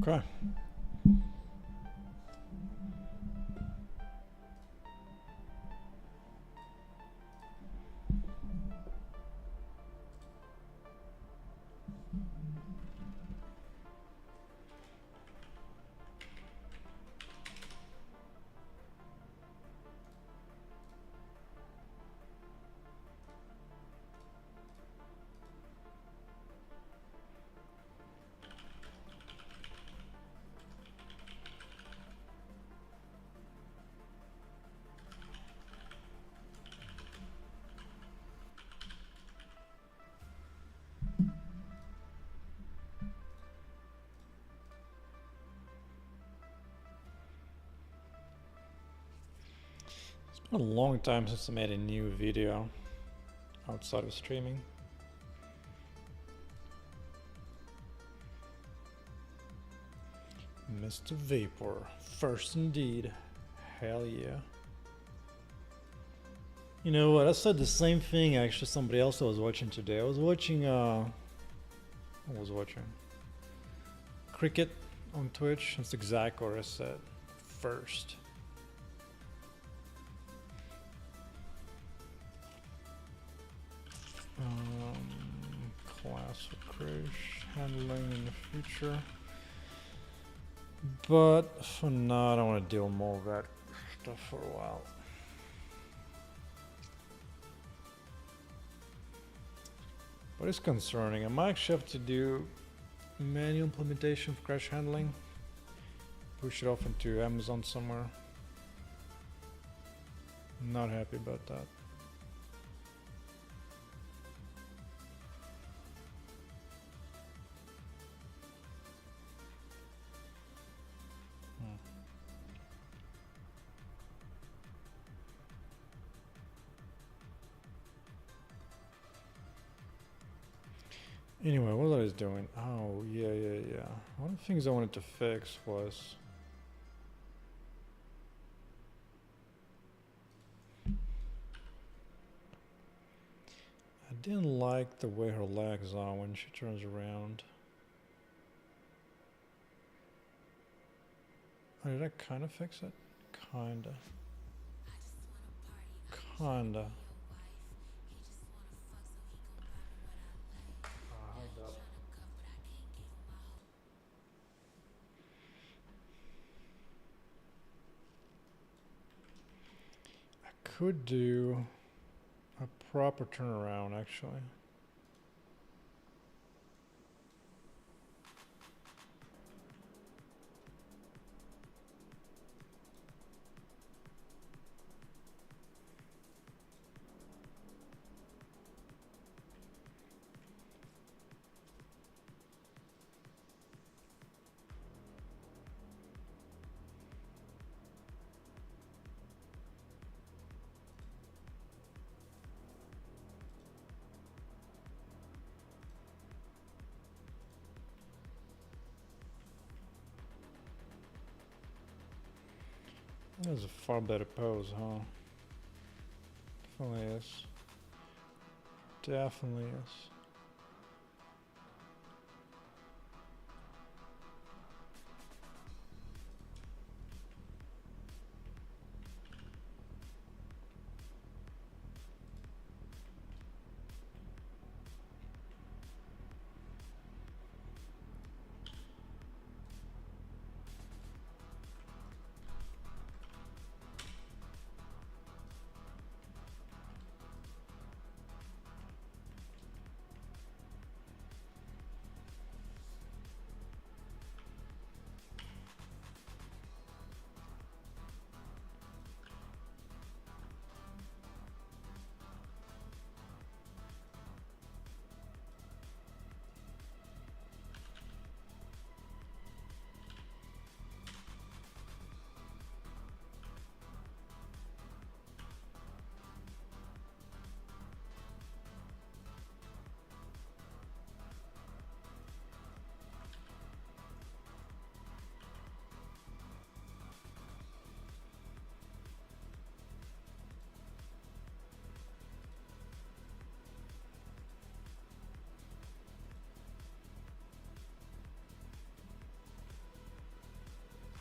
Okay. It's been a long time since I made a new video outside of streaming. Mr. Vapor, first indeed. Hell yeah. You know what? I said the same thing actually. Somebody else I was watching today. I was watching. Cricket on Twitch. That's exactly what I said. First. Class of crash handling in the future. But for now, I don't want to deal more with that stuff for a while. But it's concerning. I might actually have to do manual implementation of crash handling. push it off into Amazon somewhere. Not happy about that. Anyway, what was I doing? Oh, yeah. One of the things I wanted to fix was... I didn't like the way her legs are when she turns around. Oh, did I kind of fix it? Kinda. Could do a proper turnaround actually. That is a far better pose, huh? Definitely is. Definitely is.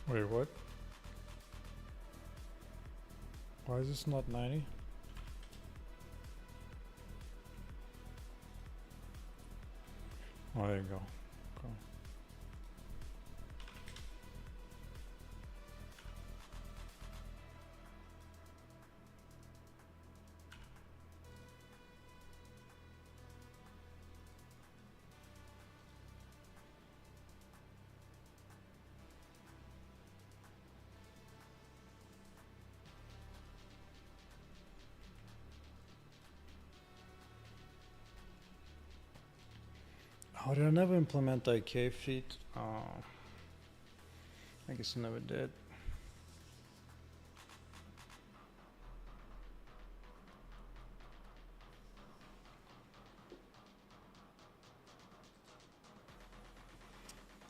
Wait, what? Why is this not 90? Oh, there you go. Okay. Oh, did I never implement IK feet? Oh, I guess I never did.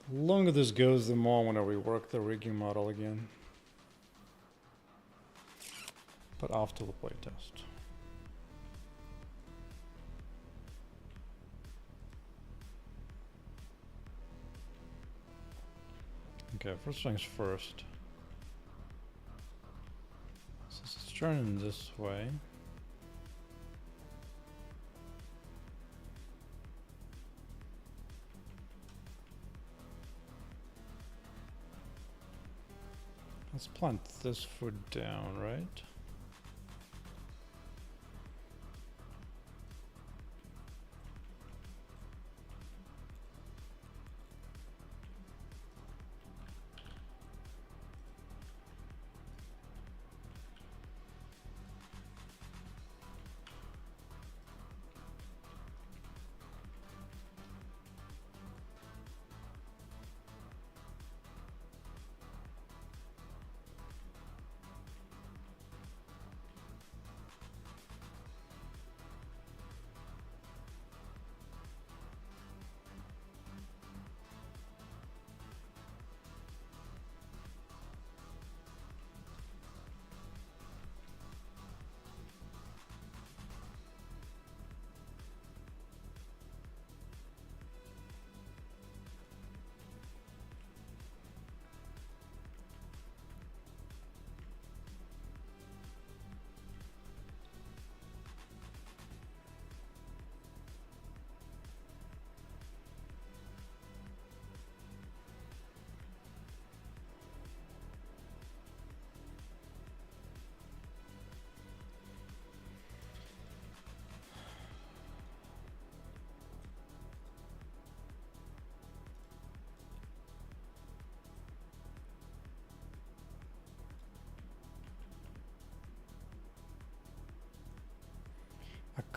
The longer this goes, the more I want to rework the rigging model again. But after the playtest. Okay, first things first. Since it's turning this way. Let's plant this foot down, right?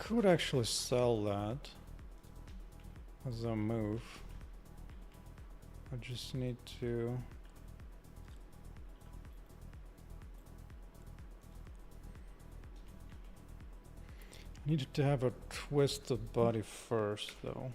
could actually sell that as a move. I just need to... I need to have a twisted body first, though.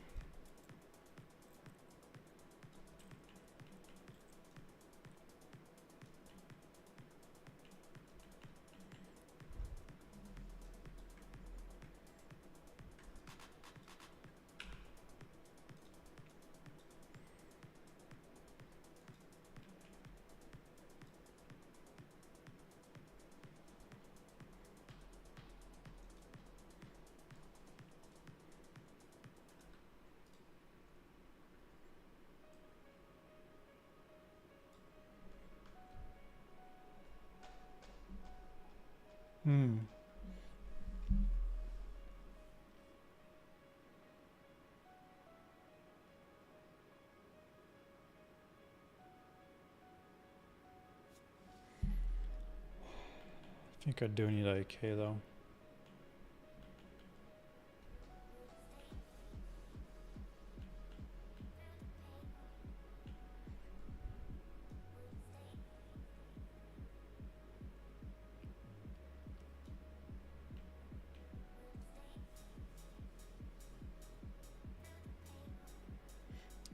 I think I do need AK though.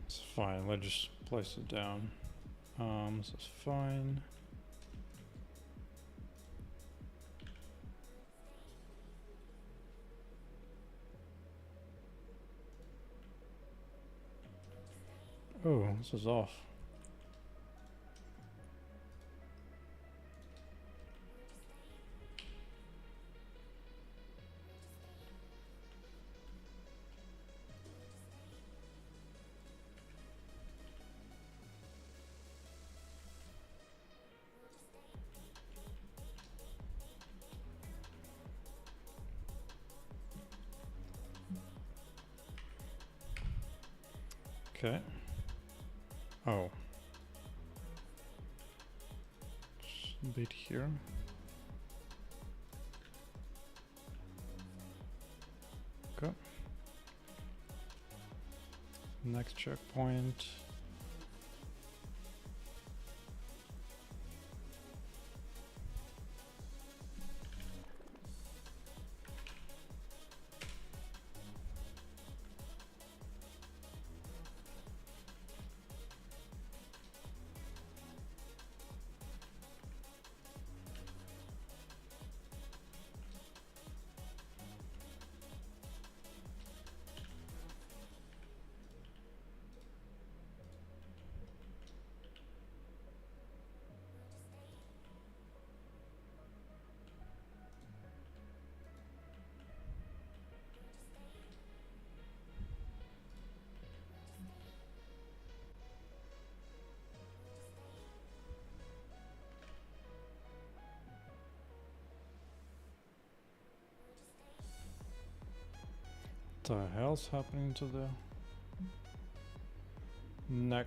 It's fine, let's just place it down. This is fine. Oh, this is off. Okay. Oh. Just a bit here. Okay. Next checkpoint. What the hell's happening to the neck?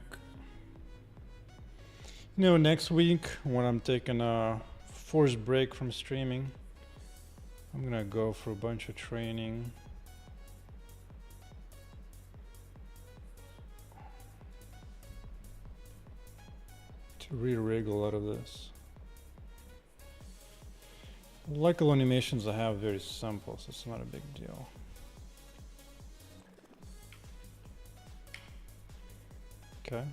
You know, next week when I'm taking a forced break from streaming, I'm gonna go for a bunch of training. To re-rig a lot of this. Local animations I have very simple, so it's not a big deal. Okay.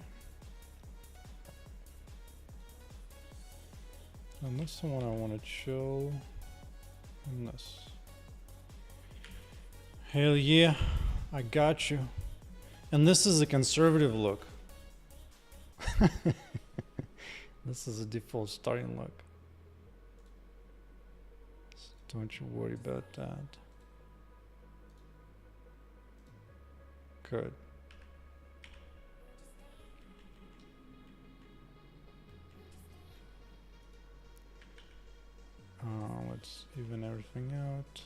And this one I want to show. And this. Hell yeah, I got you. And this is a conservative look. This is a default starting look. So don't you worry about that. Good. Let's even everything out.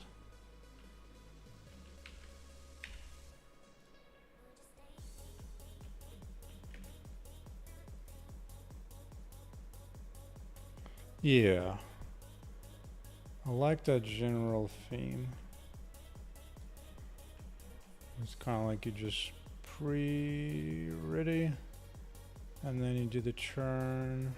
Yeah. I like that general theme. It's kind of like you just pre-ready, and then you do the churn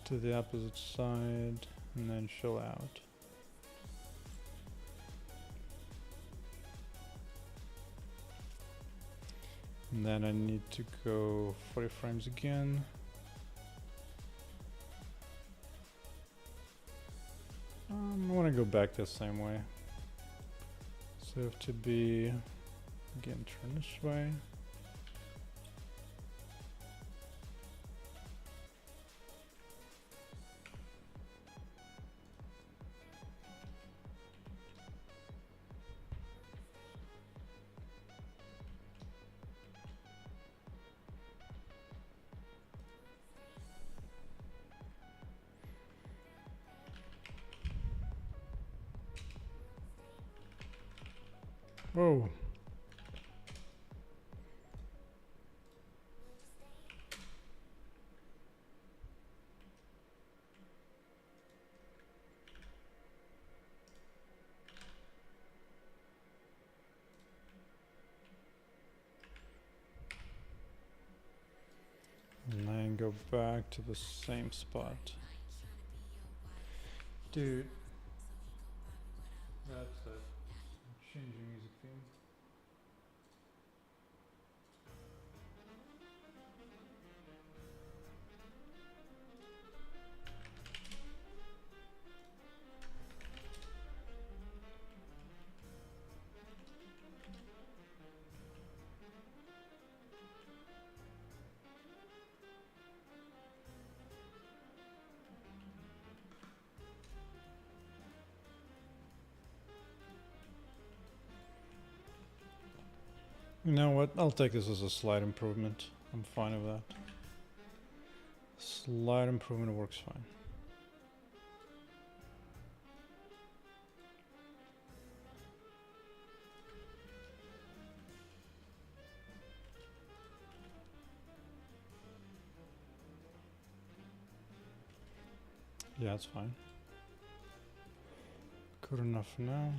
to the opposite side, and then chill out. And then I need to go 40 frames again. I want to go back the same way. So I have to be, again, turn this way. Whoa. And then go back to the same spot. Dude. That's it. Changing music theme. You know what? I'll take this as a slight improvement. I'm fine with that. Slight improvement works fine. Yeah, that's fine. Good enough for now.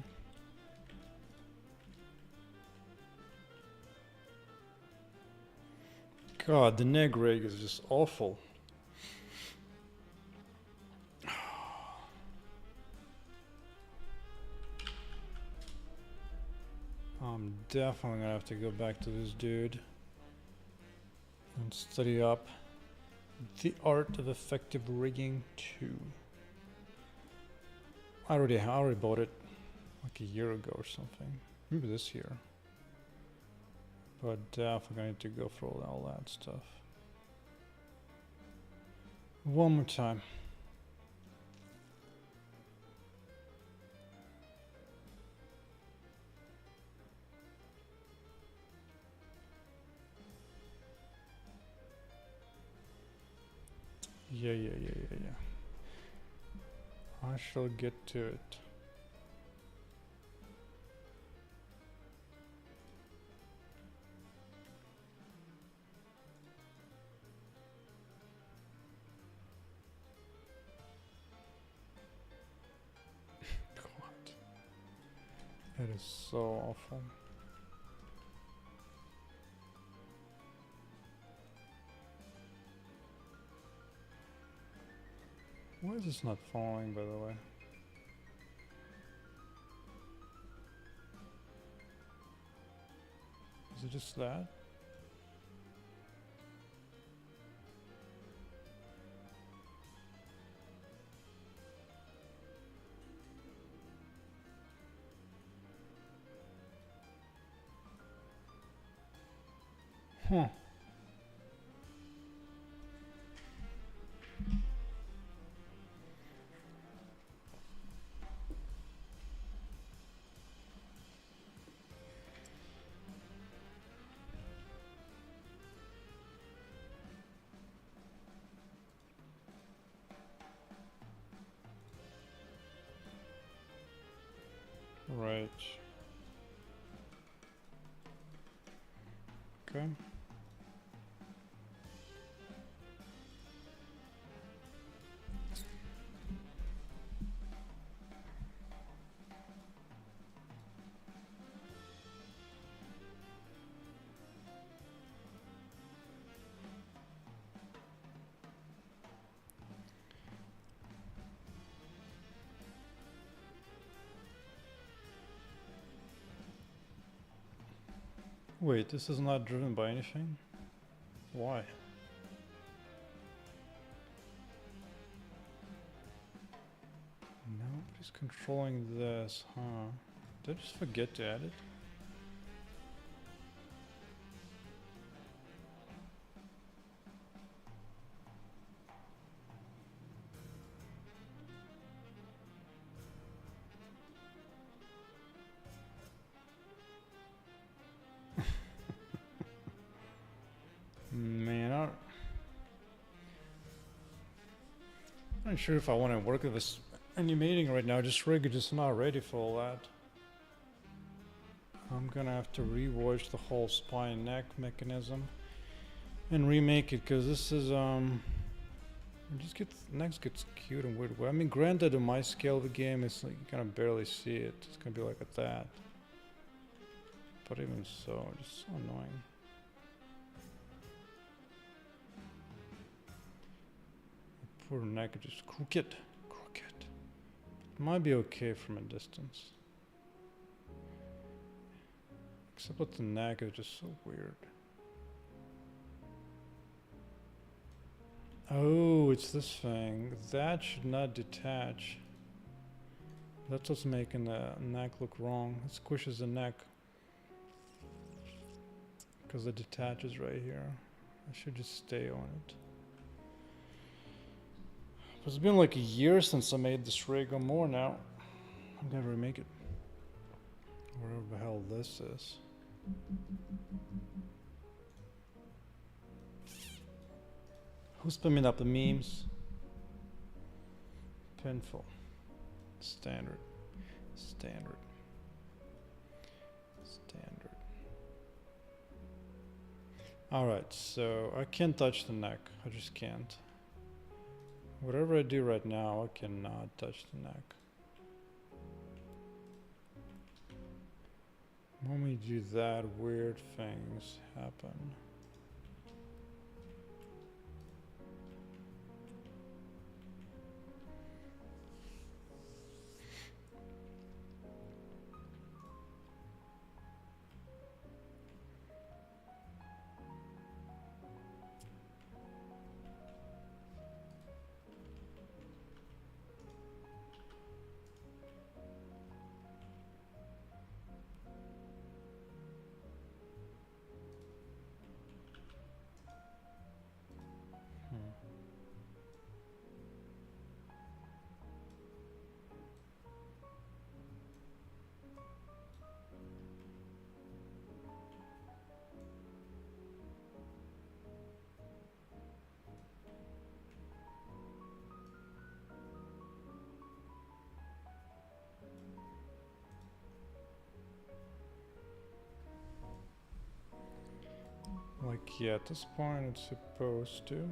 God, the neg rig is just awful. I'm definitely gonna have to go back to this dude and study up the art of effective rigging 2. I already bought it like a year ago or something. Maybe this year. But definitely gonna need to go through all that stuff. One more time. Yeah. I shall get to it. God. That is so awful. Why is this not falling, by the way? Is it just that? Huh. Right. Okay. Wait, this is not driven by anything? Why? Nobody's controlling this, huh? Did I just forget to add it? Man, I'm not sure if I want to work with this animating right now. Just rig is just not ready for all that. I'm gonna have to rewatch the whole spine neck mechanism and remake it, because this is it just gets next gets cute and weird. I mean, granted, in my scale of the game, it's like you kind of barely see it. It's gonna be like that. But even so, it's just so annoying. Poor neck is just crooked. Might be okay from a distance. Except with the neck is just so weird. Oh, it's this thing. That should not detach. That's what's making the neck look wrong. It squishes the neck. Because it detaches right here. I should just stay on it. It's been like a year since I made this rig or more now. I'm gonna remake it. Whatever the hell this is. Who's spamming up the memes? Pinful. Standard. Alright, so I can't touch the neck. I just can't. Whatever I do right now, I cannot touch the neck. When we do that, weird things happen. Like, yeah, at this point it's supposed to.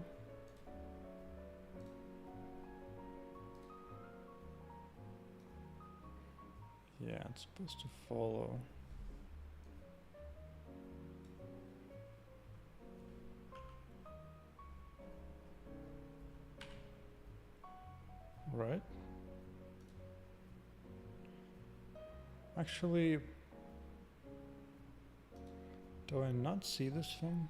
Yeah, it's supposed to follow. Right? Actually, do I not see this thing?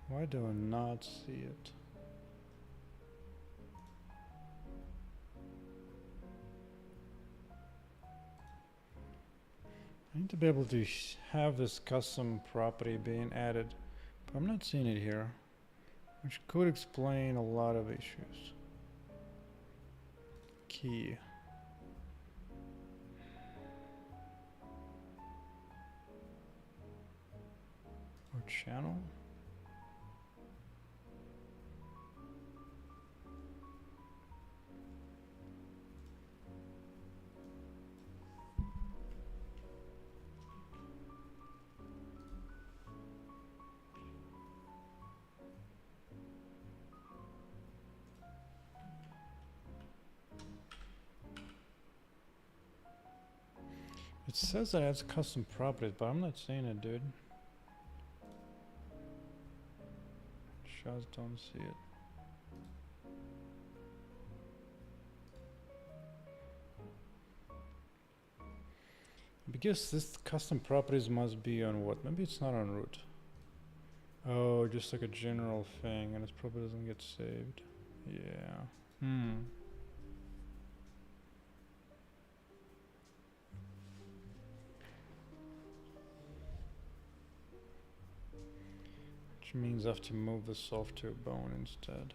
Why do I not see it? I need to be able to have this custom property being added, but I'm not seeing it here, which could explain a lot of issues. Key. Or channel? It says that it has custom properties, but I'm not seeing it, dude. Just don't see it. Because this custom properties must be on what? Maybe it's not on root. Oh, just like a general thing, and it probably doesn't get saved. Yeah. Which means I have to move this off to a bone instead.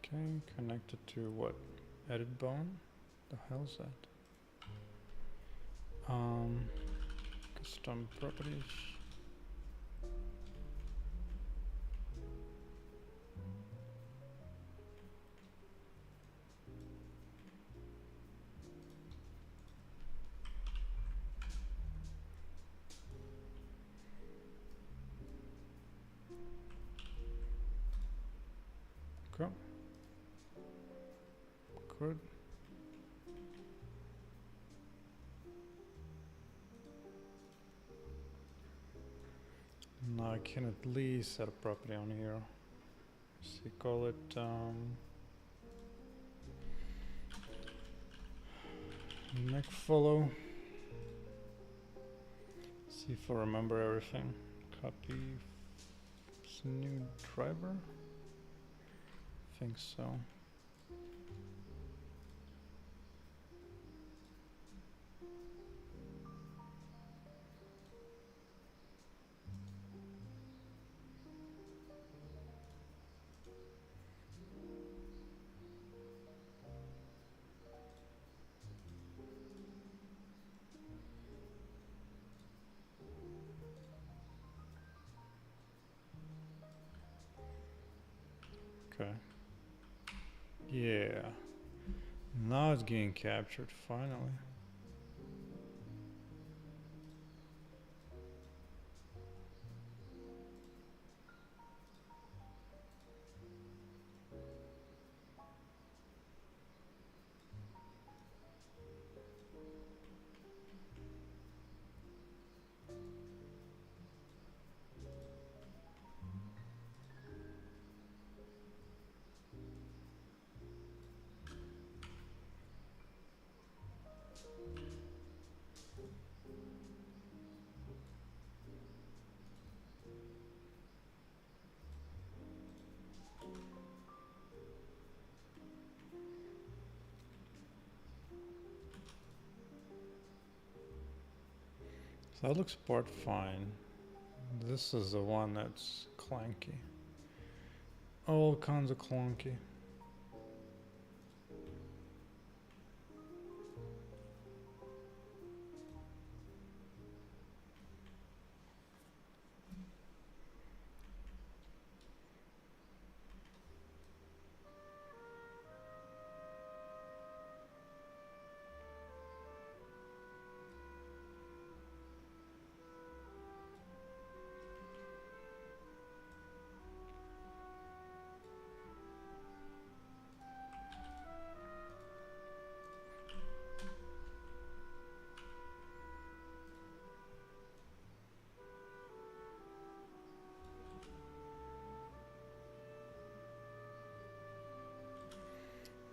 Okay, connected to what? Edit bone? The hell's that? Custom properties. Okay. Good. Now I can at least set a property on here. So call it neck follow. See if I remember everything. Copy new driver. Think so. Okay. Yeah. Now it's getting captured, finally. So that looks part fine. This is the one that's clanky. All kinds of clunky.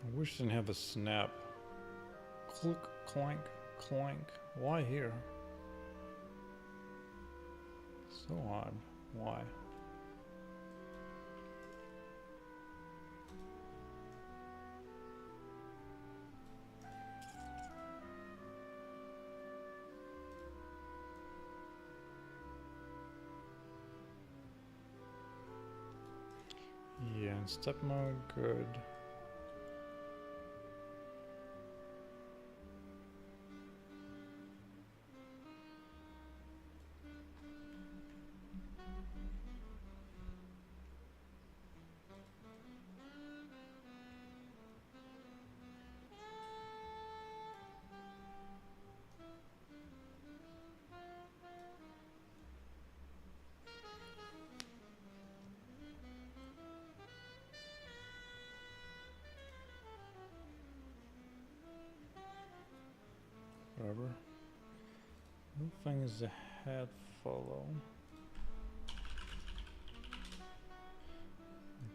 I wish it didn't have a snap. Click, clank, clank. Why here? So odd. Why? Yeah, in step mode, good. thing is the head follow.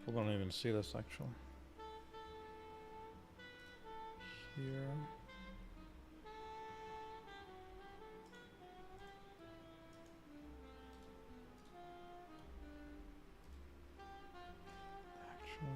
People don't even see this actually. Here. Actually.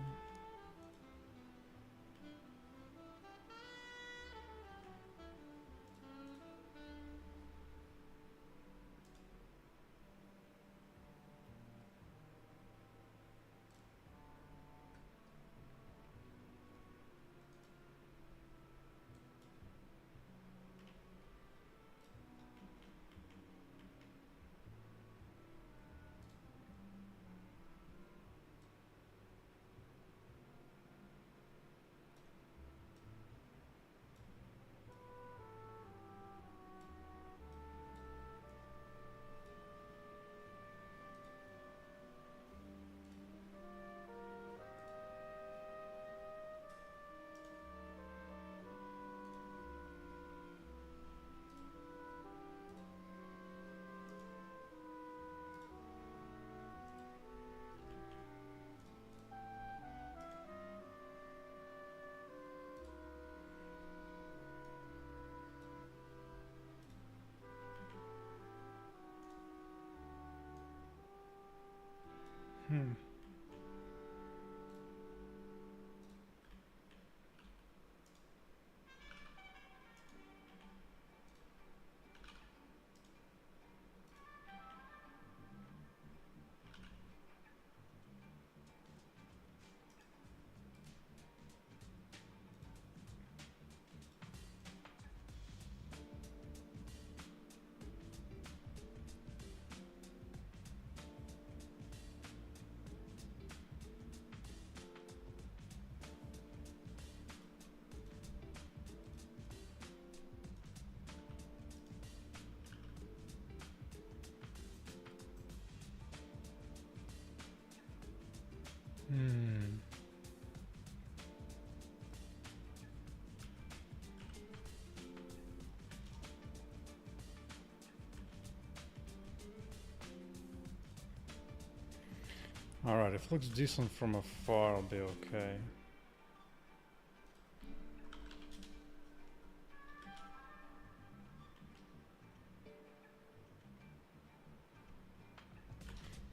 Alright, if it looks decent from afar, I'll be okay.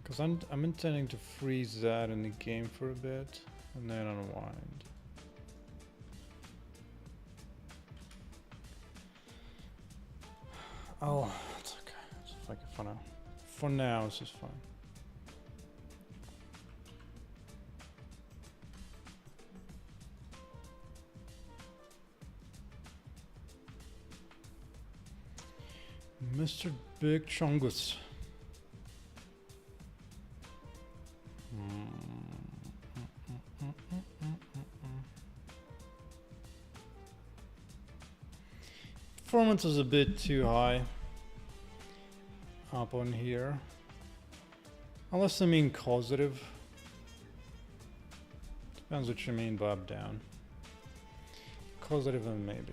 Because I'm intending to freeze that in the game for a bit, and then unwind. Oh, it's okay. It's like for now. For now, this is fine. Mr. Big Chungus. Performance is a bit too high up on here, unless I mean causative. Depends what you mean by up down. Causative and maybe.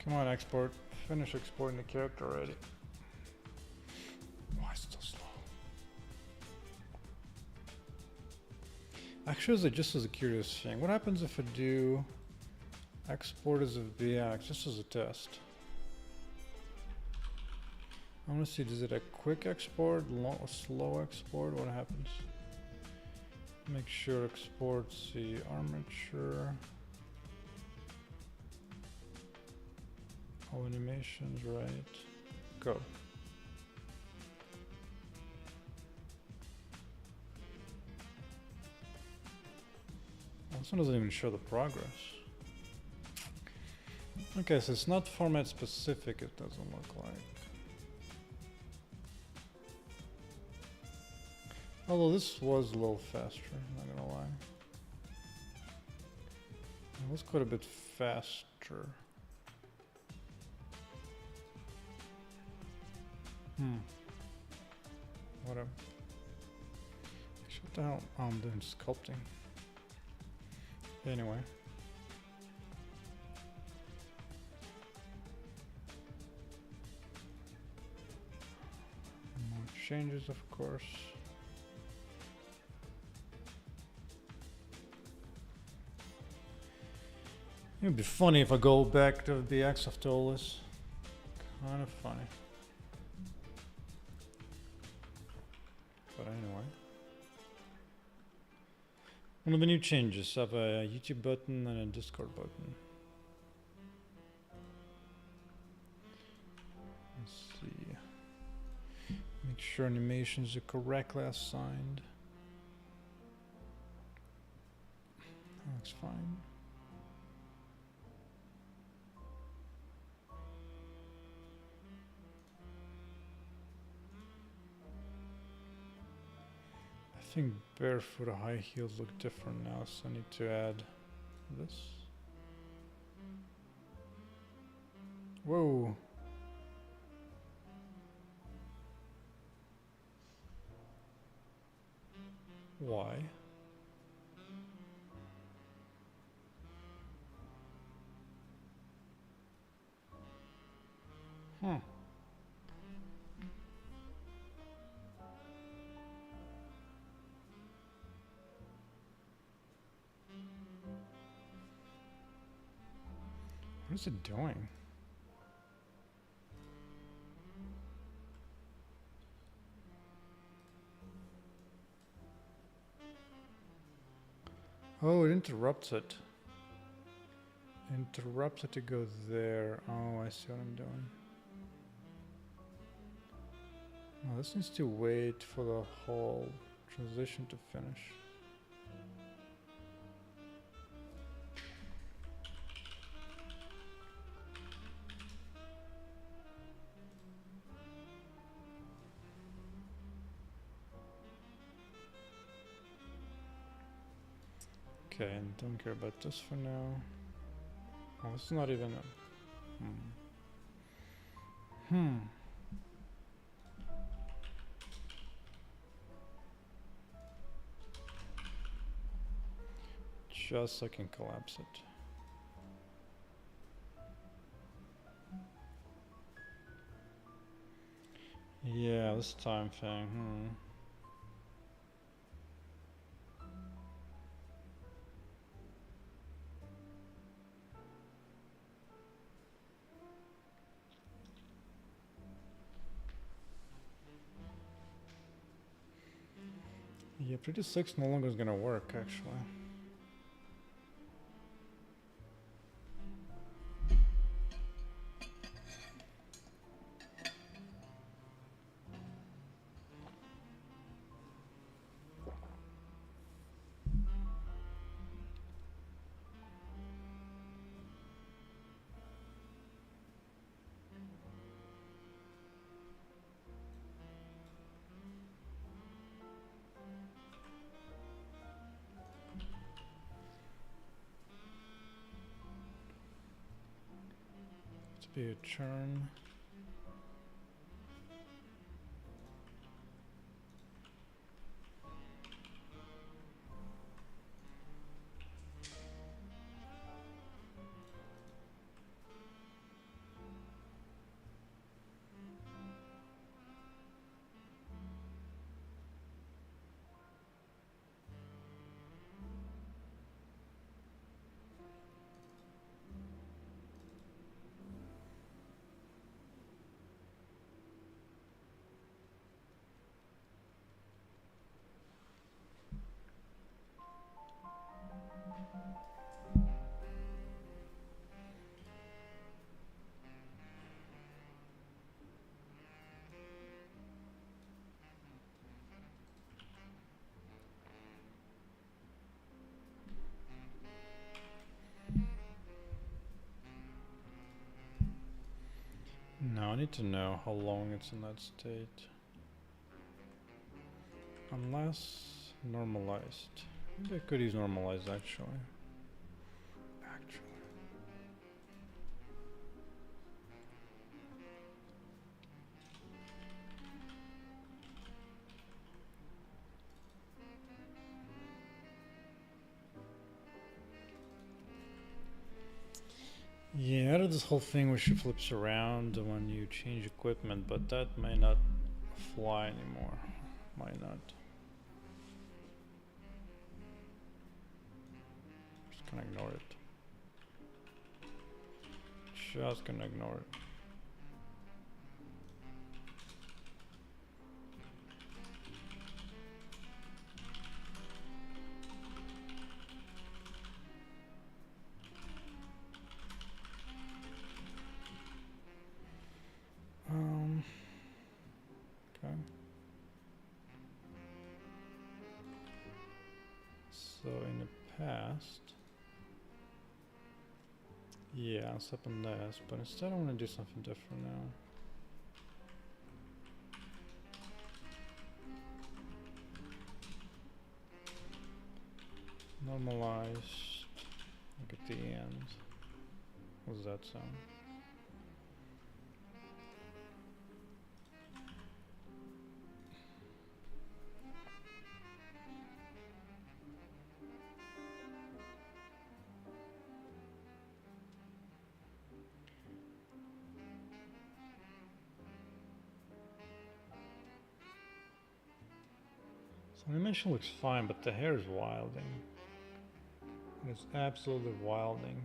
Come on, export. Finish exporting the character already. Why is it so slow? Actually, just as a curious thing, what happens if I do export as a VX, just as a test? I want to see, does it a quick export, slow export? What happens? Make sure exports the armature. All animations, right? Go. This one doesn't even show the progress. Okay, so it's not format specific, it doesn't look like. Although this was a little faster, not gonna lie. It was quite a bit faster. Whatever. What the hell? Oh, I'm doing sculpting. Anyway. More changes, of course. It would be funny if I go back to the BX after all this. Kind of funny. But anyway. One of the new changes, have a YouTube button and a Discord button. Let's see. Make sure animations are correctly assigned. Looks fine. I think barefoot or high heels look different now, so I need to add this. Whoa. Why? Huh. What is it doing? Oh, it interrupts it. Interrupts it to go there. Oh, I see what I'm doing. Oh, this needs to wait for the whole transition to finish. Okay, and don't care about this for now. Oh, it's not even a... Just so I can collapse it. Yeah, this time thing, Yeah, 36 no longer is gonna work, actually. Be a churn. Now I need to know how long it's in that state. Unless normalized. Maybe I could use normalized actually. Yeah, out of this whole thing where she flips around when you change equipment, but that may not fly anymore. Might not. Just gonna ignore it. Just gonna ignore it. Okay. So in the past, yeah, I'll step on this, but instead I want to do something different now. Normalized. Look at the end. What does that sound? So animation looks fine, but the hair is wilding. It's absolutely wilding.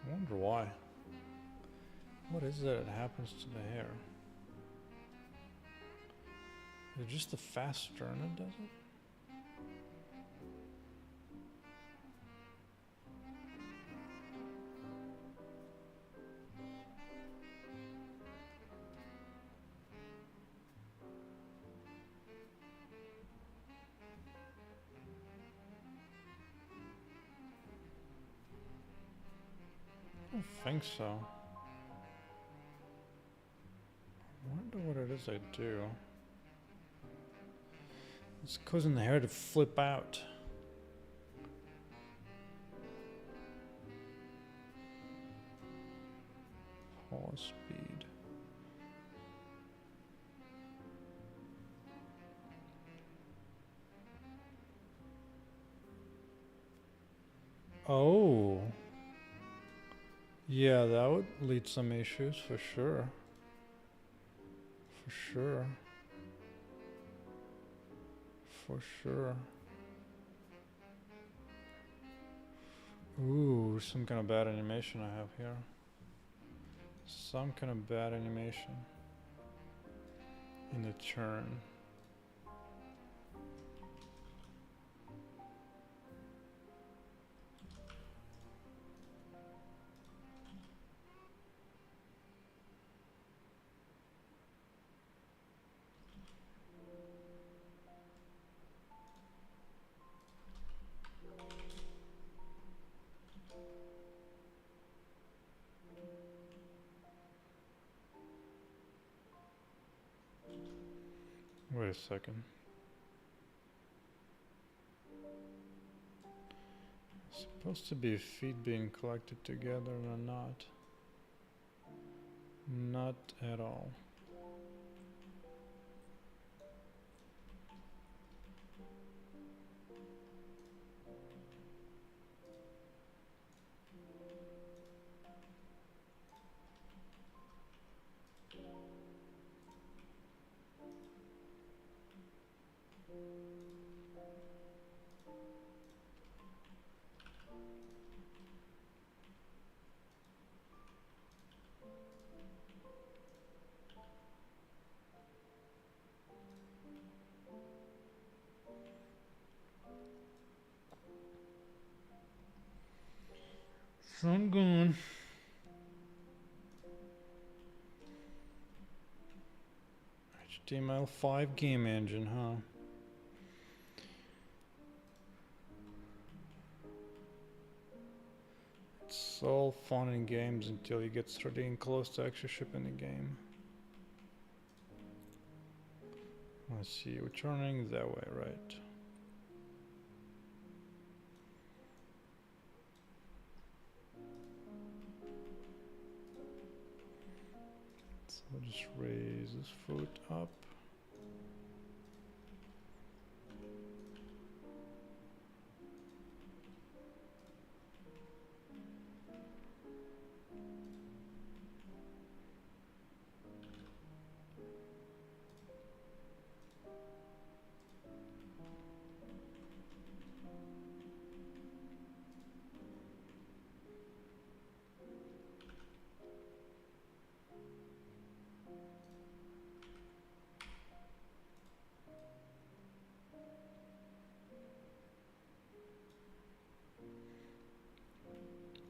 I wonder why. What is it that happens to the hair? Is it just the fast turn that does it? I don't think so. I wonder what it is I do. It's causing the hair to flip out. Pause speed. Oh. Yeah, that would lead some issues for sure. For sure. For sure. Ooh, some kind of bad animation I have here. Some kind of bad animation in the turn. Wait a second. It's supposed to be feet being collected together or not. Not at all. So I'm going. HTML5 game engine, huh? It's all fun and games until you get starting close to actually shipping the game. Let's see, we're turning that way, right? So I'll just raise this foot up.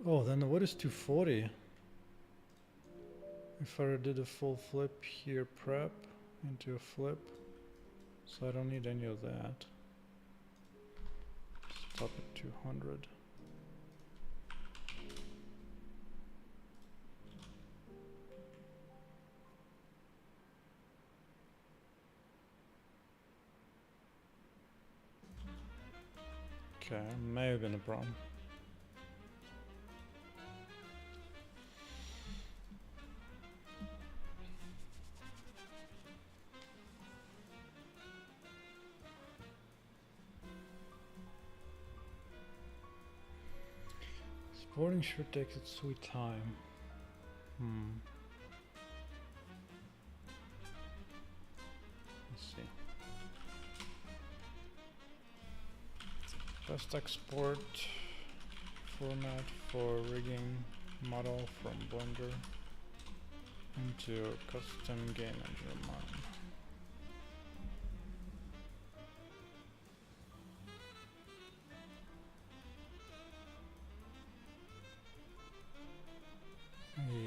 Oh, then what is 240? If I did a full flip here, prep into a flip, so I don't need any of that. Stop at 200. Okay, may have been a problem. Sporting sure takes its sweet time. Let's see. Best export format for rigging model from Blender into custom game engine mine.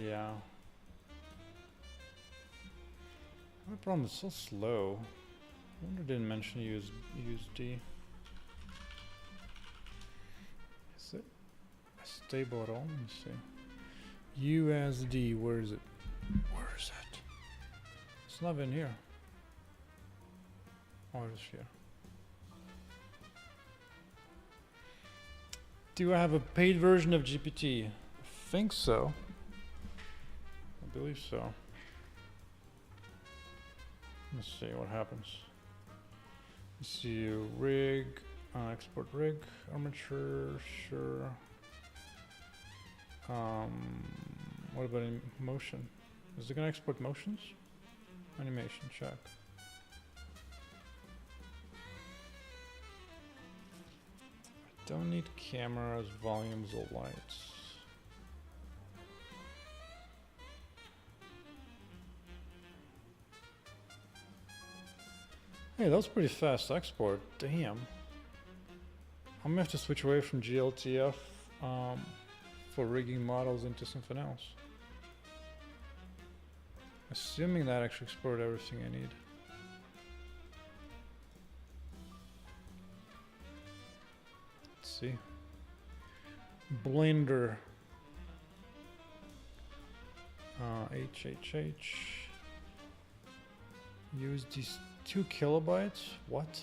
Yeah. My problem is so slow. I wonder didn't mention USD. Is it stable at all? Let me see. USD, where is it? Where is it? It's not in here. Oh, it's here. Do I have a paid version of GPT? I think so. I believe so. Let's see what happens. Let's see, rig, export rig, armature, sure. What about motion? Is it gonna export motions? Animation, check. I don't need cameras, volumes, or lights. Hey, that was pretty fast export. Damn. I'm gonna have to switch away from GLTF for rigging models into something else. Assuming that actually exported everything I need. Let's see. Blender. HHH. Use these 2 kilobytes? What?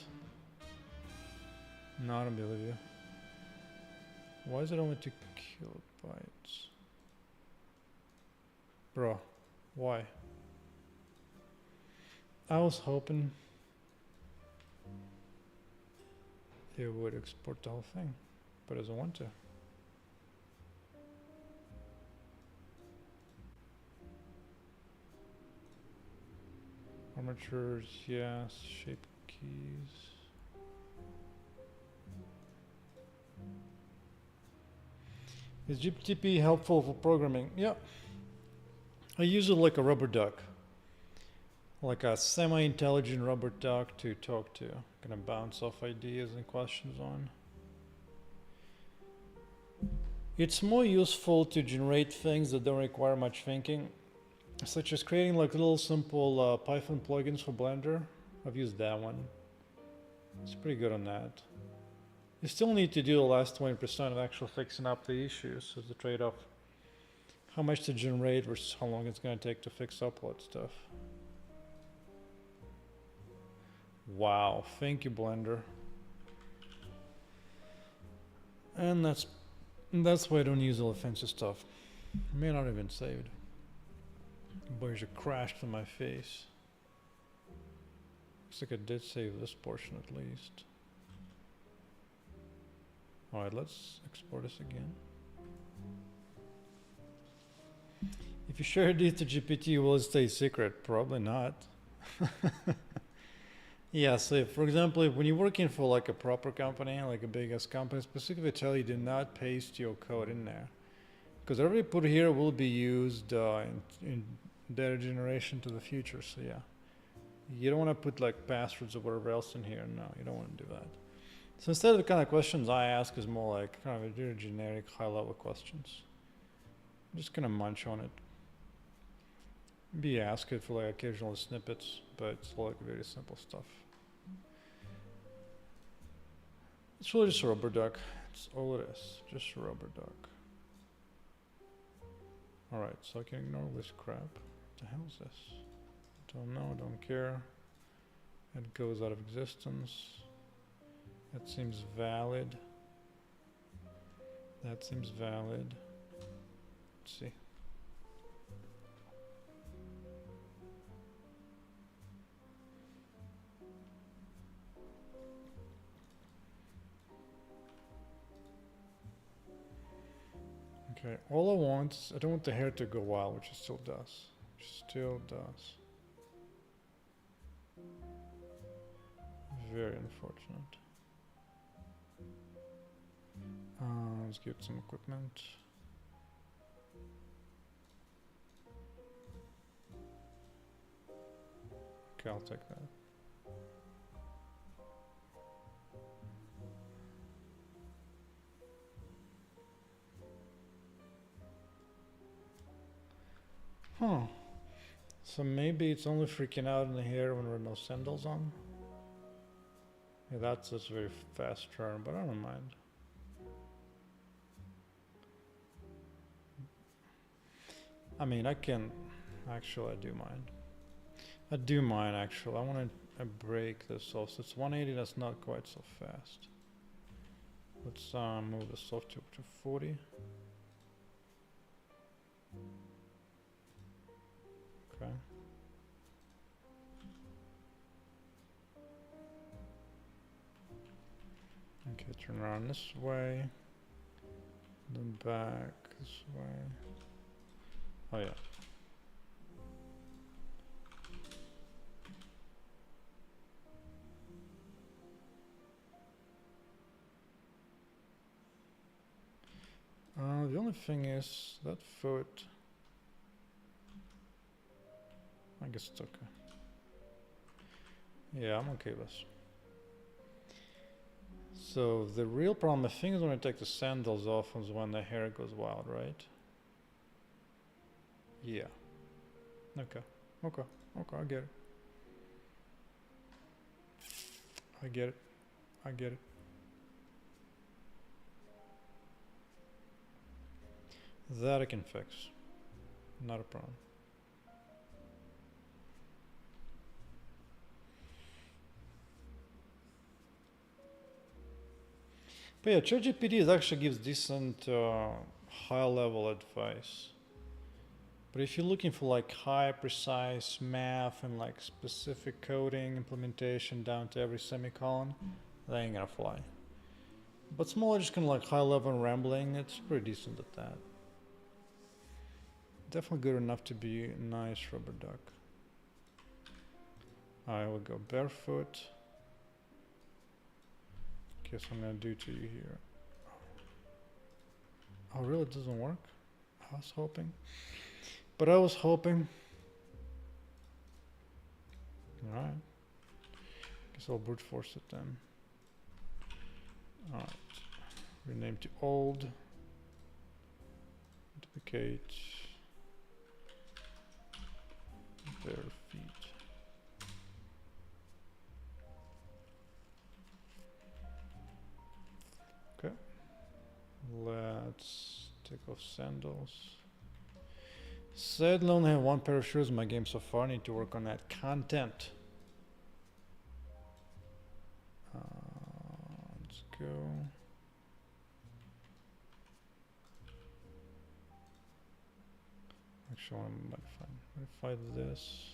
No, I don't believe you. Why is it only 2 kilobytes? Bro, why? I was hoping it would export the whole thing, but it doesn't want to. Armatures, yes, shape keys. Is GTP helpful for programming? Yeah. I use it like a rubber duck. Like a semi-intelligent rubber duck to talk to. Gonna bounce off ideas and questions on. It's more useful to generate things that don't require much thinking, such as creating like little simple Python plugins for Blender. I've used that one. It's pretty good on that. You still need to do the last 20% of actual fixing up the issues as the trade-off. How much to generate versus how long it's going to take to fix up all that stuff. Wow, thank you, Blender. And that's why I don't use all the fancy stuff. I may not even saved. Boys are crashed in my face. Looks like I did save this portion at least. Alright, let's export this again. If you share these to GPT, will it stay secret? Probably not. Yeah, so if, for example, when you're working for like a proper company, like a big ass company, specifically tell you do not paste your code in there. Because every put here will be used in data generation to the future, so yeah. You don't want to put like passwords or whatever else in here, no, you don't want to do that. So instead of the kind of questions I ask is more like kind of a generic high level questions. just gonna munch on it. Be ask it for like occasional snippets, but it's like very simple stuff. It's really just a rubber duck. That's all it is. Just a rubber duck. Alright, so I can ignore this crap. What the hell is this? Don't know, don't care. It goes out of existence. That seems valid. That seems valid. Let's see. Okay, all I want is, I don't want the hair to go wild, which it still does. Which still does. Very unfortunate. Let's get some equipment. Okay, I'll take that. Huh. So maybe it's only freaking out in the hair when there are no sandals on. Yeah, that's a very fast turn, but I don't mind. I mean, I can... Actually, I do mind. I do mind, actually. I want to break this off. So it's 180, that's not quite so fast. Let's move this off to 40. Okay. Okay, turn around this way. Then back this way. Oh yeah. The only thing is that foot. I guess it's okay. Yeah, I'm okay with this. So the real problem, I think, is when I take the sandals off is when the hair goes wild, right? Yeah. Okay. Okay. Okay, I get it. I get it. I get it. That I can fix. Not a problem. But yeah, ChatGPT actually gives decent high-level advice. But if you're looking for like high precise math and like specific coding implementation down to every semicolon, that ain't gonna fly. But smaller, just kind of like high-level rambling, it's pretty decent at that. Definitely good enough to be a nice rubber duck. I will go barefoot. Guess I'm gonna do to you here. Oh, really? It doesn't work? I was hoping. But I was hoping. Alright. Guess I'll brute force it then. Alright. Rename to old. Duplicate. Bare feet. Okay. Let's take off sandals. Sadly, I only have one pair of shoes in my game so far. I need to work on that content. Let's go. Actually, I want to modify this.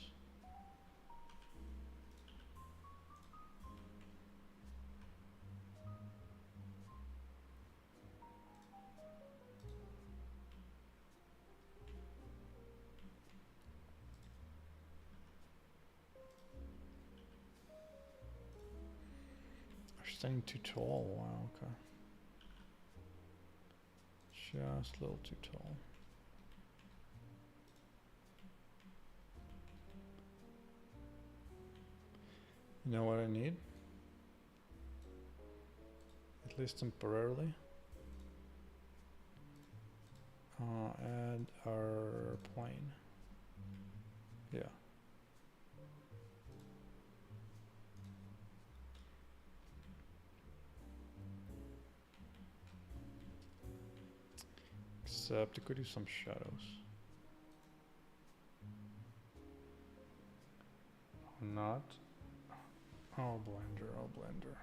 Standing too tall. Wow, okay. Just a little too tall. You know what I need? At least temporarily. Add our plane. Yeah. Except it could use some shadows. Or not. Oh, Blender, oh, Blender.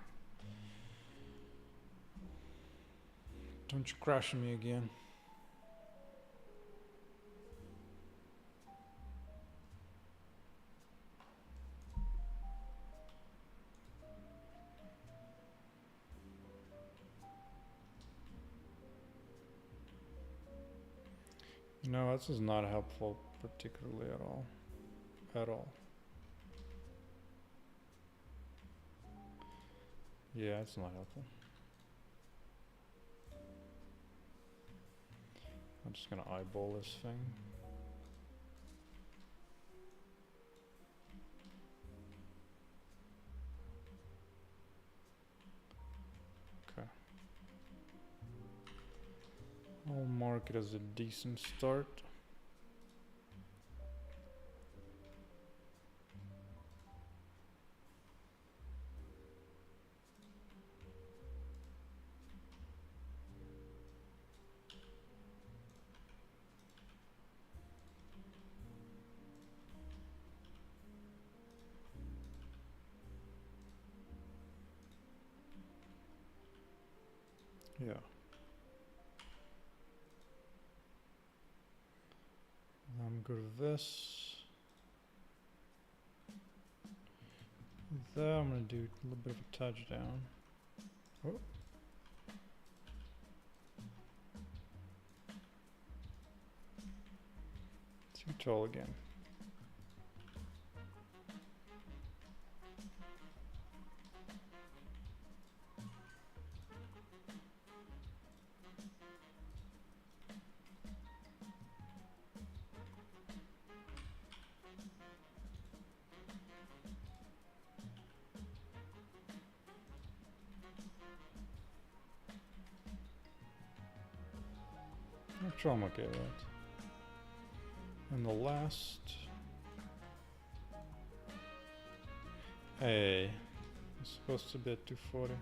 Don't you crash me again. No, this is not helpful particularly at all. At all. Yeah, it's not helpful. I'm just gonna eyeball this thing. Okay. I'll mark it as a decent start. Yeah. I'm good with this. There, I'm gonna do a little bit of a touchdown. Oh. Too tall again. I'm sure I'm okay with that. And the last. Hey, it's supposed to be at 240.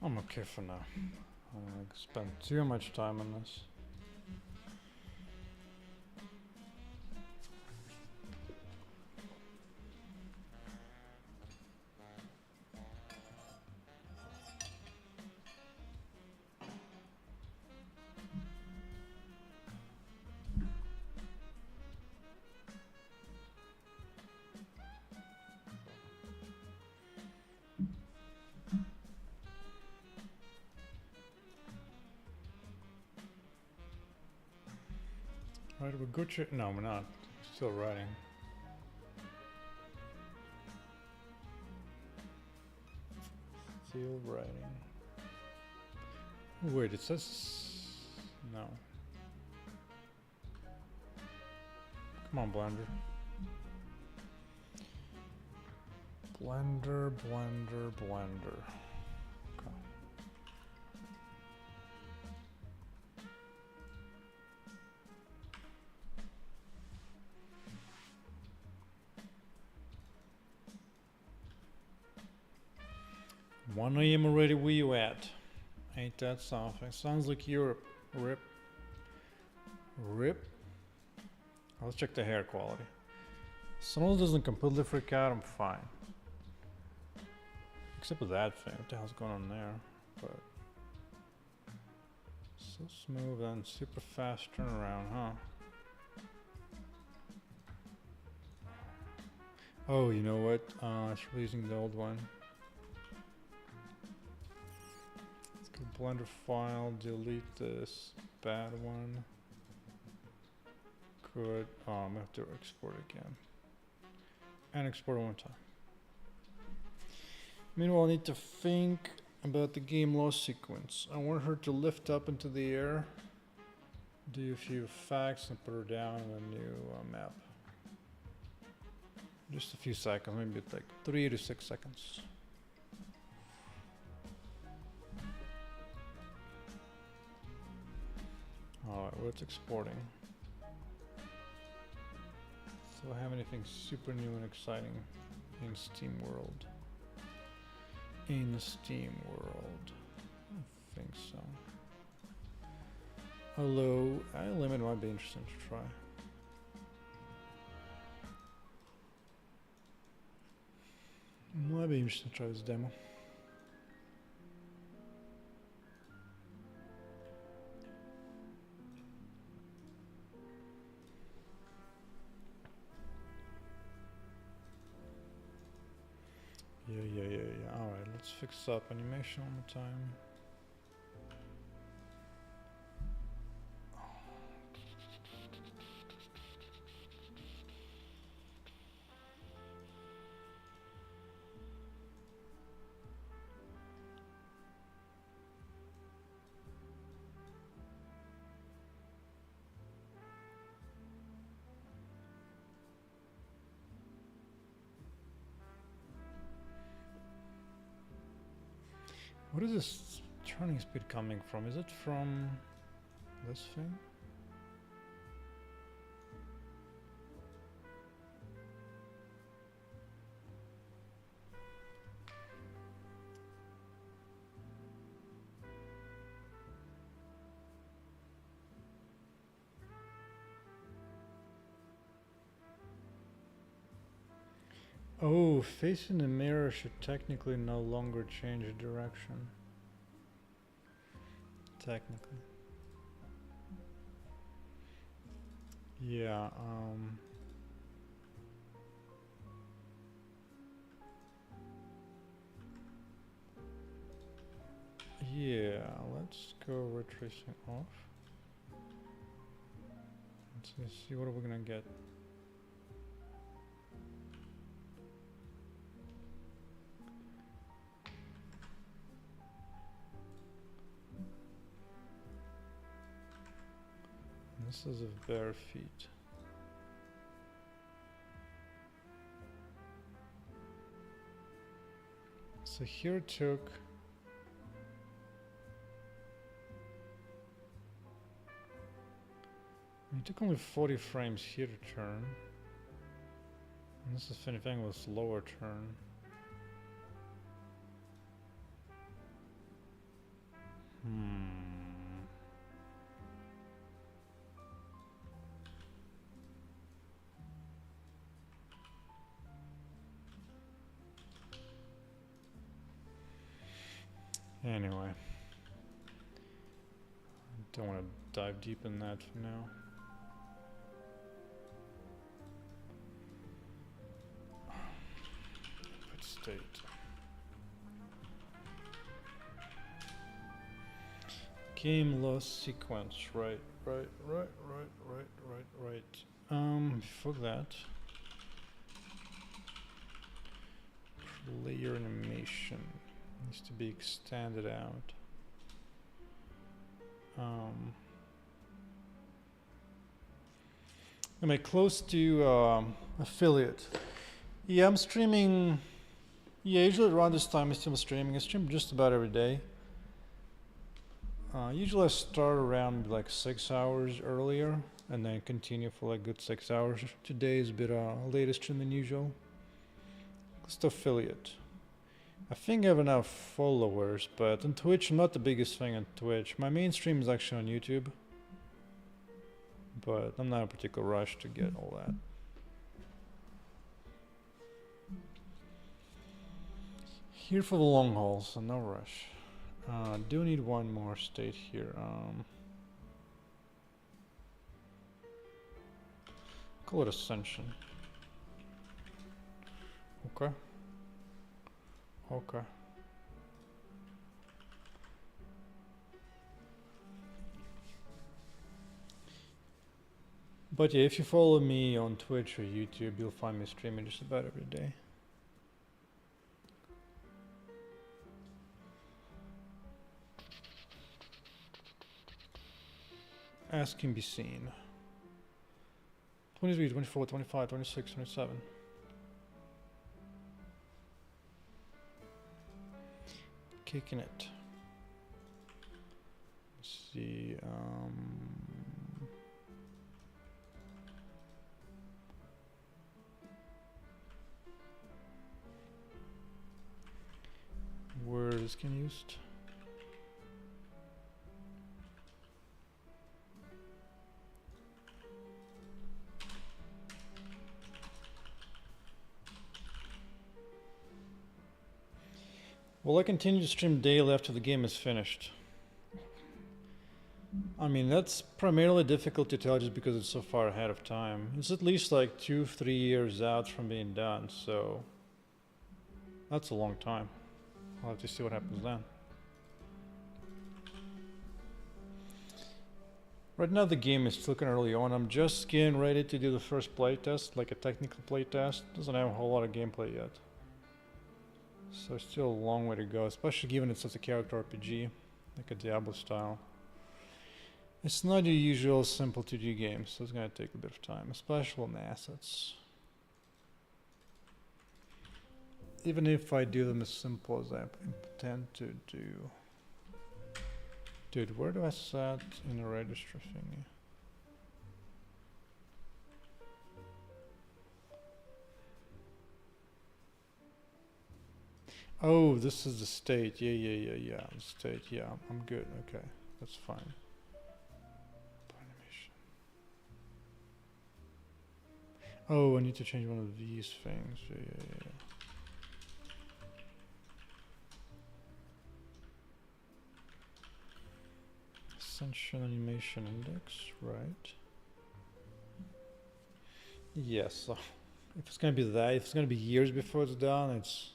I'm okay for now. I don't want to spend too much time on this. Right, we're good. No, we're not. Still writing. Still writing. Oh, wait, it says no. Come on, Blender. Blender, Blender, Blender. Okay. One AM already, where you at? Ain't that something? Sounds like Europe. Rip. Rip. Let's check the hair quality. As long as it doesn't completely freak out, I'm fine. Except with that thing. What the hell's going on there? But so smooth and super fast turnaround, huh? Oh, you know what? I should be using the old one. Let's go Blender file, delete this bad one. Good. Oh, I'm gonna have to export again. And export it one time. Meanwhile, I need to think about the game loss sequence. I want her to lift up into the air, do a few facts, and put her down in a new map. Just a few seconds, maybe like 3 to 6 seconds. Alright, what's exporting? Do I have anything super new and exciting in Steam World? In the Steam World. I don't think so. Although, Limit might be interesting to try. Might be interesting to try this demo. Yeah. Alright, let's fix up animation one more time. What is this turning speed coming from? Is it from this thing? Oh, facing the mirror should technically no longer change the direction. Technically. Yeah, yeah, let's go ray tracing off. Let's see what are we gonna get. This is of bare feet. So here it took it took only 40 frames here to turn. And this is if anything was slower turn. Anyway, I don't want to dive deep in that for now. Input state. Game loss sequence, right. Before that, player animation needs to be extended out. Am I close to affiliate? Yeah, I'm streaming. Yeah, usually around this time I'm still streaming. I stream just about every day. Usually I start around like 6 hours earlier and then continue for like good 6 hours. Today is a bit later stream than usual. Just affiliate. I think I have enough followers, but on Twitch I'm not the biggest thing on Twitch. My main stream is actually on YouTube. But I'm not in a particular rush to get all that. Here for the long haul, so no rush. Do need one more state here. Call it Ascension. Okay. Okay. But yeah, if you follow me on Twitch or YouTube, you'll find me streaming just about every day. as can be seen. 23, 24, 25, 26, 27. Kicking it. Let's see. Where is can used? Will I continue to stream daily after the game is finished? I mean, that's primarily difficult to tell just because it's so far ahead of time. It's at least like 2-3 years out from being done, so that's a long time. I'll have to see what happens then. Right now the game is still kind of early on. I'm just getting ready to do the first playtest, like a technical playtest. Doesn't have a whole lot of gameplay yet. So still a long way to go, especially given it's such a character RPG, like a Diablo style. It's not your usual simple 2D game, so it's gonna take a bit of time, especially on the assets. Even if I do them as simple as I intend to do. Dude, where do I set in the register thingy? Oh, this is the state. Yeah. The state. Yeah, I'm good. Okay, that's fine. Animation. Oh, I need to change one of these things. Yeah. Ascension animation index, right? Yes. So if it's gonna be that, if it's gonna be years before it's done, it's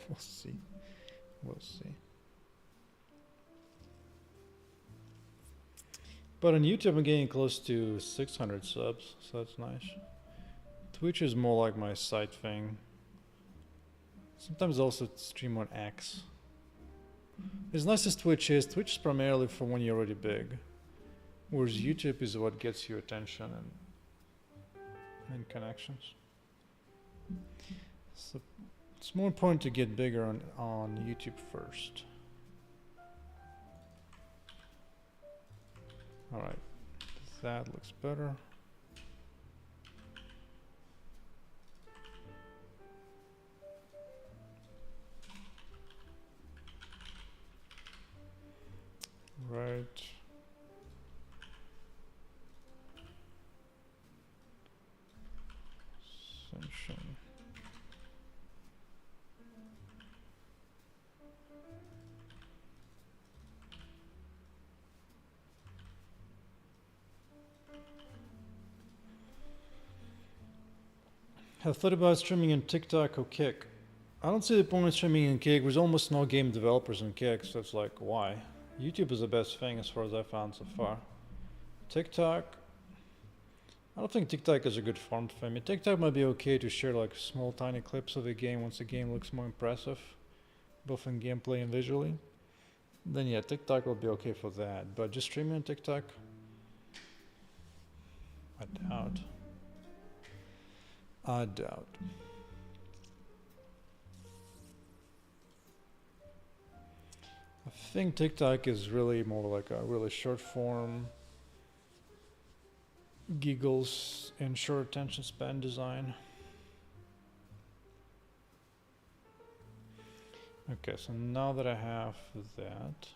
we'll see. We'll see. But on YouTube, I'm getting close to 600 subs, so that's nice. Twitch is more like my side thing. Sometimes I also stream on X. As nice as Twitch is primarily for when you're already big. Whereas YouTube is what gets you attention and connections. So it's more important to get bigger on YouTube first. Alright, that looks better. Right. Ascension. Have thought about streaming in TikTok or Kick. I don't see the point of streaming in Kick. There's almost no game developers in Kick, so it's like, why? YouTube is the best thing as far as I've found so far. TikTok, I don't think TikTok is a good form for me. TikTok might be okay to share like small tiny clips of the game once the game looks more impressive, both in gameplay and visually. Then yeah, TikTok will be okay for that, but just streaming on TikTok, I doubt. I doubt. I think TikTok is really more like a really short form, giggles and short attention span design. Okay, so now that I have that,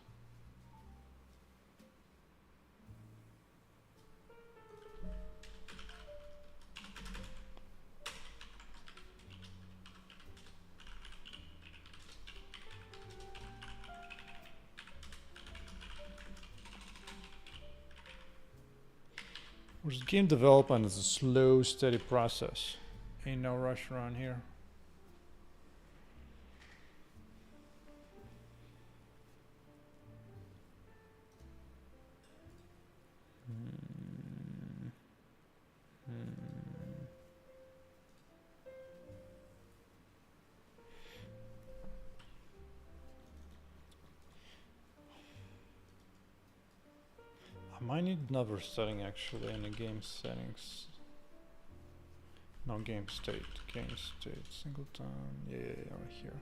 whereas game development is a slow, steady process. Ain't no rush around here. I Might need another setting actually in the game settings. No, game state, singleton, yeah, right here.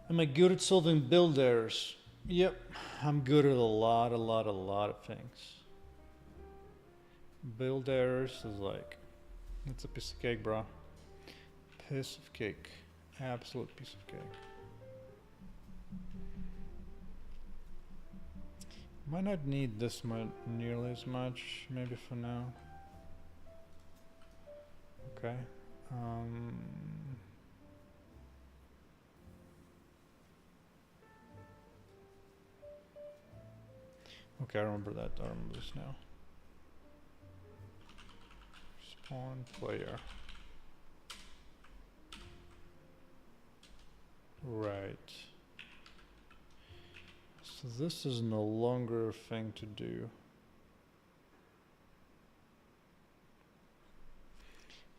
Am I good at solving build errors? Yep, I'm good at a lot of things. Build errors is like, it's a piece of cake, bro. Piece of cake, absolute piece of cake. Might not need this much, nearly as much, maybe for now. Okay. Okay, I remember that. I remember this now. Spawn player. Right. So this is no longer a thing to do.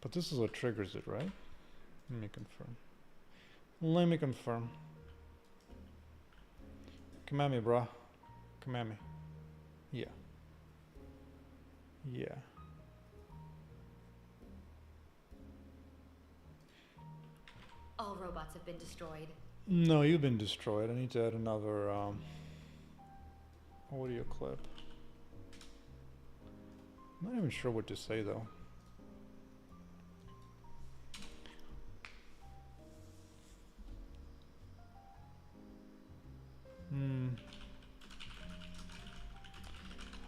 But this is what triggers it, right? Let me confirm. Let me confirm. Come at me, bro. Come at me. Yeah. Yeah. All robots have been destroyed. No, you've been destroyed. I need to add another audio clip. I'm not even sure what to say though.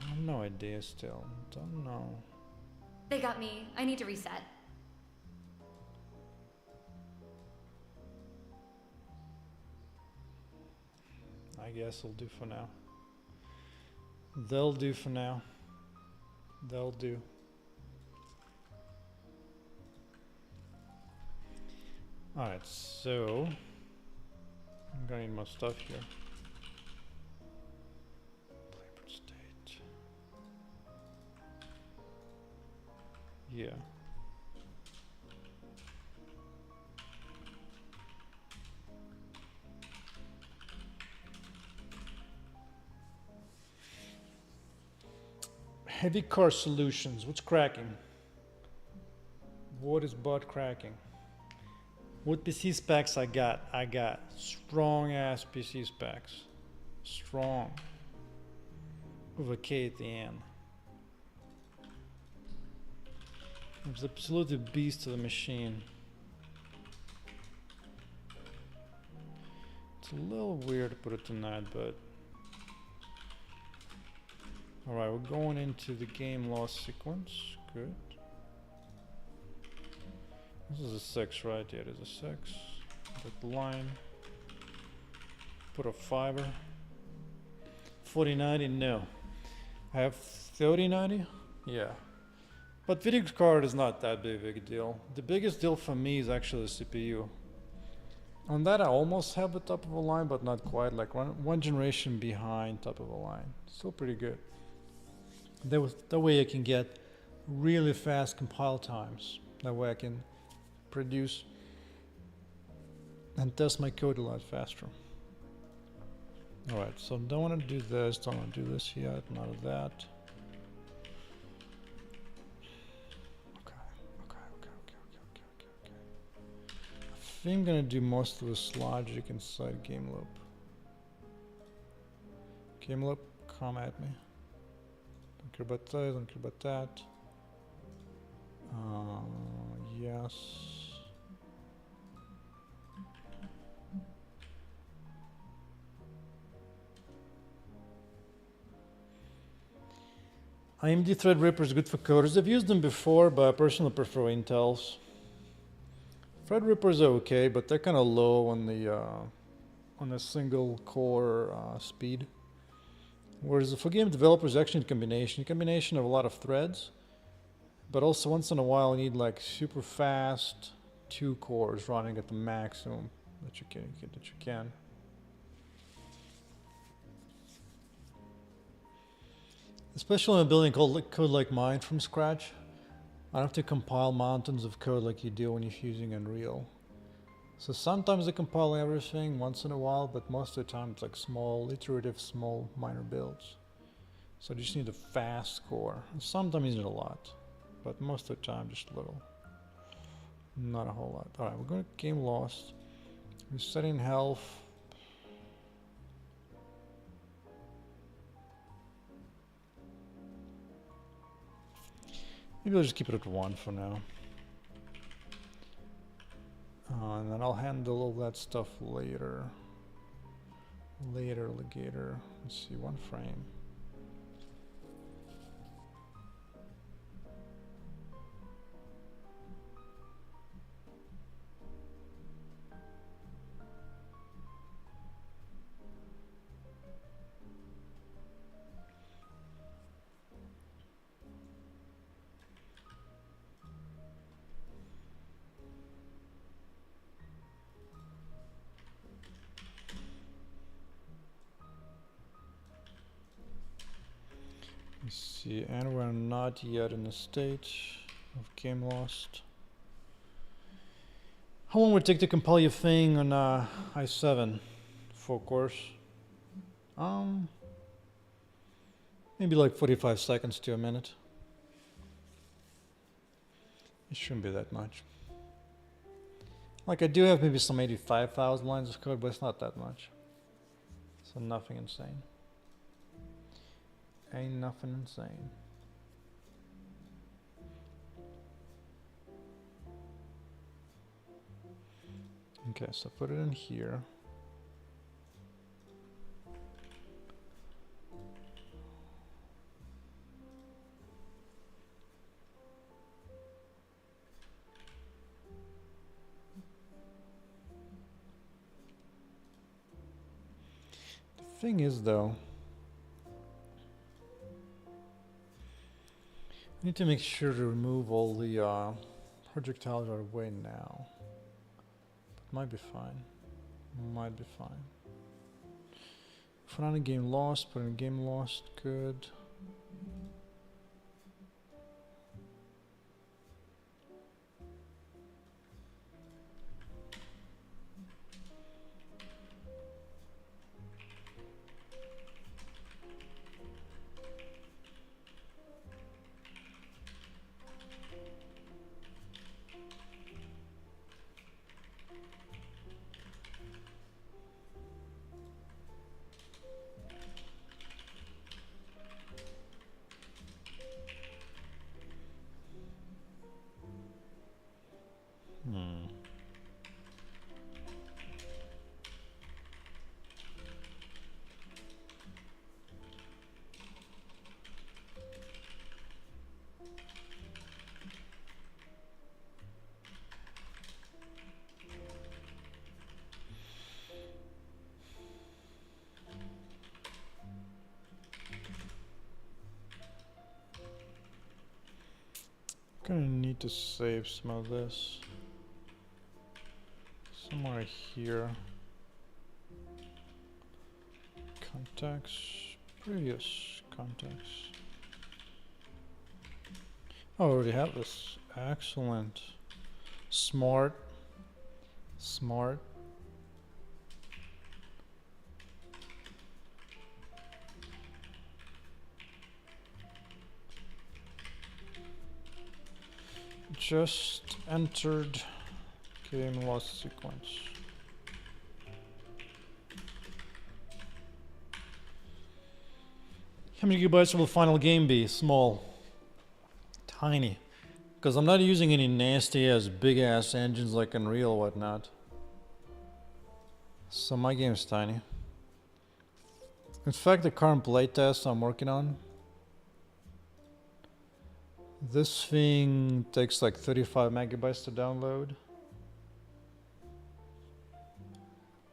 I have no idea still. Don't know. They got me. I need to reset. I guess it'll do for now. They'll do for now. They'll do. Alright, so I'm gonna need more stuff here. Playboard state. Yeah. Heavy car solutions. What's cracking? What is butt cracking? What PC specs I got? I got strong ass PC specs. Strong. With a K at the end. It's absolutely beast of the machine. It's a little weird to put it tonight, but alright, we're going into the game loss sequence. Good. This is a 6, right? Yeah, it is a 6. Put the line. Put a fiber. 4090, no. I have 3090? Yeah. But video card is not that big a deal. The biggest deal for me is actually the CPU. On that I almost have the top of the line, but not quite. Like one generation behind top of the line. Still pretty good. That way I can get really fast compile times. That way I can produce and test my code a lot faster. Alright, so don't want to do this, don't want to do this yet, none of that. I think I'm gonna do most of this logic inside game loop. Game loop, come at me. Don't care about that, don't care about that. Yes. AMD Threadripper is good for coders. I've used them before, but I personally prefer Intel's. Threadrippers are okay, but they're kind of low on the single core speed. Whereas for game developers, actually a combination of a lot of threads, but also once in a while you need like super fast 2 cores running at the maximum that you can. Especially when building code like mine from scratch. I don't have to compile mountains of code like you do when you're using Unreal. So sometimes I compile everything once in a while, but most of the time it's like small, iterative, small, minor builds. So you just need a fast score. Sometimes you need a lot, but most of the time just a little. Not a whole lot. Alright, we're going to game lost. Resetting health. Maybe I'll just keep it at 1 for now. And then I'll handle all that stuff later. Later, alligator. Let's see, 1 frame. Let's see, and we're not yet in the state of game lost. How long would it take to compile your thing on i7 for course? Maybe like 45 seconds to a minute. It shouldn't be that much. Like I do have maybe some 85,000 lines of code, but it's not that much. So nothing insane. Ain't nothing insane. Okay, so put it in here. The thing is though, I need to make sure to remove all the projectiles out of the way now. But might be fine. Might be fine. If not in game lost, put in game lost, good. Gonna need to save some of this somewhere here. Contacts, previous contacts. Oh, I already have this. Excellent. Smart. Smart. Just entered game lost sequence. How many gigabytes will the final game be? Small. Tiny. Because I'm not using any nasty ass big ass engines like Unreal or whatnot. So my game's tiny. In fact, the current playtest I'm working on, this thing takes like 35 megabytes to download.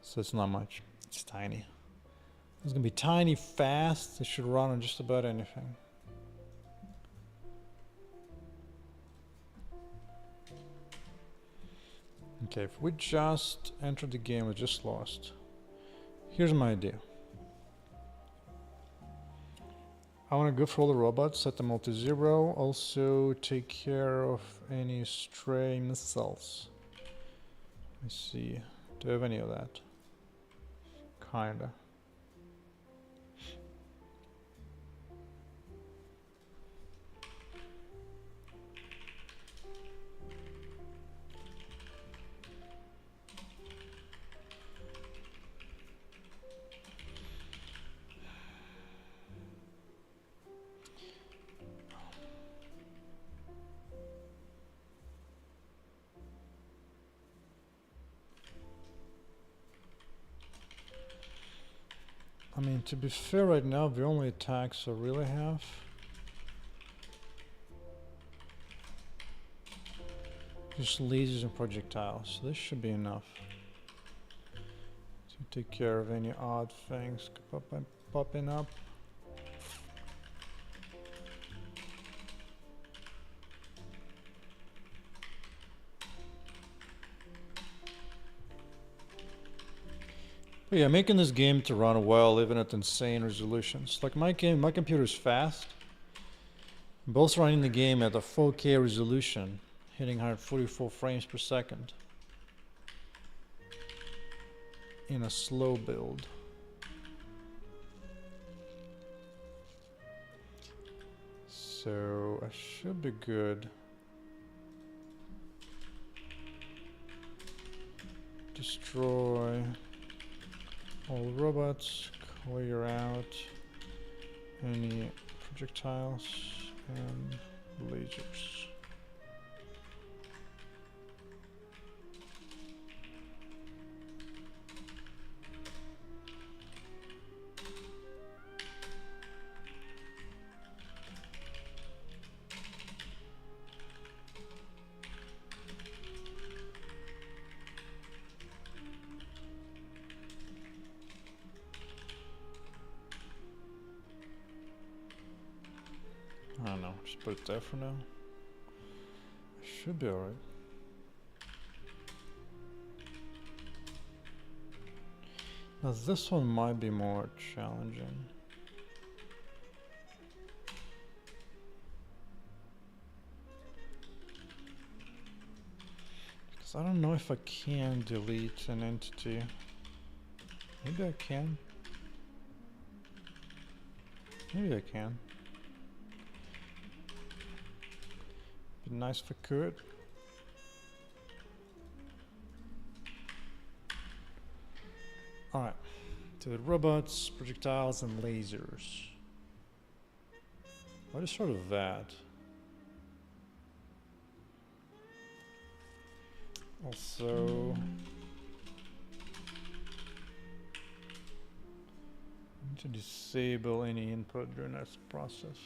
So it's not much. It's tiny. It's gonna be tiny, fast. It should run on just about anything. Okay, if we just entered the game, we just lost. Here's my idea. I want to go through all the robots, set them all to 0. Also take care of any stray missiles. Let me see. Do I have any of that? Kinda. I mean, to be fair, right now the only attacks I really have just lasers and projectiles. So this should be enough to take care of any odd things popping up. But yeah, making this game to run well, even at insane resolutions. Like my computer is fast. I'm both running the game at a 4K resolution, hitting 144 frames per second in a slow build. So I should be good. Destroy all robots, clear out any projectiles and lasers. I don't know, just put it there for now. Should be alright. Now this one might be more challenging. Because I don't know if I can delete an entity. Maybe I can. Maybe I can. Be nice if I could. Alright, to the robots, projectiles, and lasers. What is sort of that? Also, I need to disable any input during this process.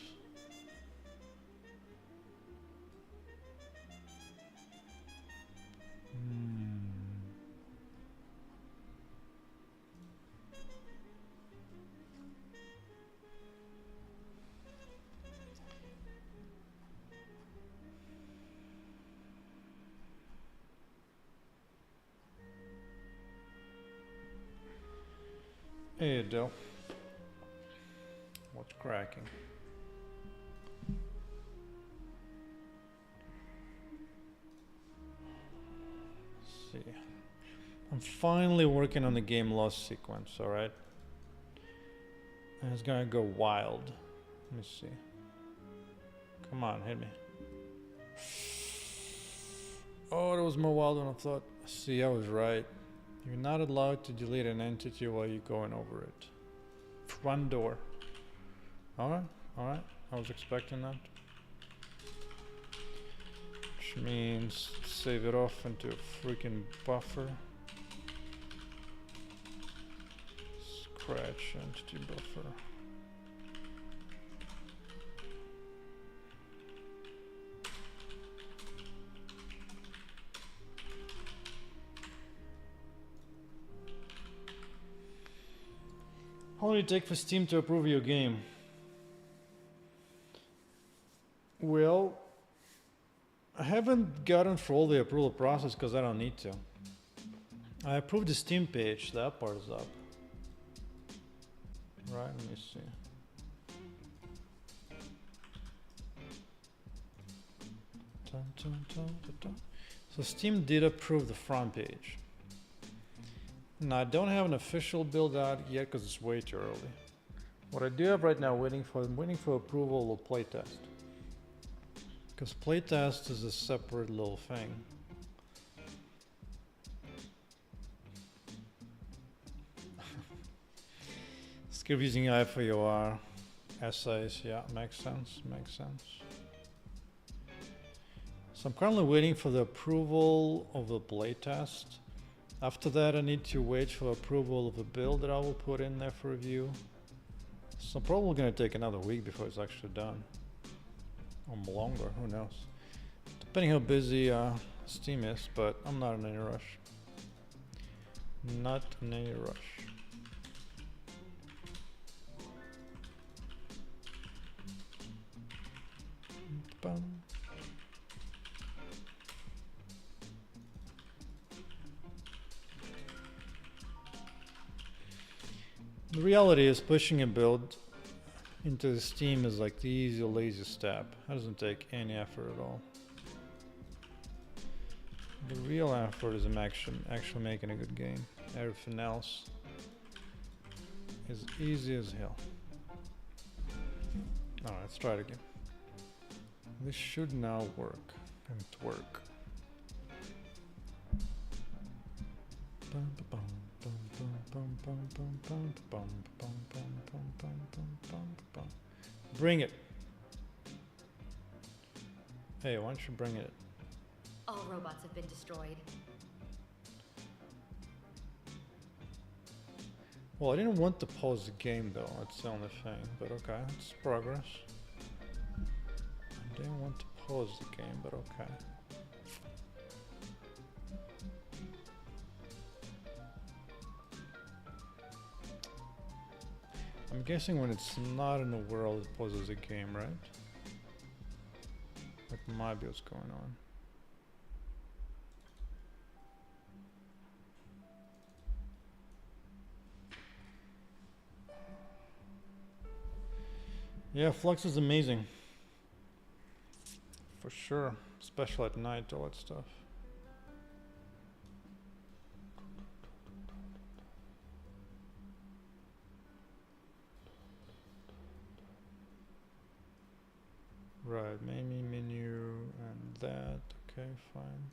Hey, Adele. What's cracking? Let's see. I'm finally working on the game loss sequence, alright? And it's gonna go wild. Let me see. Come on, hit me. Oh, it was more wild than I thought. See, I was right. You're not allowed to delete an entity while you're going over it. Front door. Alright, alright. I was expecting that. Which means save it off into a freaking buffer. Scratch entity buffer. How long did it take for Steam to approve your game? Well, I haven't gotten through all the approval process because I don't need to. I approved the Steam page, that part is up. Right, let me see. Dun, dun, dun, dun, dun. So Steam did approve the front page. Now I don't have an official build out yet because it's way too early. What I do have right now I'm waiting for approval of playtest. Because playtest is a separate little thing. Skip using IFAOR essays, yeah, makes sense, makes sense. So I'm currently waiting for the approval of the playtest After that, I need to wait for approval of a build that I will put in there for review. So probably gonna take another week before it's actually done. Or longer, who knows. Depending how busy Steam is, but I'm not in any rush. Not in any rush. Bum. The reality is pushing a build into the Steam is like the easy, lazy step. It doesn't take any effort at all. The real effort is actually making a good game. Everything else is easy as hell. Alright, let's try it again. This should now work. And it work. Bring it. Hey, why don't you bring it? All robots have been destroyed. Well, I didn't want to pause the game though, that's the only thing, but okay, it's progress. I didn't want to pause the game, but okay. I'm guessing when it's not in the world, it pauses the game, right? That might be what's going on. Yeah, Flux is amazing. For sure. Especially at night, all that stuff. Right, maybe menu and that. Okay, fine.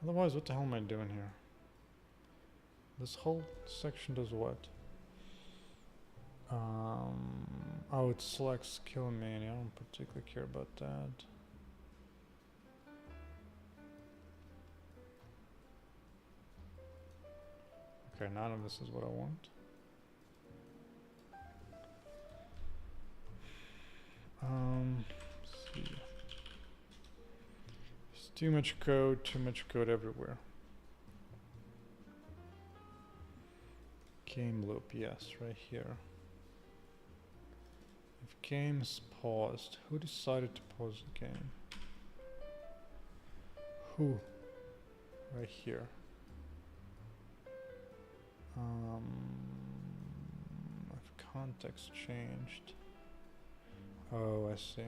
Otherwise, what the hell am I doing here? This whole section does what? Oh, it selects Kill Mania. I don't particularly care about that. Okay, none of this is what I want. Let's see. There's too much code everywhere. Game loop, yes, right here. If game's paused, who decided to pause the game? Who? Right here. If context changed. Oh, I see.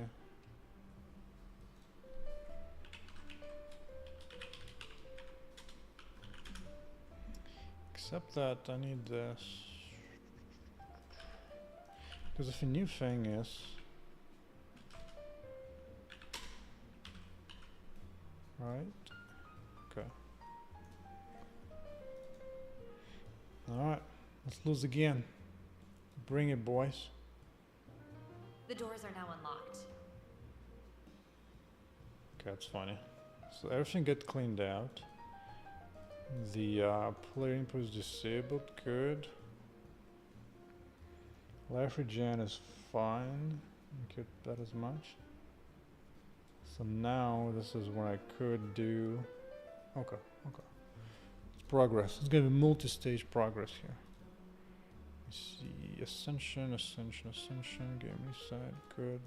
Except that I need this. Because if a new thing is... Right? Okay. Alright, let's lose again. Bring it, boys. The doors are now unlocked. Okay, that's funny. So everything got cleaned out. The player input is disabled, good. Life regen is fine. Don't care that as much. So now this is what I could do. Okay, okay. It's progress. It's gonna be multi-stage progress here. Let's see, ascension, game reset, good.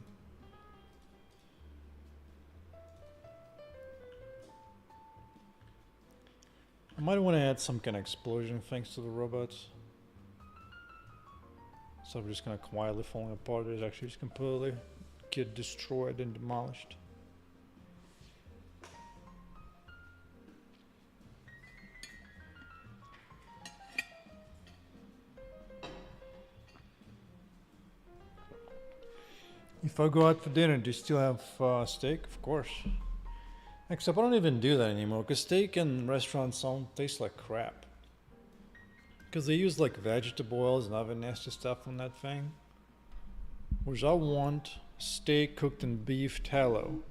I might want to add some kind of explosion thanks to the robots. So we're just kind of quietly falling apart. It's actually just completely get destroyed and demolished. If I go out for dinner, do you still have steak? Of course. Except I don't even do that anymore, because steak in restaurants don't taste like crap. Because they use like vegetable oils and other nasty stuff on that thing. Whereas I want steak cooked in beef tallow.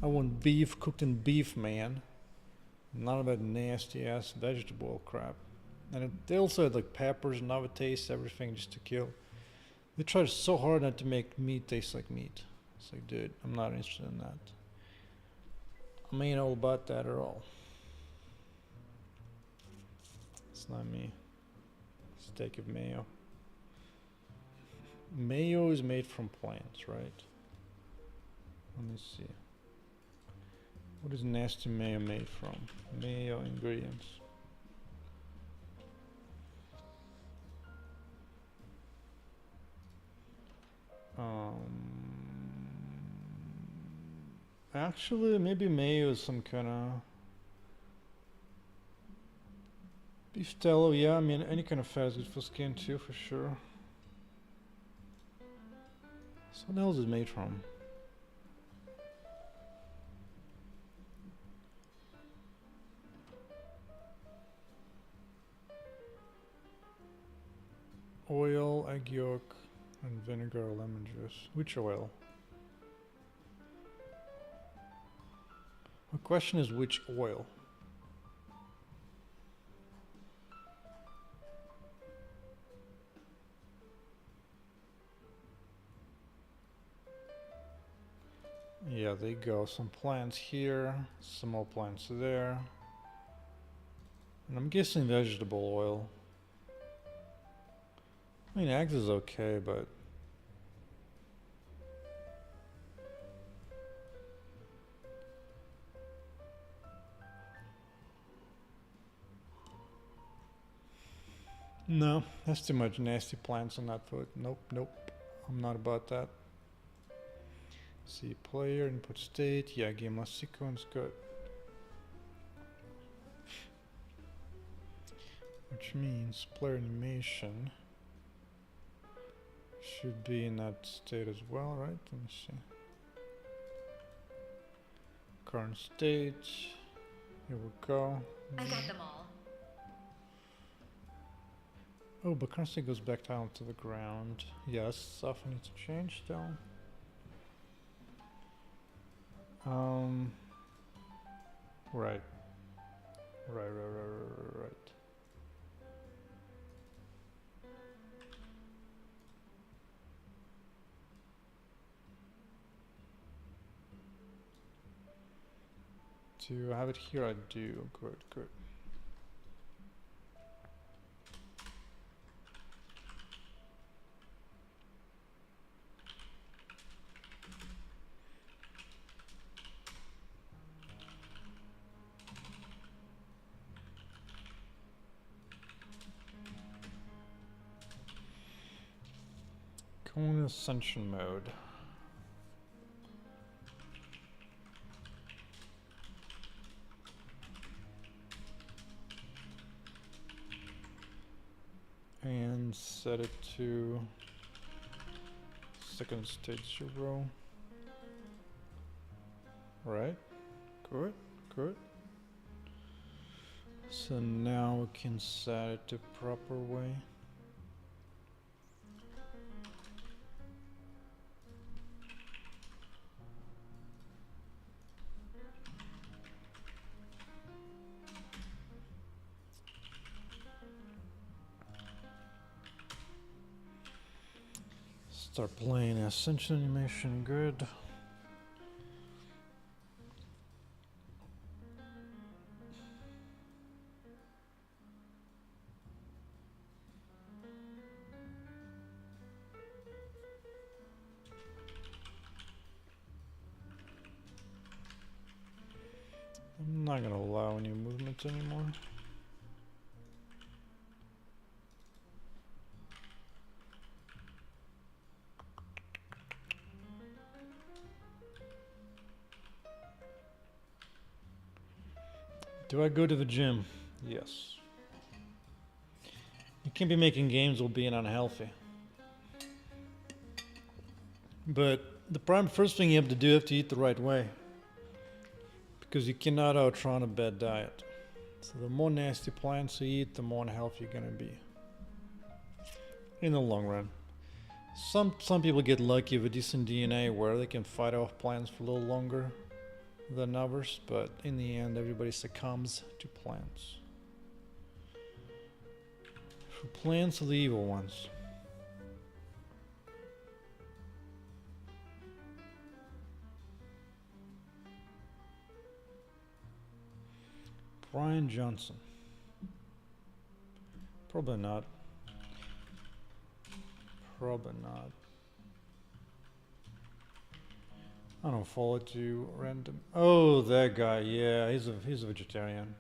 I want beef cooked in beef, man. None of that nasty ass vegetable crap. And they also had like peppers and other taste, everything just to kill. They tried so hard not to make meat taste like meat. It's like, dude, I'm not interested in that. I ain't all about that at all. It's not me. Steak of mayo. Mayo is made from plants, right? Let me see. What is nasty mayo made from? Mayo ingredients. Actually, maybe mayo is some kind of beef tallow. Yeah, I mean any kind of fat is good for skin too, for sure. So what else is it made from? Oil, egg yolk, and vinegar or lemon juice. Which oil? The question is which oil? Yeah, there you go. Some plants here, some more plants there. And I'm guessing vegetable oil. I mean, eggs is okay, but no, that's too much nasty plants on that food. Nope, nope. I'm not about that. See player, input state. Yeah, game last sequence, good. Which means player animation should be in that state as well, right? Let me see. Current state. Here we go. I got them all. Oh, but current state goes back down to the ground. Yes, stuff needs to change still. Right. Right. Do I have it here? I do. Good, good. Going ascension mode. And set it to second stage 0. Right, good, good. So now we can set it the proper way. Start playing Ascension animation, good. I'm not gonna allow any movements anymore. Do I go to the gym? Yes. You can't be making games while being unhealthy. But the first thing you have to do, you have to eat the right way. Because you cannot outrun a bad diet. So the more nasty plants you eat, the more unhealthy you're gonna be. In the long run. Some people get lucky with decent DNA where they can fight off plants for a little longer. than others, but in the end, everybody succumbs to plants. For plants are the evil ones. Brian Johnson. Probably not. Probably not. I don't follow to random. Oh, that guy. Yeah, he's a vegetarian.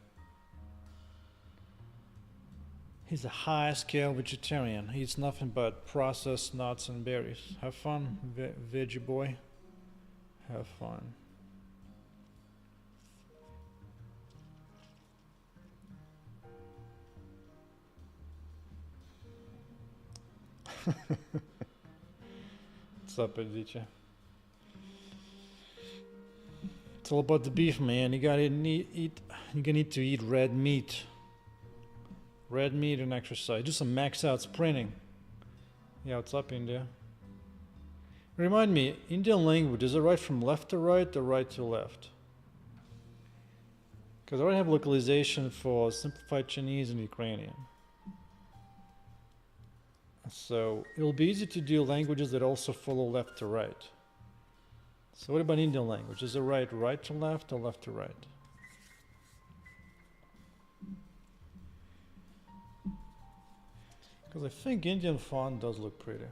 He's a high-scale vegetarian. He eats nothing but processed nuts and berries. Have fun, veggie boy. Have fun. What's up, Aditya? It's all about the beef, man. You gotta eat. You're gonna need to eat red meat. Red meat and exercise. Do some max out sprinting. Yeah, what's up, India? Remind me, Indian language, is it right from left to right or right to left? Because I already have localization for simplified Chinese and Ukrainian. So it'll be easy to do languages that also follow left to right. So what about Indian language? Is it right to left or left to right? Because I think Indian font does look pretty.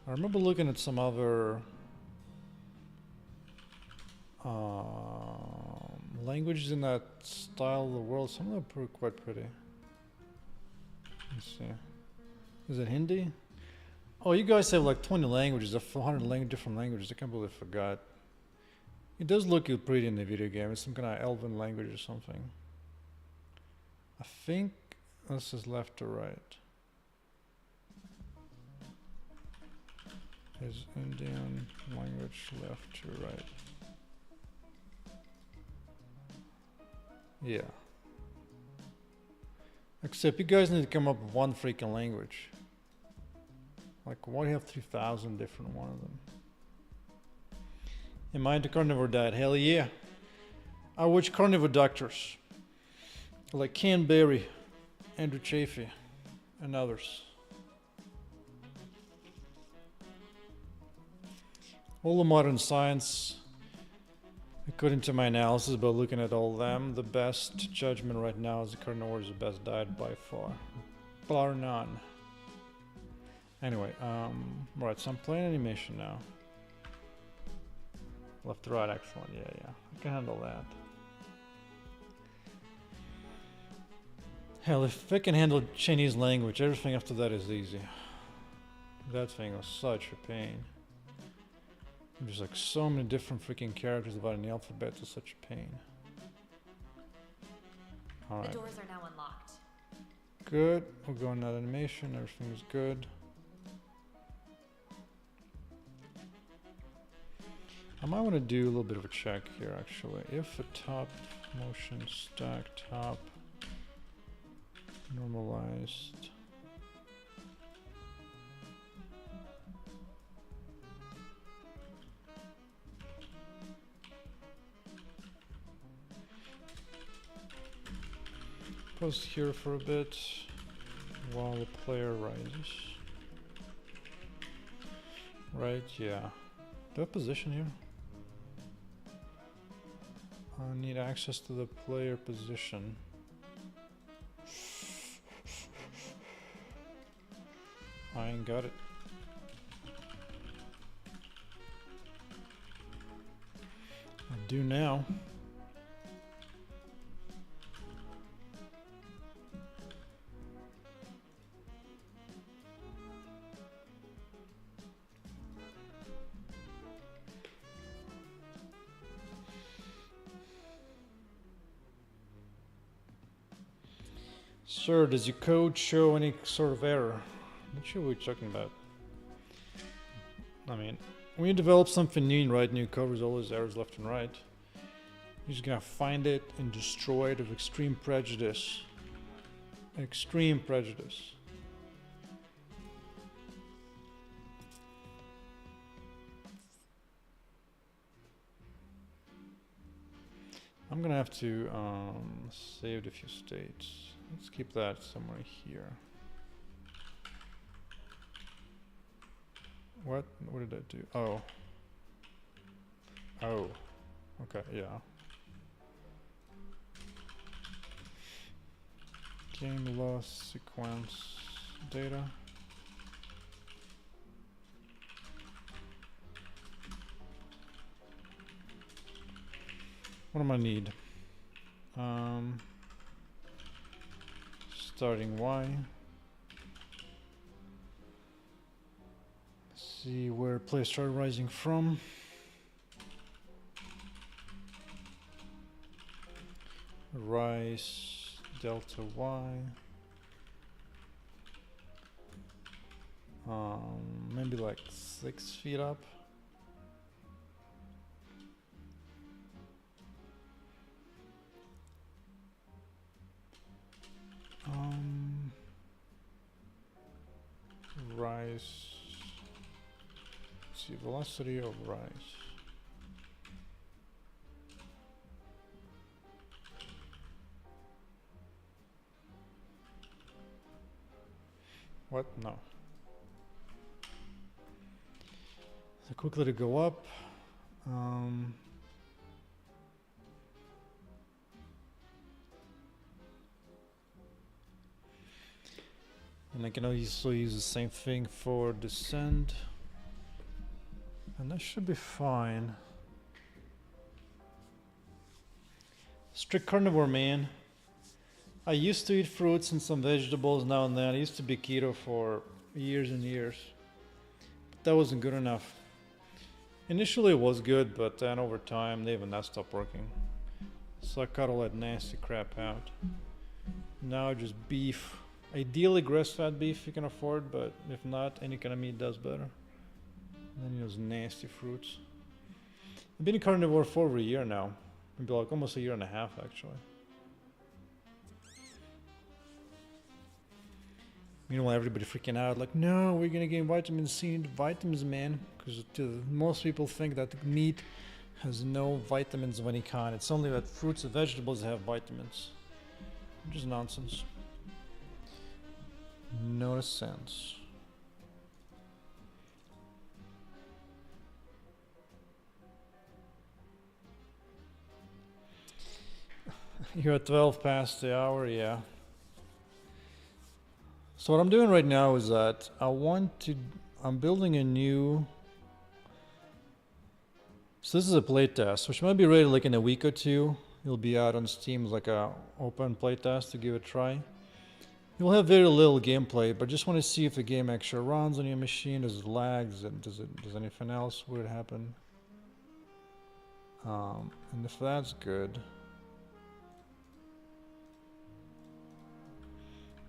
I remember looking at some other languages in that style of the world. Some of them are quite pretty. Let's see. Is it Hindi? Oh, you guys have like 20 languages, 400 different languages. I can't believe I forgot. It does look pretty in the video game. It's some kind of elven language or something. I think this is left to right. Is Indian language left to right? Yeah. Except you guys need to come up with one freaking language. Like, why do you have 3,000 different one of them? Am I into carnivore diet? Hell yeah. I watch carnivore doctors. Like Ken Berry, Andrew Chafee, and others. All the modern science, according to my analysis, by looking at all of them, the best judgment right now is the carnivore is the best diet by far. Bar none. Anyway, right, so I'm playing animation now. Left to right, excellent, yeah, I can handle that. Hell, if I can handle Chinese language, everything after that is easy. That thing was such a pain. There's like so many different freaking characters about an alphabet, it's such a pain. Alright. The doors are now unlocked. Good, we're going to animation, everything is good. I might want to do a little bit of a check here actually. If a top motion stack top normalized. Pause here for a bit while the player rises. Right, yeah. Do I have position here? I need access to the player position. I ain't got it. I do now. Sir, does your code show any sort of error? Not sure what you're talking about. I mean, when you develop something new and write new code, there's always errors left and right. You're just gonna find it and destroy it with extreme prejudice. Extreme prejudice. I'm gonna have to save a few states. Let's keep that somewhere here. What did I do? Oh. Oh. Okay, yeah. Game loss sequence data. What am I need? Starting Y. See where players start rising from. Rise delta Y. Maybe like 6 feet up. Rise. Let's see, velocity of rise. What? No. So quickly to go up. And I can also use the same thing for descend. And that should be fine. Strict carnivore, man. I used to eat fruits and some vegetables now and then. I used to be keto for years and years. But that wasn't good enough. Initially it was good, but then over time even that stopped working. So I cut all that nasty crap out. Now just beef. Ideally grass-fed beef you can afford, but if not, any kind of meat does better. And then those nasty fruits. I've been a carnivore for over a year now. Maybe like almost a year and a half actually. Meanwhile, everybody freaking out like, no, we're gonna gain vitamin C and vitamins, man. Because most people think that meat has no vitamins of any kind. It's only that fruits and vegetables have vitamins. Which is nonsense. No sense. You're at 12 past the hour, yeah. So what I'm doing right now is that I'm building a new, so this is a playtest, which might be ready like in a week or two. It'll be out on Steam as like a open playtest to give it a try. You'll have very little gameplay, but just want to see if the game actually runs on your machine. Does it lags and does anything else weird happen? And if that's good,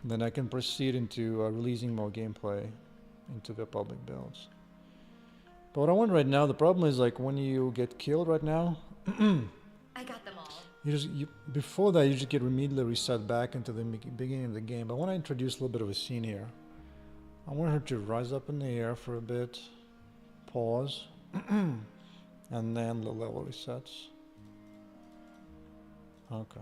then I can proceed into releasing more gameplay into the public builds. But what I want right now, the problem is like when you get killed right now, I got them all. Before that you just get immediately reset back into the beginning of the game. But I want to introduce a little bit of a scene here. I want her to rise up in the air for a bit, pause, and then the level resets. Okay.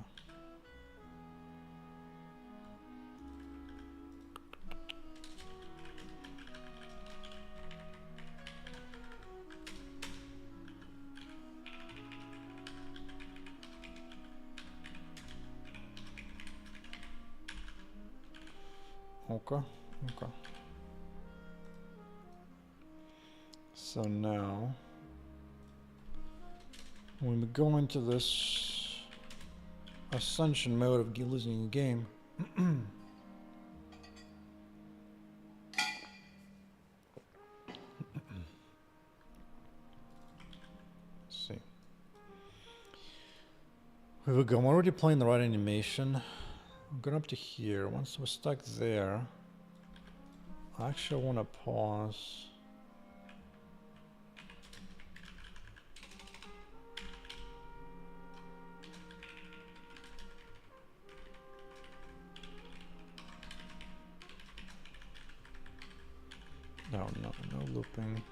Okay. So now, when we go into this ascension mode of losing a game, let's see. Here we go. I'm already playing the right animation. I'm going up to here. Once we're stuck there, I actually want to pause. No looping.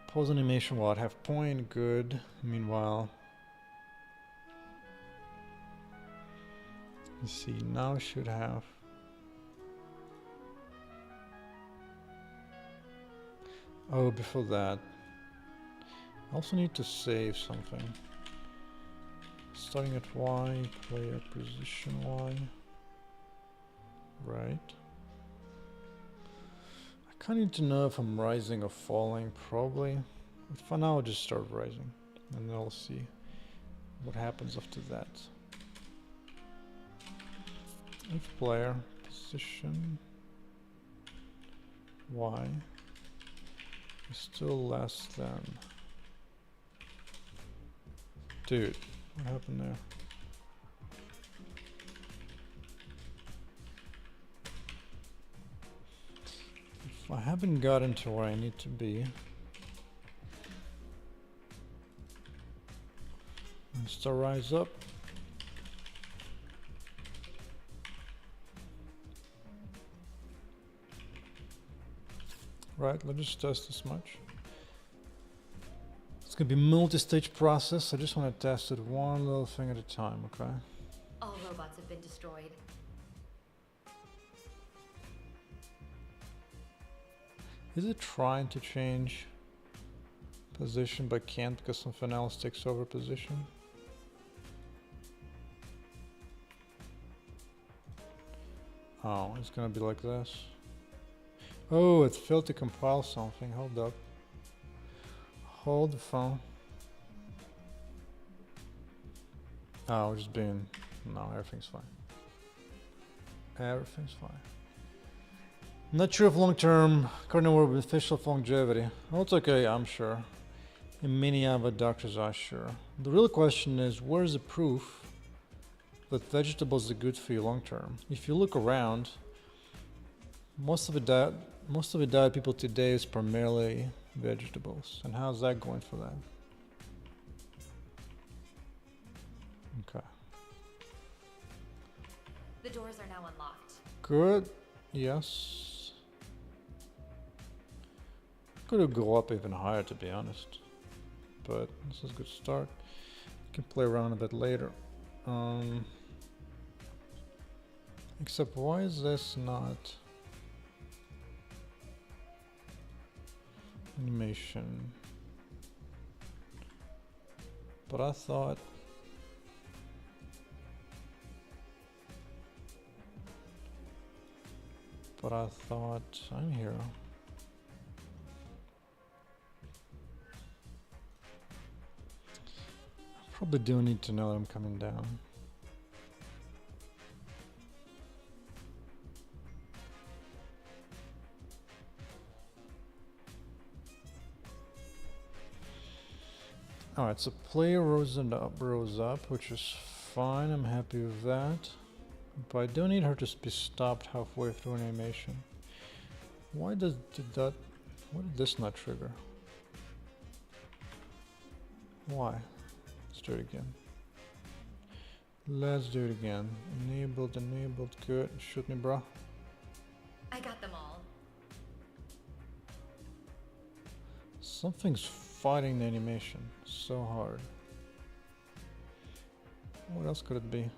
Pause animation while I have point, good. Meanwhile, Let's see, now should have. Oh, before that, I also need to save something. Starting at Y, player position Y. Right. I kind of need to know if I'm rising or falling, probably. But for now, I'll just start rising, and then I'll see what happens after that. If player position Y is still less than. Dude, what happened there? If I haven't gotten to where I need to be, let's to rise up. Right, let's just test this much. It's gonna be multi-stage process. I just want to test it one little thing at a time, okay? All robots have been destroyed. Is it trying to change position but can't because something else takes over position? Oh, it's gonna be like this. Oh, it failed to compile something. Hold up. Hold the phone. Oh, just being. No, everything's fine. Everything's fine. Not sure if long term cardinal will be beneficial for longevity. Oh, it's okay, I'm sure. And many other doctors are sure. The real question is, where's the proof that vegetables are good for you long term? If you look around, most of the diet people today is primarily vegetables. And how's that going for them? Okay. The doors are now unlocked. Good. Yes. Could go up even higher, to be honest. But this is a good start. You can play around a bit later. Except why is this not animation? But I thought I'm here. I probably do need to know that I'm coming down. Alright, so player rose up, which is fine. I'm happy with that. But I don't need her to be stopped halfway through an animation. Why did this not trigger? Why? Let's do it again. Let's do it again. Enabled, good. Shoot me, bro. I got them all. Something's fighting the animation so hard. What else could it be?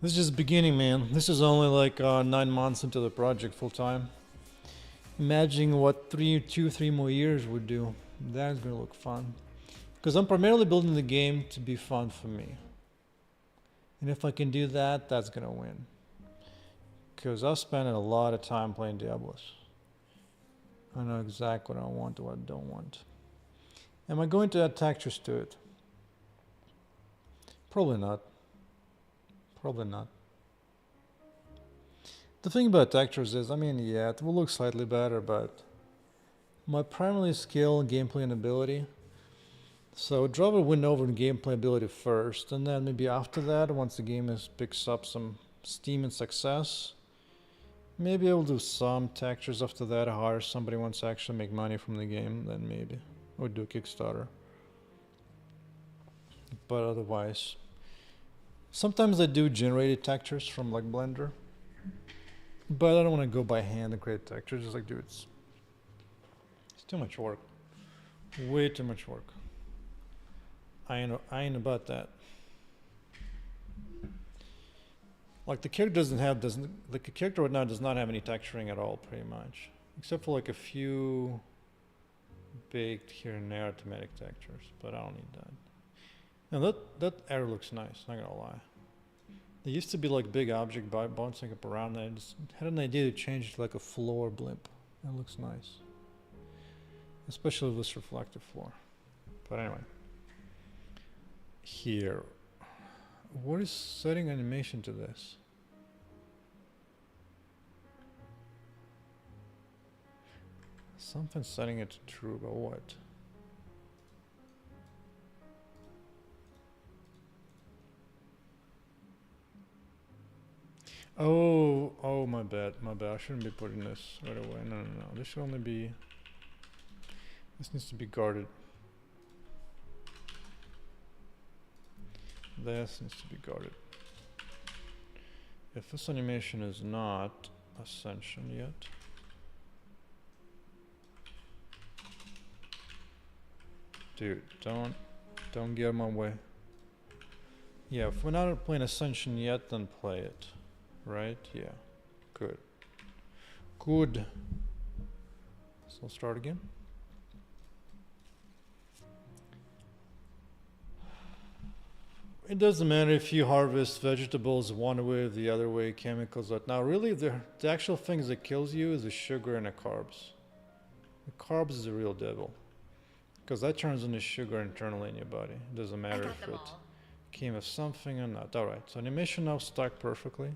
This is just beginning, man. This is only like 9 months into the project full time. Imagining what 3 more years would do. That's gonna look fun. Because I'm primarily building the game to be fun for me. And if I can do that, that's gonna win. Because I've spent a lot of time playing Diablos. I know exactly what I want and what I don't want. Am I going to add textures to it? Probably not. Probably not. The thing about textures is, I mean, yeah, it will look slightly better, but my primary skill, gameplay, and ability. So I'd rather win over in gameplay ability first, and then maybe after that, once the game picks up some steam and success, maybe I'll do some textures after that, hire somebody who wants to actually make money from the game, then maybe. Or do Kickstarter. But otherwise, sometimes I do generated textures from like Blender, but I don't want to go by hand and create textures, just like do it Too much work. Way too much work. I ain't about that. Like the character the character right now does not have any texturing at all, pretty much, except for like a few baked here and there thematic textures, but I don't need that. Now that area looks nice, not gonna lie. There used to be like big object bouncing up around, and I just had an idea to change it to like a floor blimp. That looks nice, especially with this reflective floor. But anyway, here, what is setting animation to this? Something setting it to true, but what? Oh, my bad. I shouldn't be putting this right away. No. This should only be, this needs to be guarded. This needs to be guarded. If this animation is not Ascension yet. Dude, don't get in my way. Yeah, if we're not playing Ascension yet, then play it. Right? Yeah. Good. Good. So I'll start again. It doesn't matter if you harvest vegetables one way or the other way, chemicals. But now, really, the actual things that kills you is the sugar and the carbs. The carbs is the real devil, because that turns into sugar internally in your body. It doesn't matter if it came as something or not. All right. So animation now stuck perfectly.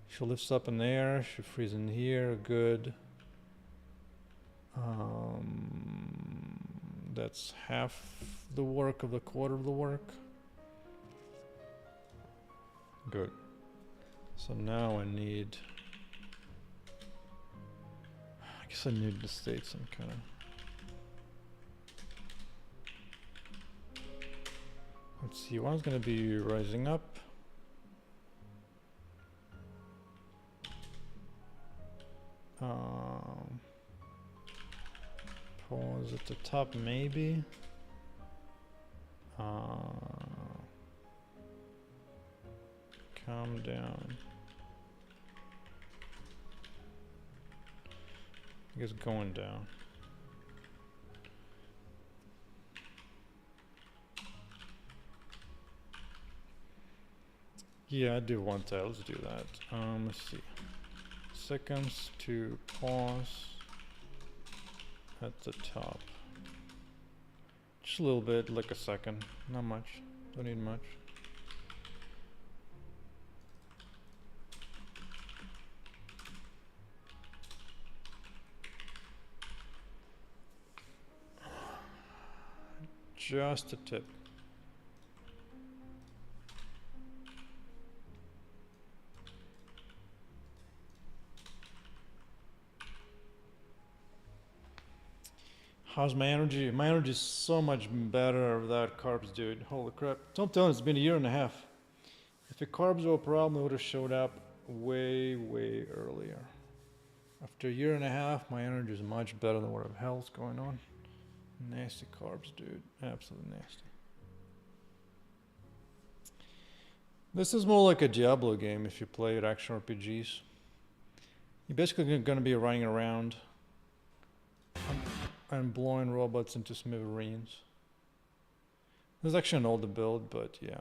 She lifts up in the air. She freezes in here. Good. That's half the work of the quarter of the work. Good. So now I need, I guess I need to state some kind of, let's see, one's gonna be rising up. Pause at the top maybe. Calm down. I guess going down. Yeah, I do want that. Let's do that. Let's see. Seconds to pause at the top. Just a little bit, like a second. Not much. Don't need much. Just a tip. How's my energy? My energy is so much better without carbs, dude. Holy crap. Don't tell me it's been a year and a half. If the carbs were a problem, it would have showed up way, way earlier. After a year and a half, my energy is much better than what the hell's going on. Nasty carbs, dude. Absolutely nasty. This is more like a Diablo game if you play at action RPGs. You're basically going to be running around and blowing robots into smithereens. This is actually an older build, but yeah.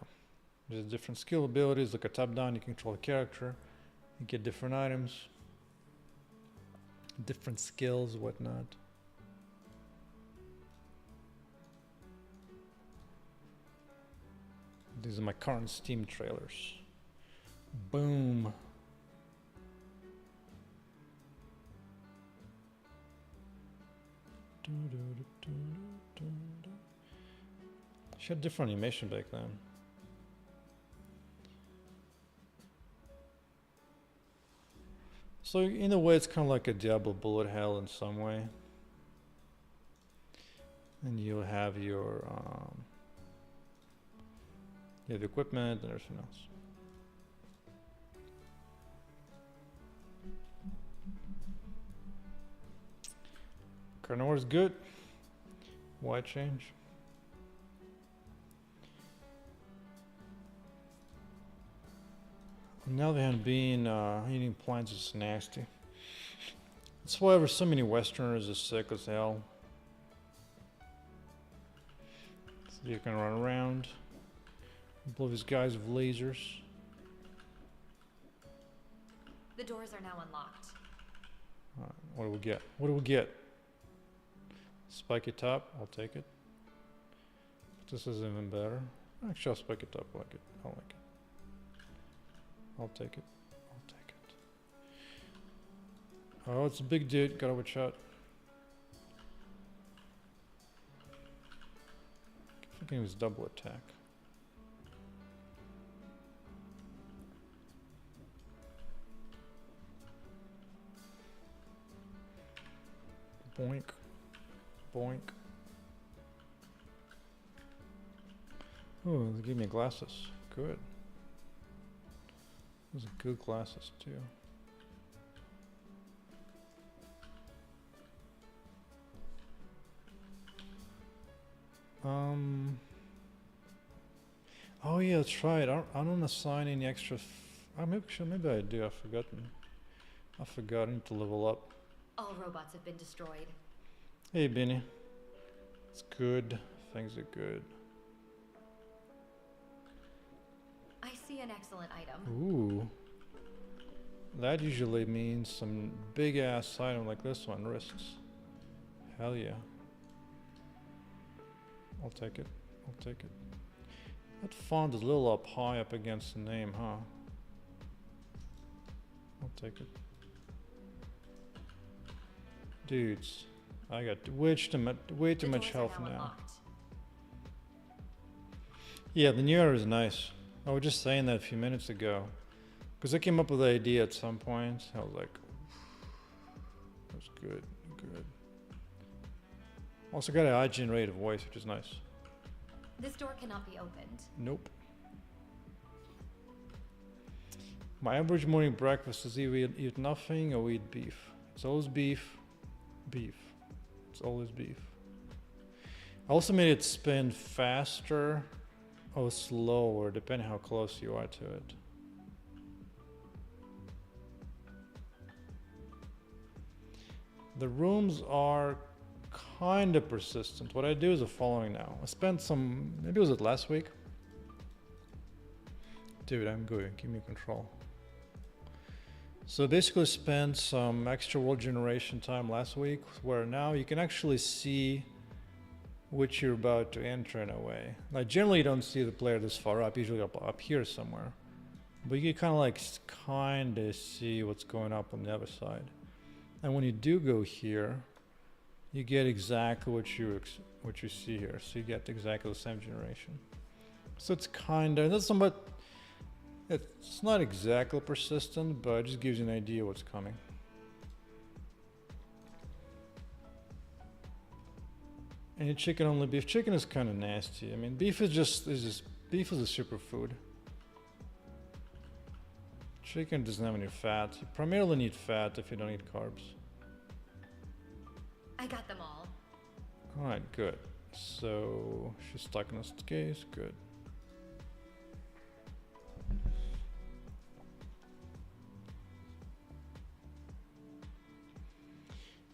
There's different skill abilities, like a top-down, you can control a character. You get different items. Different skills, whatnot. These are my current Steam trailers. Boom. She had different animation back then. So in a way, it's kind of like a Diablo bullet hell in some way. And you'll have your you have equipment and everything else. Carnore's good. Why change? Now they have been eating plants is nasty. That's why there's so many Westerners are sick as hell. So you can run around. Blow these guys with lasers. The doors are now unlocked. Alright, what do we get? What do we get? Spiky top, I'll take it. This is even better. Actually, I'll spike it up. I like it. I like it. I'll take it. I'll take it. Oh, it's a big dude. Gotta watch out. I think it was double attack. Boink. Boink. Oh, they gave me glasses. Good. Those are good glasses too. Oh yeah, that's right. I don't assign any extra. Maybe I do. I've forgotten. I forgot. I need to level up. All robots have been destroyed. Hey, Benny. It's good. Things are good. I see an excellent item. Ooh. That usually means some big ass item like this one, wrists. Hell yeah. I'll take it. I'll take it. That font is a little up high up against the name, huh? I'll take it. Dudes, I got way too much health now. Unlocked. Yeah, the new era is nice. I was just saying that a few minutes ago. Because I came up with the idea at some point. I was like, that's good, good. Also got a high generated voice, which is nice. This door cannot be opened. Nope. My average morning breakfast is either eat nothing or eat beef. It's always beef, beef. It's always beef. I also made it spin faster or slower, depending how close you are to it. The rooms are kind of persistent. What I do is the following now. I spent some, maybe was it last week? Dude, I'm good. Give me control. So basically spent some extra world generation time last week where now you can actually see which you're about to enter in a way. Like generally you don't see the player this far up, usually up here somewhere. But you can kind of see what's going up on the other side. And when you do go here, you get exactly what you see here. So you get exactly the same generation. So it's that's somewhat, it's not exactly persistent, but it just gives you an idea what's coming. And chicken only beef. Chicken is kind of nasty. I mean, beef is just beef is a superfood. Chicken doesn't have any fat. You primarily need fat if you don't eat carbs. I got them all. Alright, good. So she's stuck in this case, good.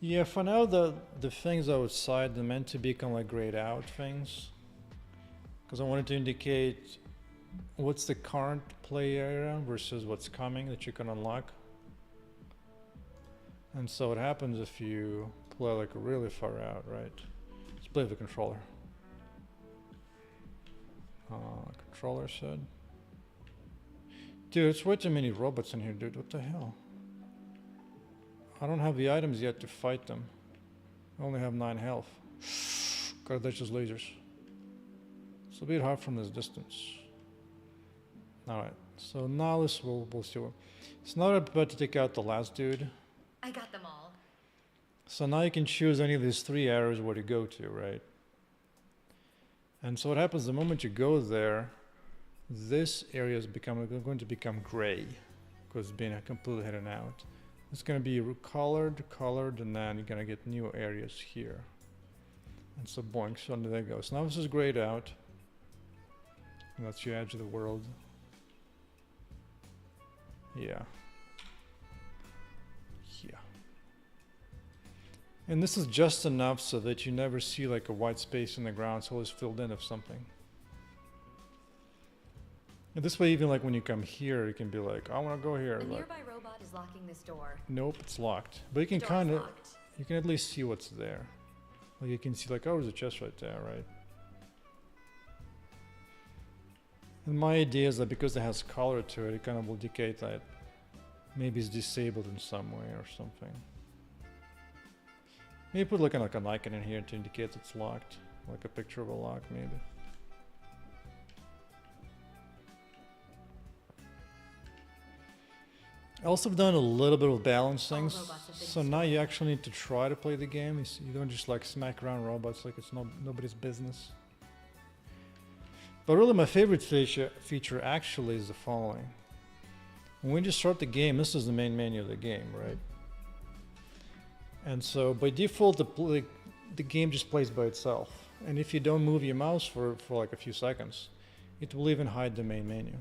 Yeah, for now the things outside are meant to be kind of like grayed out things. Because I wanted to indicate what's the current play area versus what's coming that you can unlock. And so what happens if you play like really far out, right? Let's play the controller. Controller said. Dude, it's way too many robots in here, dude. What the hell? I don't have the items yet to fight them. I only have 9 health. God, that's just lasers. It's a bit hard from this distance. Alright, so now we'll see. So now we're about to take out the last dude. I got them all. So now you can choose any of these 3 areas where to go to, right? And so what happens the moment you go there, this area is going to become gray because it's being completely hidden out. It's gonna be colored, and then you're gonna get new areas here. And so boink, so there it goes. Now this is grayed out. And that's your edge of the world. Yeah. Yeah. And this is just enough so that you never see like a white space in the ground. It's always filled in of something. And this way, even like when you come here, you can be like, I want to go here. A Like, nearby robot is locking this door. nope, it's locked. But you can Door's kind of, locked. you can at least see what's there. Like you can see like, oh, there's a chest right there, right? And my idea is that because it has color to it, it kind of will indicate that maybe it's disabled in some way or something. Maybe put like an icon in here to indicate it's locked. Like a picture of a lock, maybe. I also have done a little bit of balancing, All robots have been so now you actually need to try to play the game. You don't just like smack around robots like it's nobody's business. But really my favorite feature actually is the following. When we just start the game, this is the main menu of the game, right? And so by default the game just plays by itself. And if you don't move your mouse for like a few seconds, it will even hide the main menu.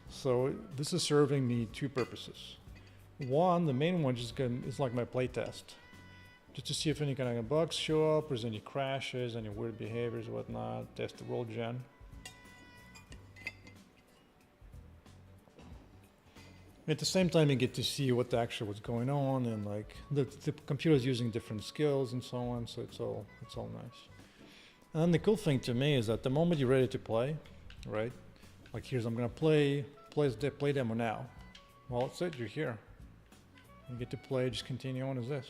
So this is serving me two purposes. One, the main one is like my playtest. Just to see if any kind of bugs show up, or there's any crashes, any weird behaviors, whatnot, test the world gen. At the same time, you get to see what's going on, and like the computer is using different skills and so on. So it's all nice. And then the cool thing to me is that the moment you're ready to play, right? Like I'm gonna play demo now. Well, that's it. You're here. You get to play. Just continue on as this.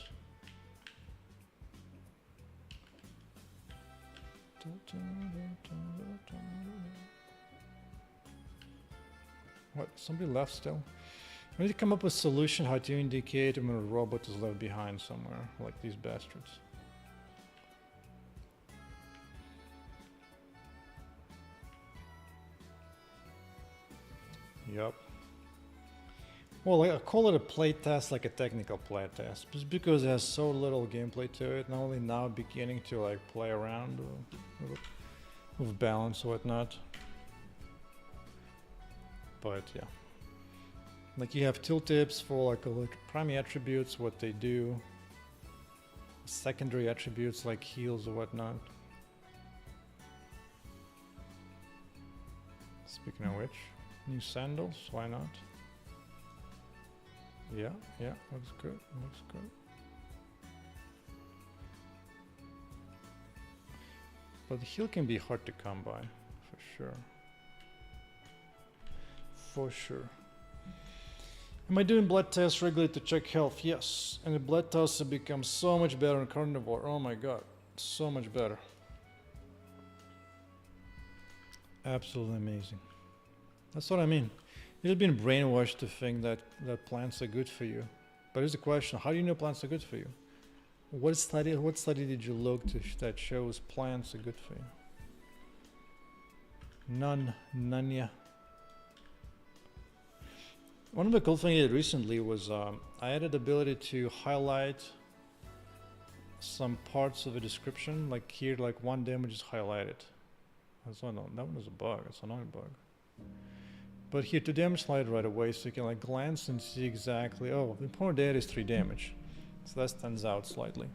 What? Somebody left still? I need to come up with a solution how to indicate when a robot is left behind somewhere, like these bastards. Yup. Well, I call it a playtest, like a technical playtest, just because it has so little gameplay to it. Not only now beginning to like play around with balance or whatnot, but yeah. Like you have tooltips for like primary attributes, what they do, secondary attributes like heals or whatnot. Speaking of which, new sandals, why not? Yeah, looks good, looks good. But the heal can be hard to come by, for sure. For sure. Am I doing blood tests regularly to check health? Yes. And the blood tests have become so much better in Carnivore. Oh my god. So much better. Absolutely amazing. That's what I mean. You've been brainwashed to think that plants are good for you. But here's the question, how do you know plants are good for you? What study did you look to that shows plants are good for you? None yet. One of the cool things I did recently was I added the ability to highlight some parts of a description, like here, like one damage is highlighted. That one is a bug, it's an annoying bug. But here, 2 damage slide right away, so you can like glance and see exactly, oh, the important data is 3 damage. So that stands out slightly.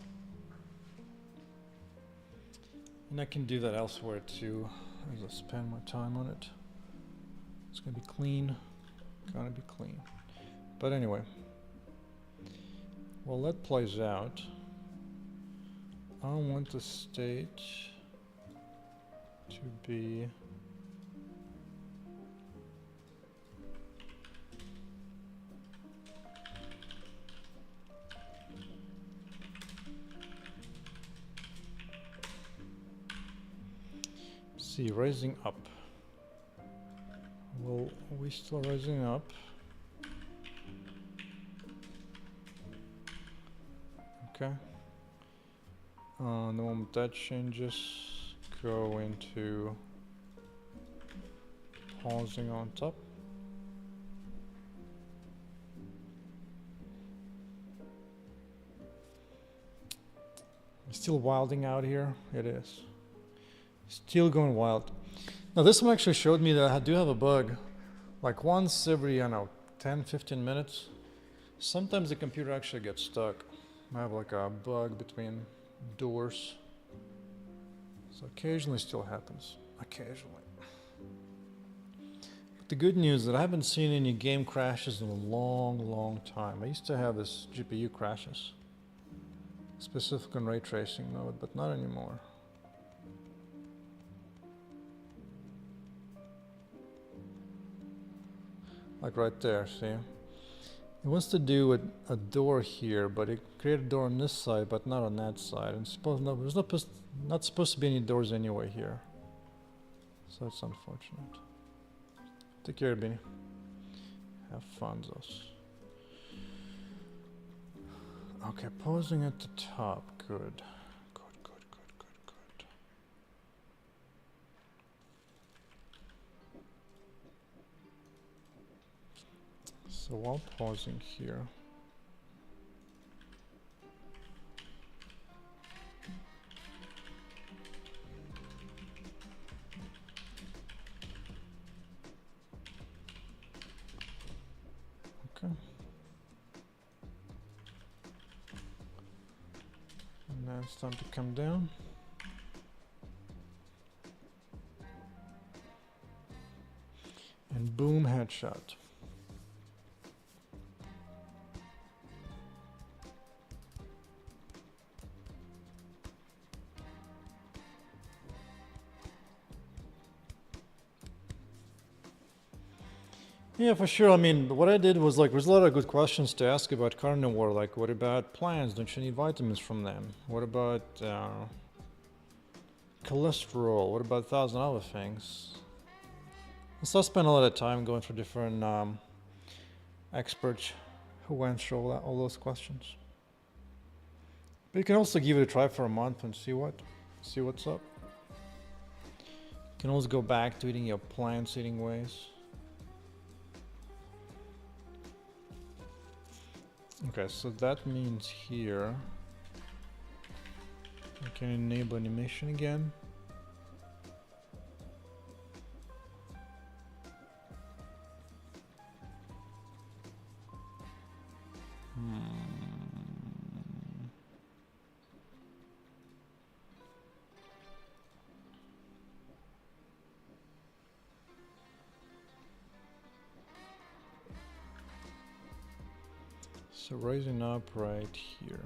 And I can do that elsewhere too, as I spend my time on it. It's gonna be clean. Gonna be clean. But anyway, well, that plays out. I want the state to be rising up. Well, we're still rising up. Okay. The moment that changes, go into pausing on top. Still wilding out here? It is. Still going wild. Now this one actually showed me that I do have a bug. Like once every, I don't know, 10, 15 minutes. Sometimes the computer actually gets stuck. I have like a bug between doors. So occasionally still happens. Occasionally. But the good news is that I haven't seen any game crashes in a long time. I used to have this GPU crashes. Specific on ray tracing mode, but not anymore. Like right there, see? It wants to do a door here, but it created a door on this side, but not on that side. And there's not supposed to be any doors anyway here. So that's unfortunate. Take care, Benny. Have fun, Zos. Okay, pausing at the top. Good. Good. So while pausing here, okay. And now it's time to come down. And boom, headshot. Yeah, for sure. I mean, what I did was like, there's a lot of good questions to ask about carnivore. Like, what about plants? Don't you need vitamins from them? What about cholesterol? What about 1,000 other things? So I spent a lot of time going through different experts who went through all those questions. But you can also give it a try for a month and see what's up. You can always go back to eating your plant-eating ways. Okay, so that means here I can enable animation again. So rising up right here.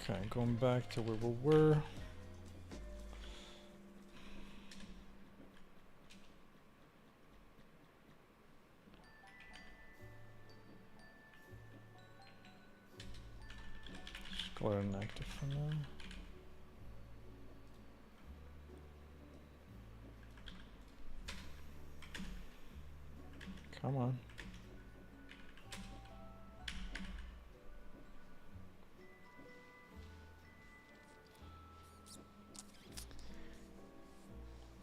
Okay, going back to where we were. Just go ahead and active for now. Come on.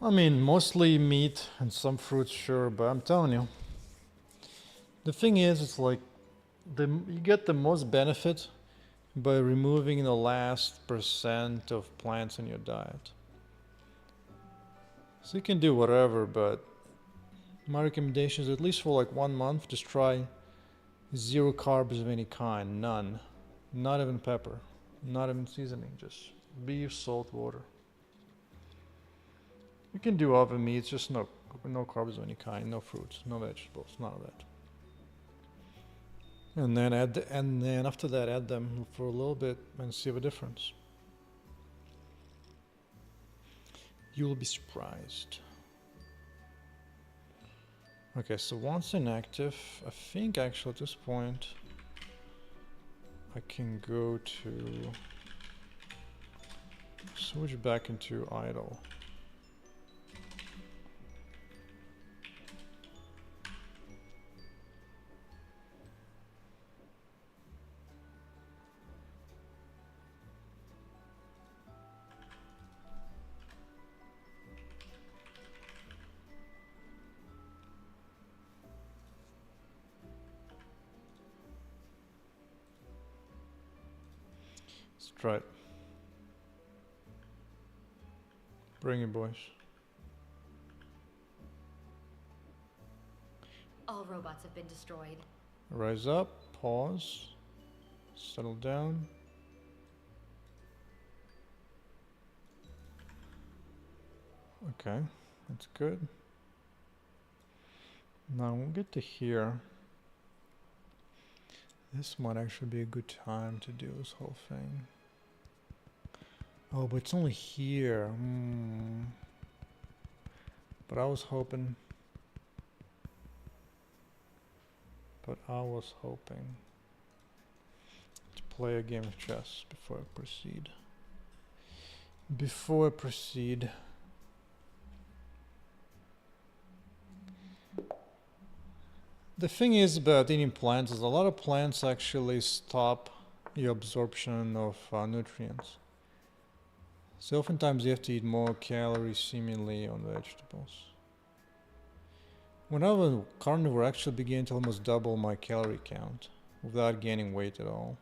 I mean, mostly meat and some fruits, sure, but I'm telling you, the thing is, it's like you get the most benefit by removing the last % of plants in your diet. So you can do whatever, but my recommendation is at least for like 1 month, just try 0 carbs of any kind, none, not even pepper, not even seasoning, just beef, salt, water. You can do other meats, just no carbs of any kind, no fruits, no vegetables, none of that. And then after that add them for a little bit and see the difference. You will be surprised. Okay, so once inactive, I think actually at this point I can go to switch back into idle. Let's try it. Bring it, boys. All robots have been destroyed. Rise up, pause, settle down. Okay, that's good. Now we'll get to here. This might actually be a good time to do this whole thing. Oh, but it's only here. But I was hoping to play a game of chess before I proceed. The thing is about eating plants is a lot of plants actually stop your absorption of nutrients. So oftentimes you have to eat more calories seemingly on vegetables. When I was a carnivore, I actually began to almost double my calorie count without gaining weight at all.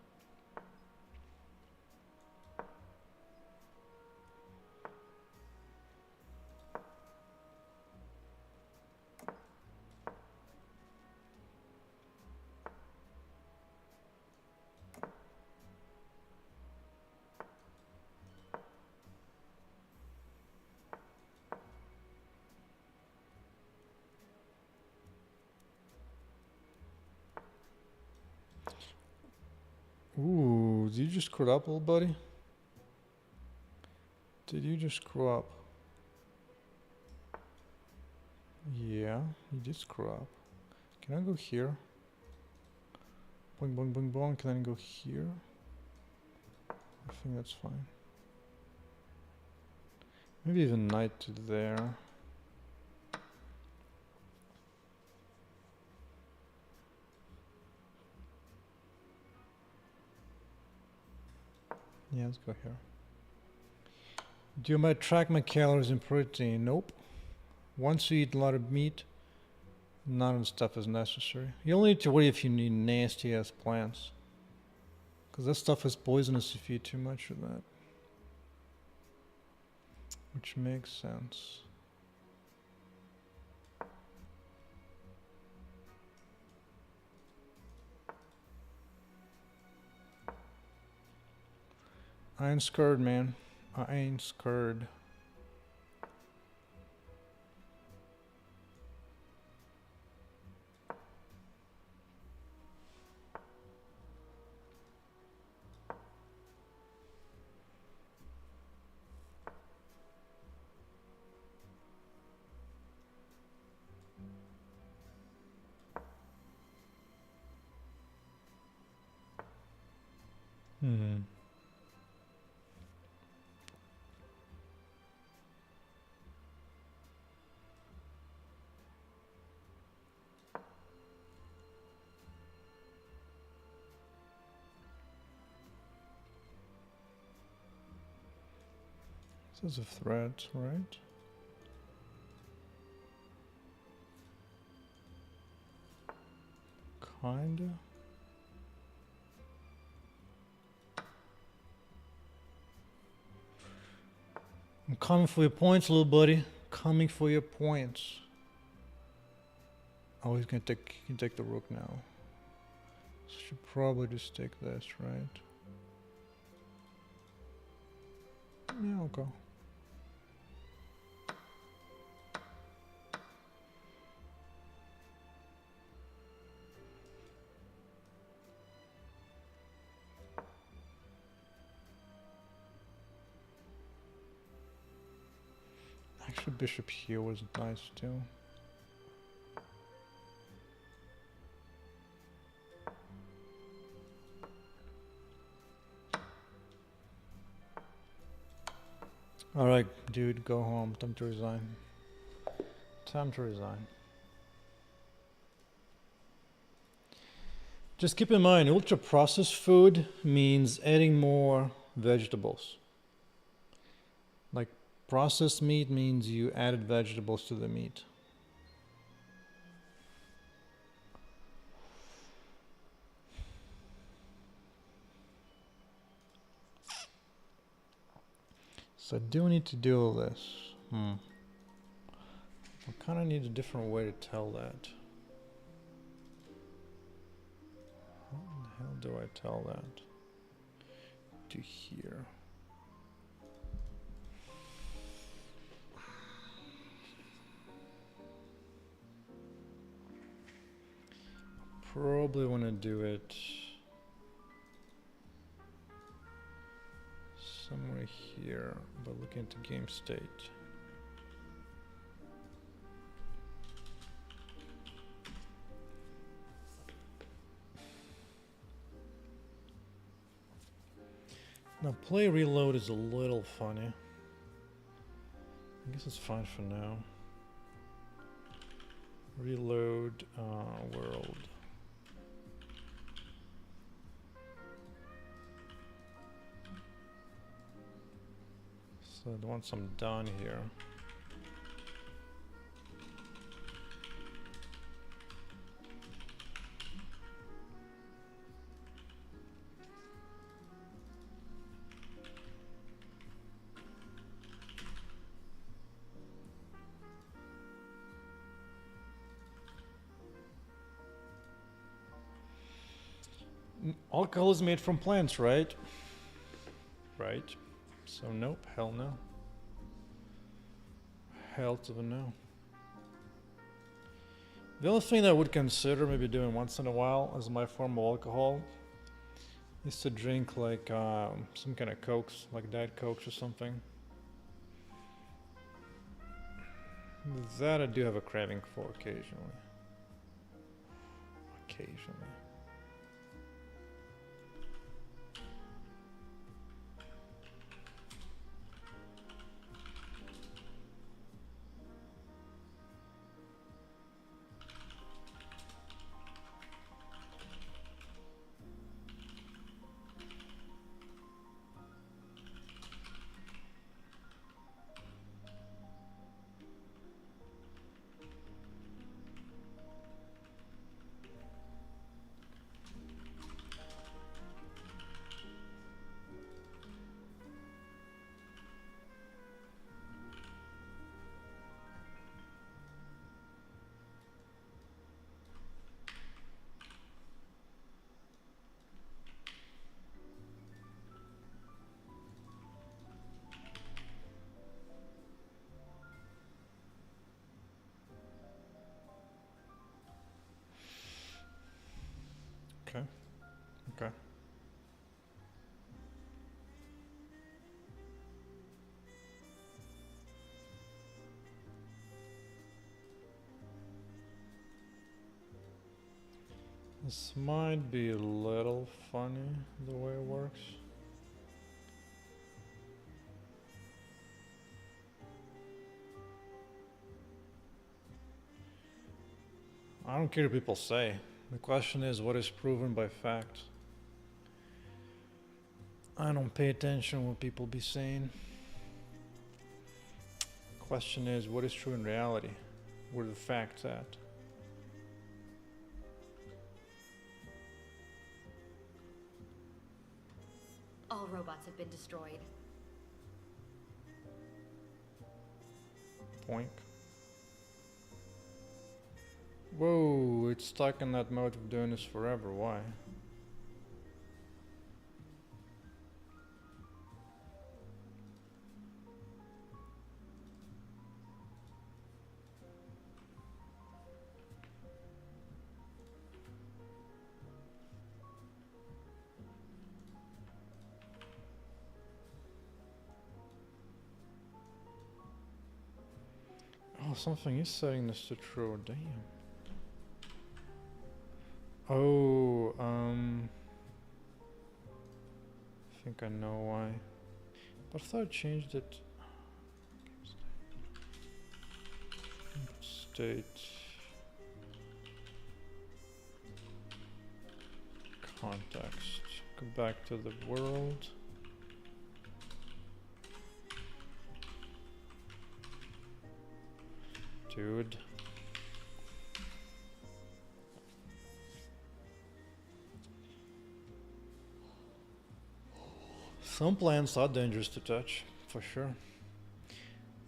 Ooh, did you just screw up, little buddy? Did you just screw up? Yeah, you did screw up. Can I go here? Boing, boing, boing, boing. Can I go here? I think that's fine. Maybe even knight to there. Yeah, let's go here. Do I track my calories and protein? Nope. Once you eat a lot of meat, none of the stuff is necessary. You only need to worry if you need nasty ass plants. Because that stuff is poisonous if you eat too much of that. Which makes sense. I ain't scared, man. I ain't scared. This is a threat, right? Kinda. I'm coming for your points, little buddy. Coming for your points. Oh, he's gonna take the rook now. So should probably just take this, right? Yeah, I'll go. Actually, bishop here was nice too. Alright, dude, go home. Time to resign. Time to resign. Just keep in mind, ultra processed food means adding more vegetables. Like processed meat means you added vegetables to the meat. So I do need to do all this. I kind of need a different way to tell that. How the hell do I tell that? To here. Probably want to do it somewhere here, but looking at the game state. Now play reload is a little funny. I guess it's fine for now. Reload world. So once I'm done here. Alcohol is made from plants, right? Right. So nope, hell no. Hell to the no. The only thing that I would consider maybe doing once in a while as my form of alcohol is to drink like some kind of cokes, like Diet Cokes or something. That I do have a craving for occasionally. Occasionally. Okay. Okay. This might be a little funny the way it works. I don't care what people say. The question is, what is proven by fact? I don't pay attention what people be saying. Question is, what is true in reality? Where are the facts at? All robots have been destroyed. Poink. Whoa, it's stuck in that mode of doing this forever. Why? something is setting this to true. Damn. Oh, I think I know why. But I thought I changed it. State. Context. Go back to the world. Dude. Some plants are dangerous to touch, for sure.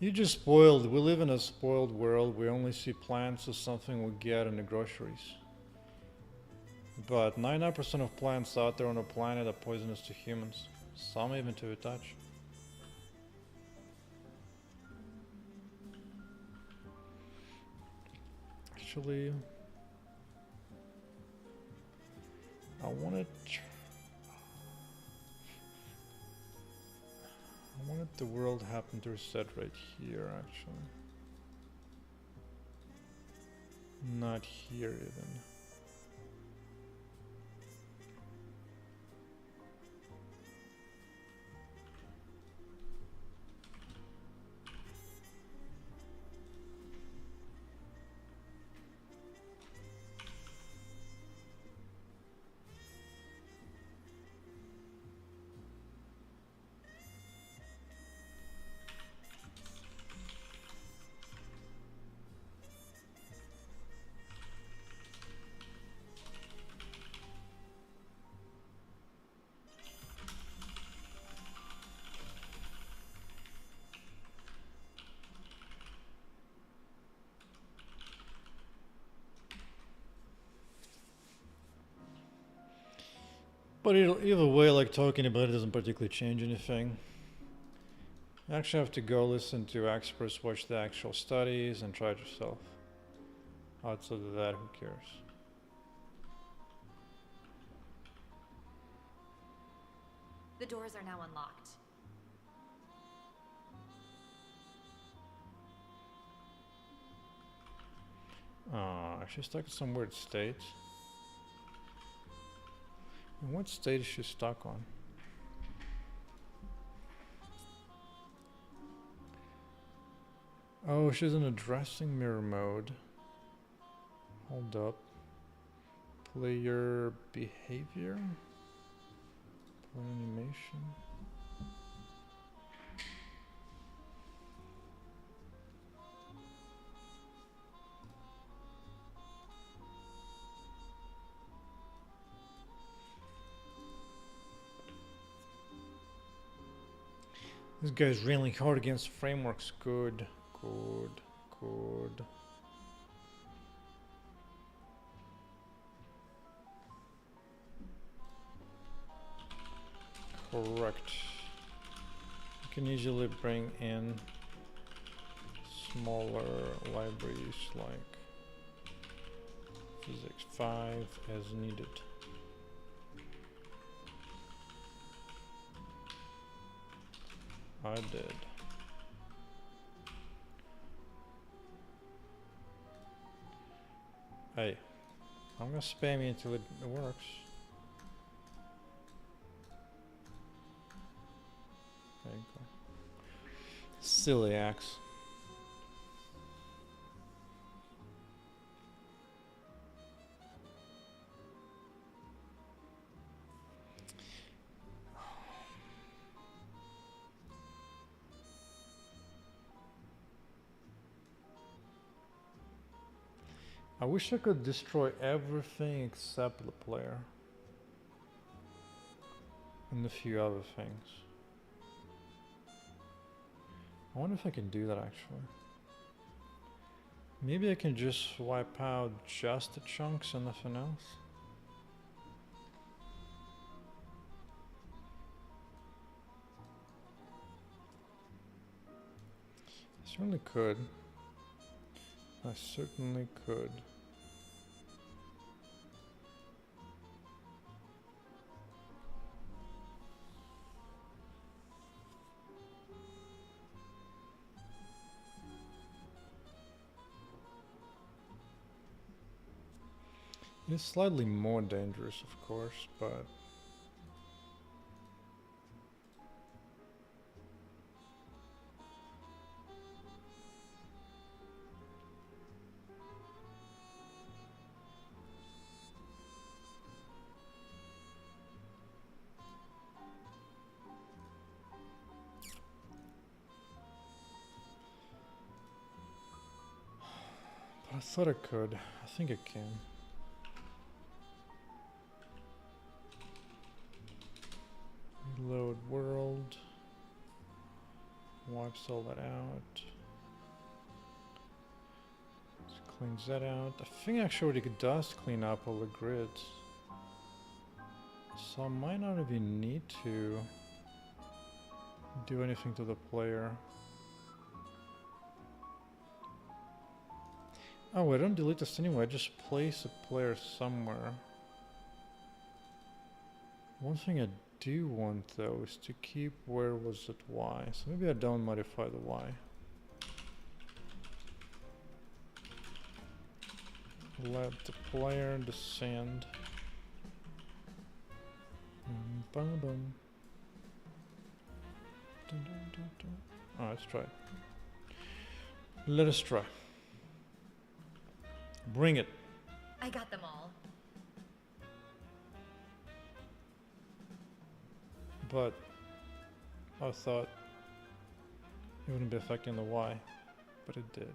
You just spoiled. We live in a spoiled world. We only see plants as something we get in the groceries. But 99% of plants out there on the planet are poisonous to humans. Some even to the touch. Actually, I wanted the world happen to reset right here, actually. Not here even. But either way, like talking about it doesn't particularly change anything. You actually have to go listen to experts, watch the actual studies, and try it yourself. Outside of that, who cares? The doors are now unlocked. She's stuck in some weird state. And what state is she stuck on? Oh, she's in a dressing mirror mode. Hold up. Player behavior? Play animation? This guy's railing hard against frameworks. Good, good, good. Correct. You can easily bring in smaller libraries like Physics 5 as needed. I did. Hey, I'm gonna spam you until it works. There you go. Silly axe. I wish I could destroy everything except the player. And a few other things. I wonder if I can do that actually. Maybe I can just wipe out just the chunks and nothing else. I certainly could. I certainly could. It's slightly more dangerous, of course, but I thought I could. I think I can. Reload world. Wipes all that out. Just cleans that out. I think actually it does clean up all the grids. So I might not even need to do anything to the player. Oh, I don't delete this anyway. I just place a player somewhere. One thing I do want though is to keep where was it Y. So maybe I don't modify the Y. Let the player descend. Boom, boom. Dun, dun, dun, dun. Oh, let's try. Let us try. Bring it. I got them all. But I thought it wouldn't be affecting the Y, but it did.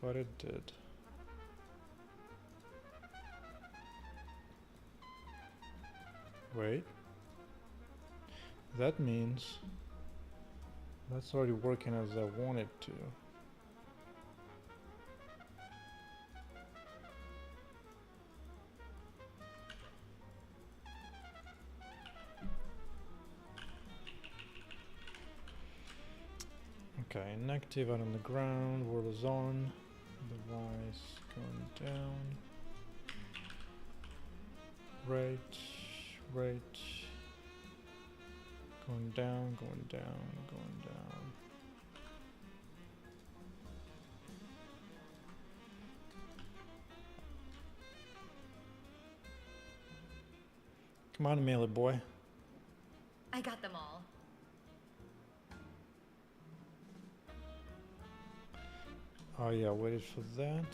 But it did. Wait. That means that's already working as I want it to. Okay, inactive out on the ground, world is on, the Y is going down. Right, right. Going down, going down, going down. Come on, melee boy. I got them all. Oh yeah, waited for that.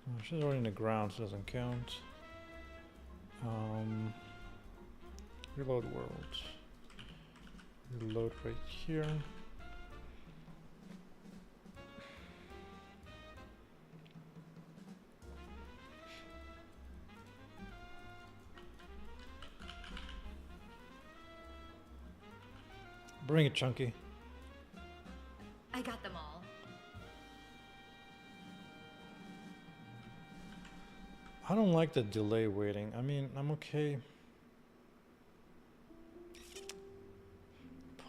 Oh, she's already in the ground, so it doesn't count. Reload world. Reload right here. Bring it, Chunky. I got them all. I don't like the delay waiting. I mean, I'm okay.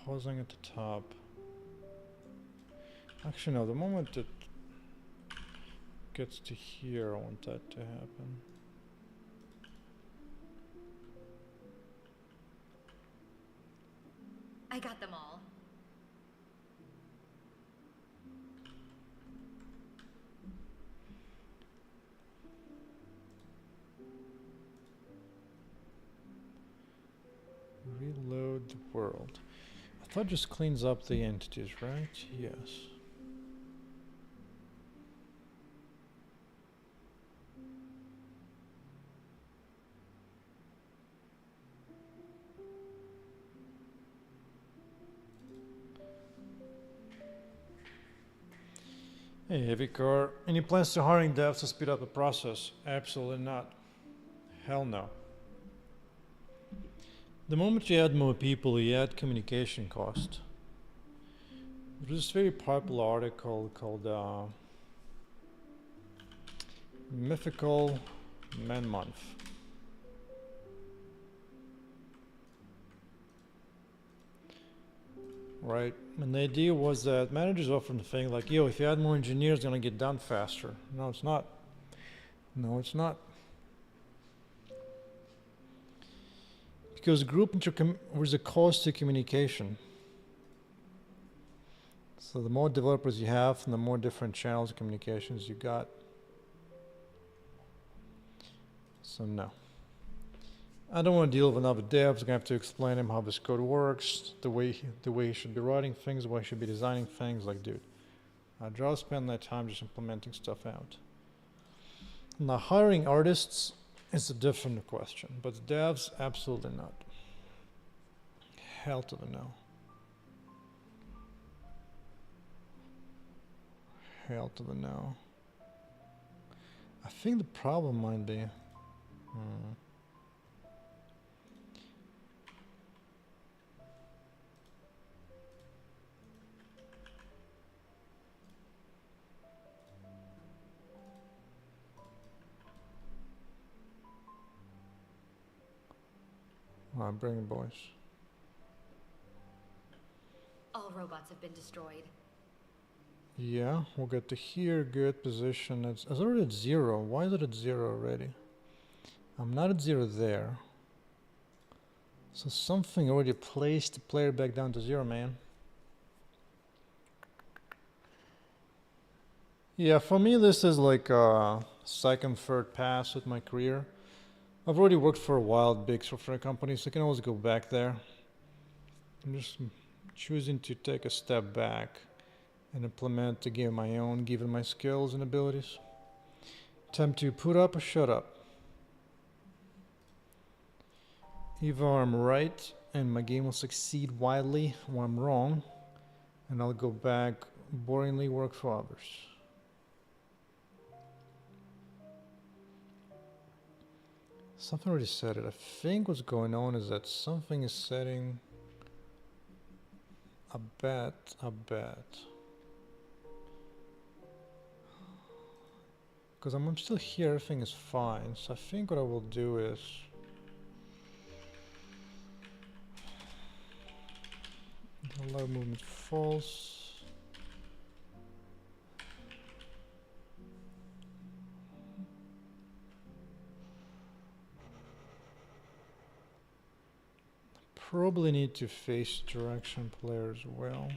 Pausing at the top. Actually, no, the moment it gets to here, I want that to happen. I got them all. Reload the world. I thought it just cleans up the entities, right? Yes. Hey, Heavy Car. Any plans to hiring devs to speed up the process? Absolutely not. Hell no. The moment you add more people, you add communication cost. There's this very popular article called Mythical Man Month. Right? And the idea was that managers often think like, yo, if you add more engineers, it's gonna get done faster. No, it's not. No, it's not. Because there's a cost to communication. So the more developers you have, and the more different channels of communications you got. So no. I don't want to deal with another dev. I'm gonna have to explain him how this code works, the way he should be writing things, the way he should be designing things. Like, dude, I'd rather spend that time just implementing stuff out. Now, hiring artists is a different question, but devs, absolutely not. Hell to the no. Hell to the no. I think the problem might be... Alright, bring it, boys. All robots have been destroyed. Yeah, we'll get to here, good position. It's already at 0. Why is it at 0 already? I'm not at 0 there. So something already placed the player back down to 0, man. Yeah, for me this is like a second, third pass with my career. I've already worked for a while at big software companies, so I can always go back there. I'm just choosing to take a step back and implement the game my own, given my skills and abilities. Time to put up or shut up. Either I'm right and my game will succeed widely, or I'm wrong, and I'll go back, boringly work for others. Something already said it. I think what's going on is that something is setting a bet. Because I'm still here, everything is fine. So I think what I will do is... allow movement false. Probably need to face direction player as well.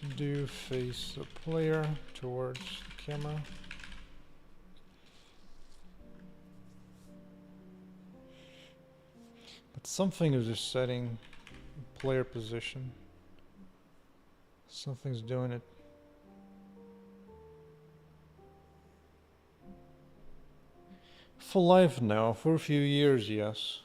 To do face the player towards the camera. But something is just setting player position. Something's doing it. For life now, for a few years, yes.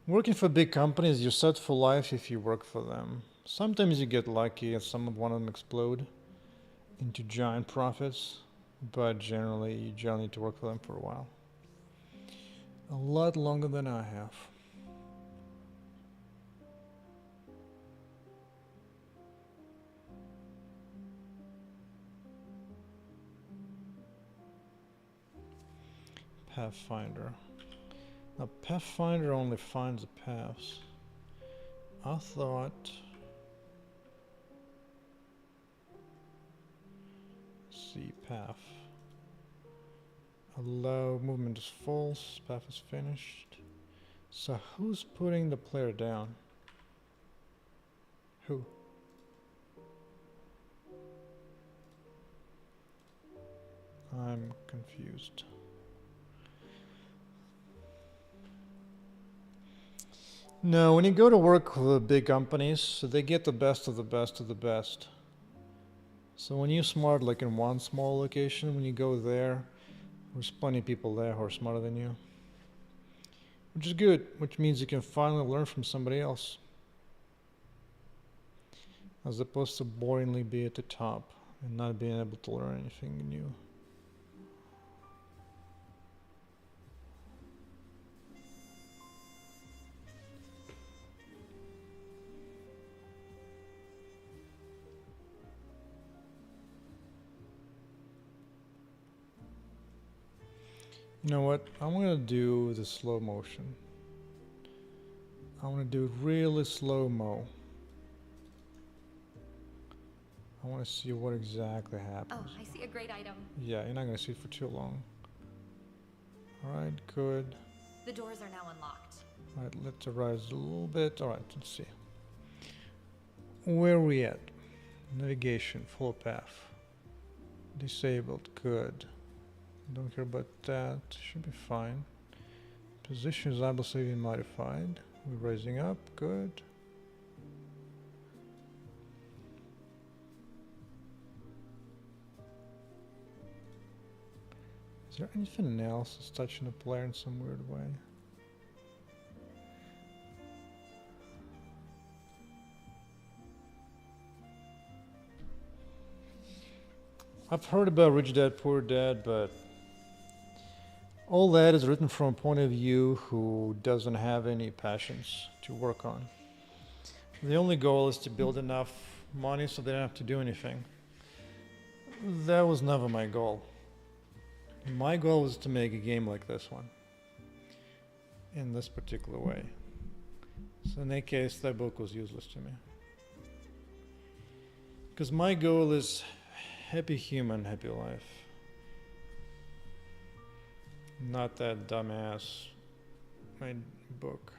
Working for big companies, you're set for life if you work for them. Sometimes you get lucky and some of one of them explode into giant profits, but generally you need to work for them for a while. A lot longer than I have. Pathfinder. Now, Pathfinder only finds the paths. I thought... see, path. Allow movement is false, path is finished. So who's putting the player down? Who? I'm confused. No, when you go to work with big companies, they get the best of the best of the best. So when you're smart, like in one small location, when you go there, there's plenty of people there who are smarter than you. Which is good, which means you can finally learn from somebody else. As opposed to boringly be at the top and not being able to learn anything new. You know what? I'm gonna do the slow motion. I'm gonna do really slow-mo. I want to see what exactly happens. Oh, I see a great item. Yeah, you're not gonna see it for too long. Alright, good. The doors are now unlocked. Alright, let's rise a little bit. Alright, let's see. Where are we at? Navigation, full path. Disabled, good. Don't care about that. Should be fine. Position is obviously modified. We're rising up, good. Is there anything else that's touching the player in some weird way? I've heard about Rich Dad Poor Dad, but all that is written from a point of view who doesn't have any passions to work on. The only goal is to build enough money so they don't have to do anything. That was never my goal. My goal was to make a game like this one, in this particular way. So in that case, that book was useless to me. Because my goal is happy human, happy life. Not that dumbass made book.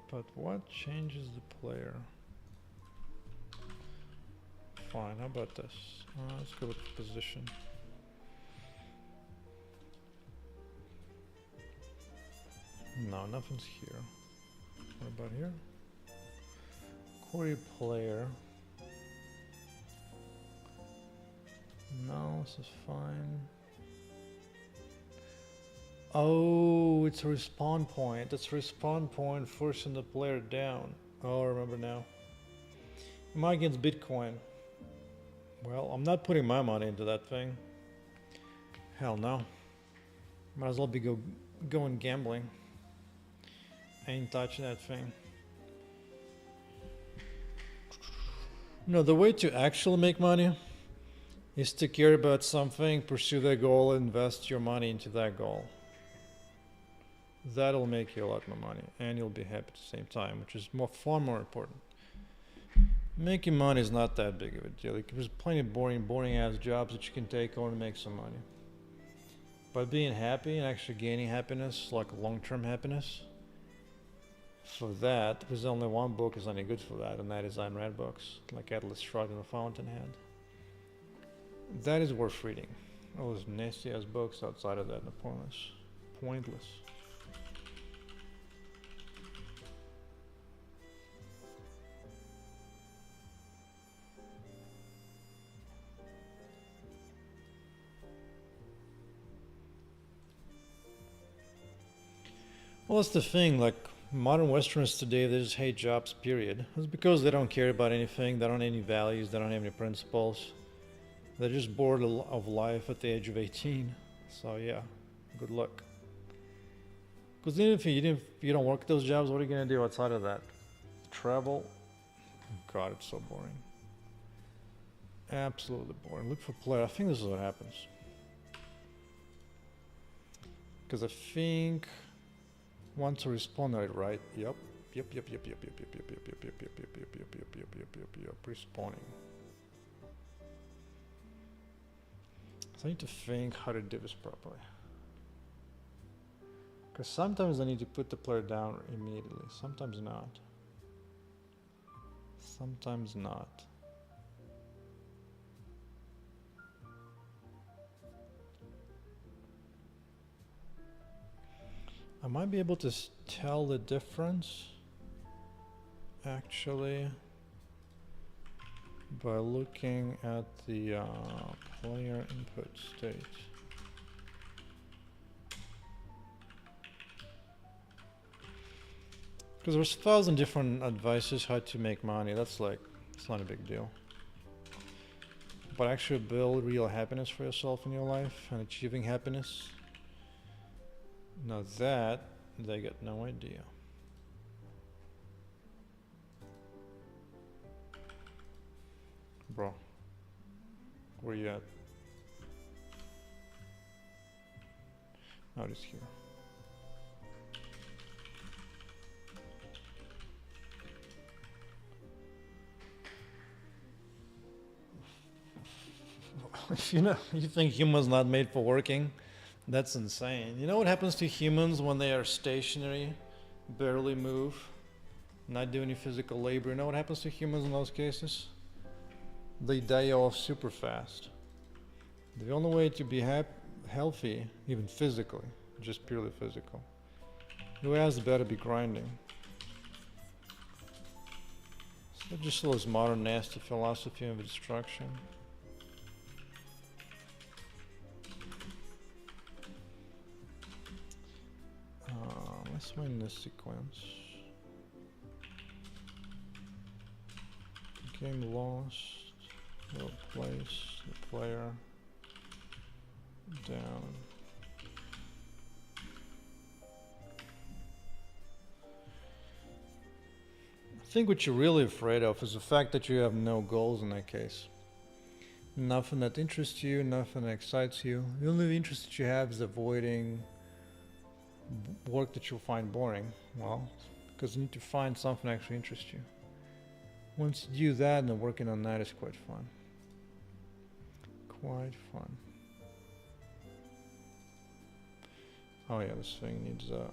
But what changes the player? Fine, how about this? Let's go with position. No, nothing's here. What about here? Query player. No, this is fine. Oh, it's a respawn point. That's respawn point forcing the player down. Oh, I remember now. Am I against Bitcoin? Well, I'm not putting my money into that thing. Hell no. Might as well be going gambling. I ain't touching that thing. No, the way to actually make money is to care about something, pursue that goal, invest your money into that goal. That'll make you a lot more money, and you'll be happy at the same time, which is far more important. Making money is not that big of a deal. There's plenty of boring ass jobs that you can take on to make some money. But being happy and actually gaining happiness, like long-term happiness, for that, there's only one book is any good for that, and that is Ayn Rand books, like Atlas Shrugged and The Fountainhead. That is worth reading. All those nasty ass books outside of that are pointless. Well, that's the thing, like modern Westerners today, they just hate jobs, period. It's because they don't care about anything, they don't have any values, they don't have any principles. They're just bored of life at the age of 18. So yeah, good luck. Because even if you don't work those jobs, what are you going to do outside of that? Travel? God, it's so boring. Absolutely boring. Look for player. I think this is what happens. Because I think once a respawn right? Yep. Respawning. So I need to think how to do this properly. Because sometimes I need to put the player down immediately, sometimes not. Sometimes not. I might be able to tell the difference actually by looking at the player input state. Because there's 1,000 different advices how to make money. That's like, it's not a big deal. But actually build real happiness for yourself in your life and achieving happiness. Now that, they got no idea. Bro, where you at? Oh, it is here. If you think humans not made for working, that's insane. You know what happens to humans when they are stationary, barely move, not do any physical labor? You know what happens to humans in those cases? They die off super fast. The only way to be healthy, even physically, just purely physical, you has better be grinding. So just those modern nasty philosophy of destruction. Let's win this sequence. Game lost. Will place the player down. I think what you're really afraid of is the fact that you have no goals in that case. Nothing that interests you, nothing that excites you. The only interest that you have is avoiding work that you'll find boring. Well, because you need to find something that actually interests you. Once you do that, then working on that is quite fun. Quite fun. Oh yeah, this thing needs a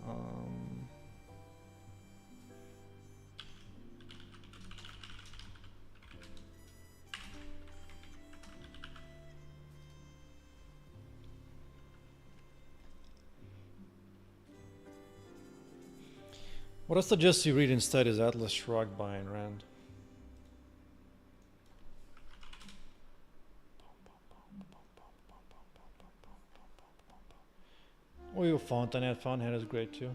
what I suggest you read instead is Atlas Shrugged by Ayn Rand. Oh, your Fountainhead. Fountainhead is great too.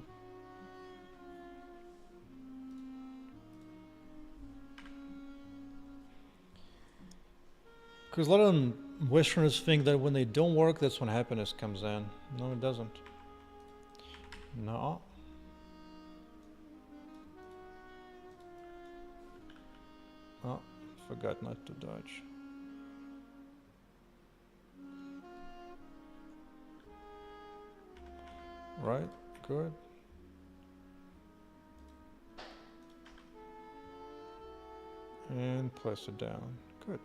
Because a lot of Westerners think that when they don't work, that's when happiness comes in. No, it doesn't. No. Oh, forgot not to dodge. Right, good. And place it down. Good.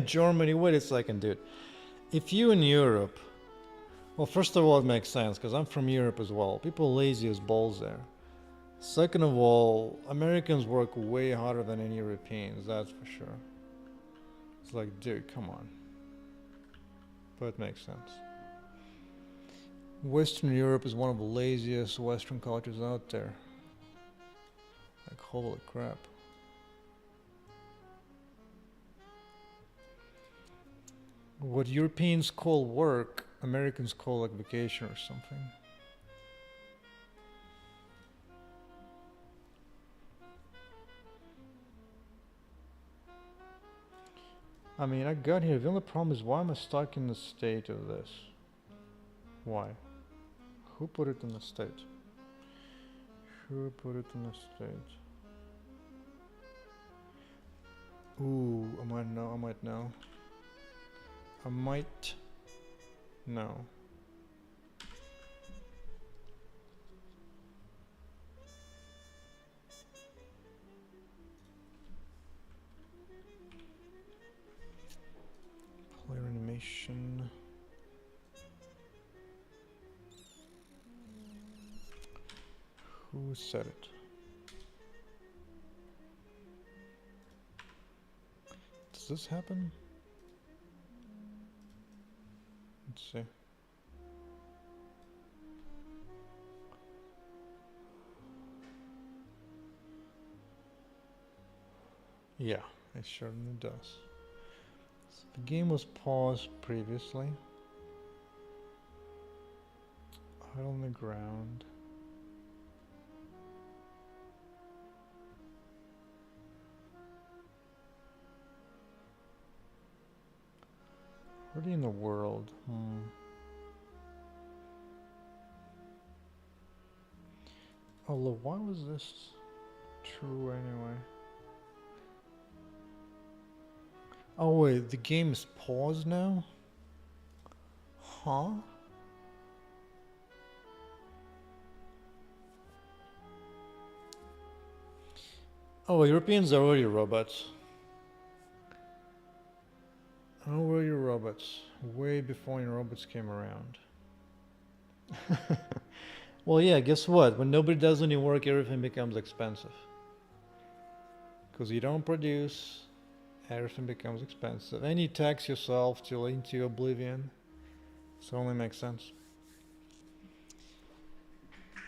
Germany, wait a second, dude. If you in Europe, well, first of all, it makes sense because I'm from Europe as well. People lazy as balls there. Second of all, Americans work way harder than any Europeans, that's for sure. It's like, dude, come on. But it makes sense. Western Europe is one of the laziest Western cultures out there. Like, holy crap. What Europeans call work, Americans call like vacation or something. I mean, I got here. The only problem is, why am I stuck in the state of this? Why? Who put it in the state? Who put it in the state? Ooh, I might know. I might know. I might know. Player animation. Who said it? Does this happen? Let's see. Yeah, it certainly does. So the game was paused previously. Out on the ground. Already in the world. Although, why was this true anyway? Oh wait, the game is paused now? Huh? Oh, Europeans are already robots. Already robots. Way before any robots came around. Well, yeah, guess what? When nobody does any work, everything becomes expensive. Because you don't produce, everything becomes expensive. And you tax yourself till into oblivion. So it only makes sense.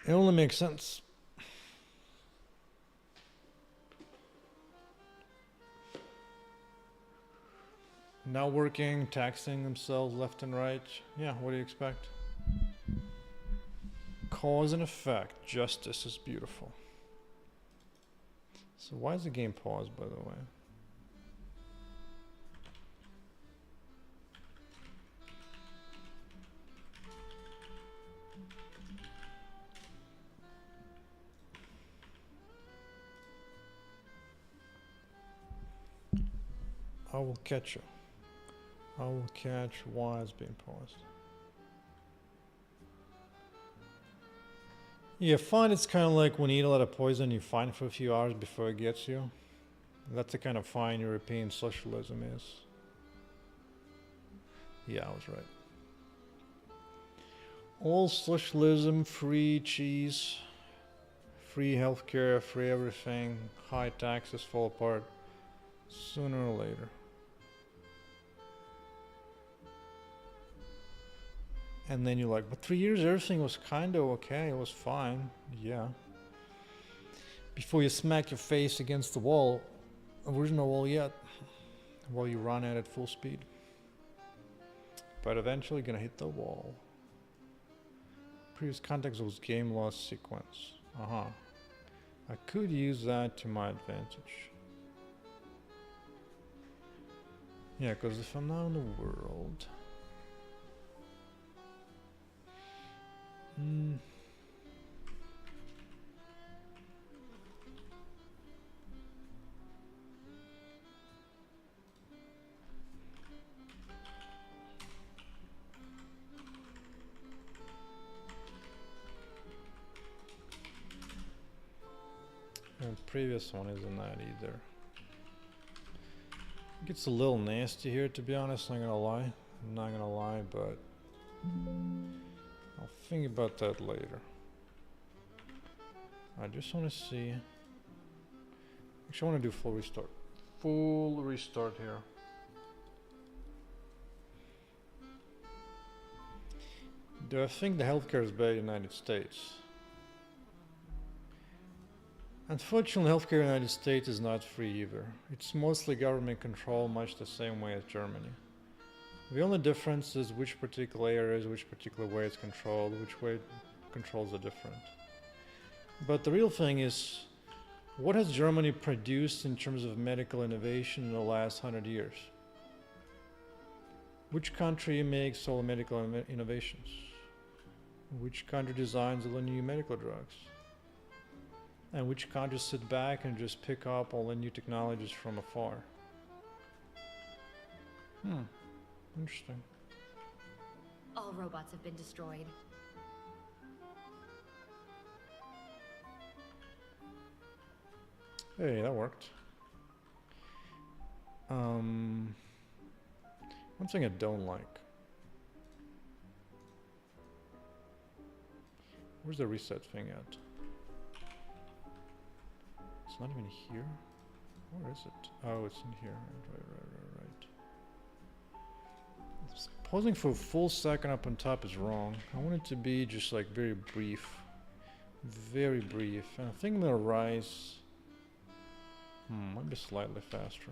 It only makes sense. Not working, taxing themselves left and right. Yeah, what do you expect? Cause and effect. Justice is beautiful. So why is the game paused, by the way? I will catch you. I will catch why it's being paused. Yeah, fine, it's kind of like when you eat a lot of poison, you fine for a few hours before it gets you. That's the kind of fine European socialism is. Yeah, I was right. All socialism, free cheese, free healthcare, free everything, high taxes fall apart sooner or later. And then you're like, but 3 years everything was kind of okay, it was fine. Yeah. Before you smack your face against the wall, there's no wall yet, while you run at it full speed. But eventually you're gonna hit the wall. Previous context was game loss sequence. I could use that to my advantage. Yeah, because if I'm not in the world... And the previous one isn't that either. It gets a little nasty here, to be honest, not gonna lie. I'm not gonna lie, but I'll think about that later. I just want to see. Actually, I want to do full restart. Full restart here. Do I think the healthcare is better in the United States? Unfortunately, healthcare in the United States is not free either. It's mostly government control, much the same way as Germany. The only difference is which particular areas, which particular way it's controlled, which way controls are different. But the real thing is, what has Germany produced in terms of medical innovation in the last 100 years? Which country makes all the medical innovations? Which country designs all the new medical drugs? And which country sit back and just pick up all the new technologies from afar? Interesting. All robots have been destroyed. Hey, that worked. One thing I don't like. Where's the reset thing at? It's not even here. Where is it? Oh, it's in here. Right. Pausing for a full second up on top is wrong. I want it to be just like very brief. Very brief. And I think I'm gonna rise. Might be slightly faster.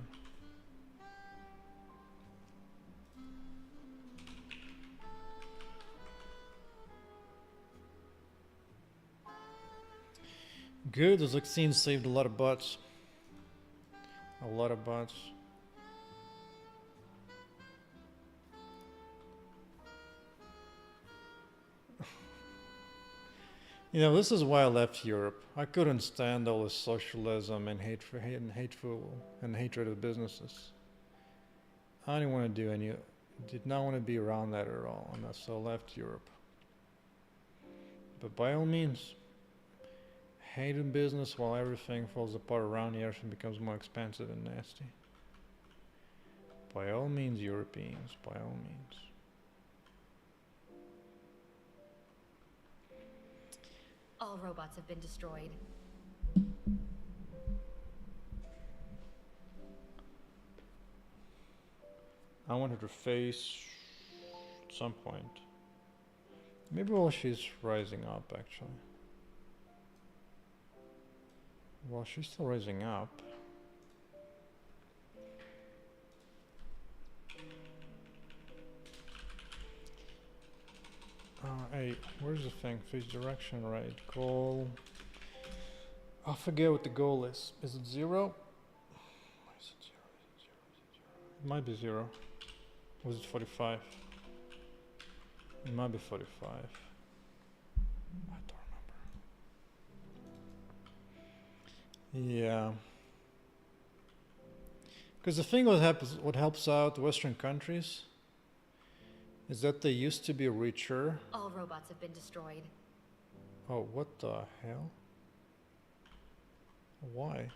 Good, those vaccines saved a lot of butts. A lot of butts. You know, this is why I left Europe. I couldn't stand all this socialism and hatred of businesses. I didn't want to do any Did not want to be around that at all, and so left Europe. But by all means, hating business while everything falls apart around you, everything becomes more expensive and nasty. By all means, Europeans, by all means. All robots have been destroyed. I want her to face at some point. Maybe while she's rising up, actually. While she's still rising up. Hey, where's the thing? Face direction, right? Goal. I forget what the goal is. Is it 0? Is it 0? Is it 0? Is it 0? It might be 0. Was it 45? It might be 45. I don't remember. Yeah. Because the thing what helps out Western countries is that they used to be richer. All robots have been destroyed. Oh, what the hell? Why?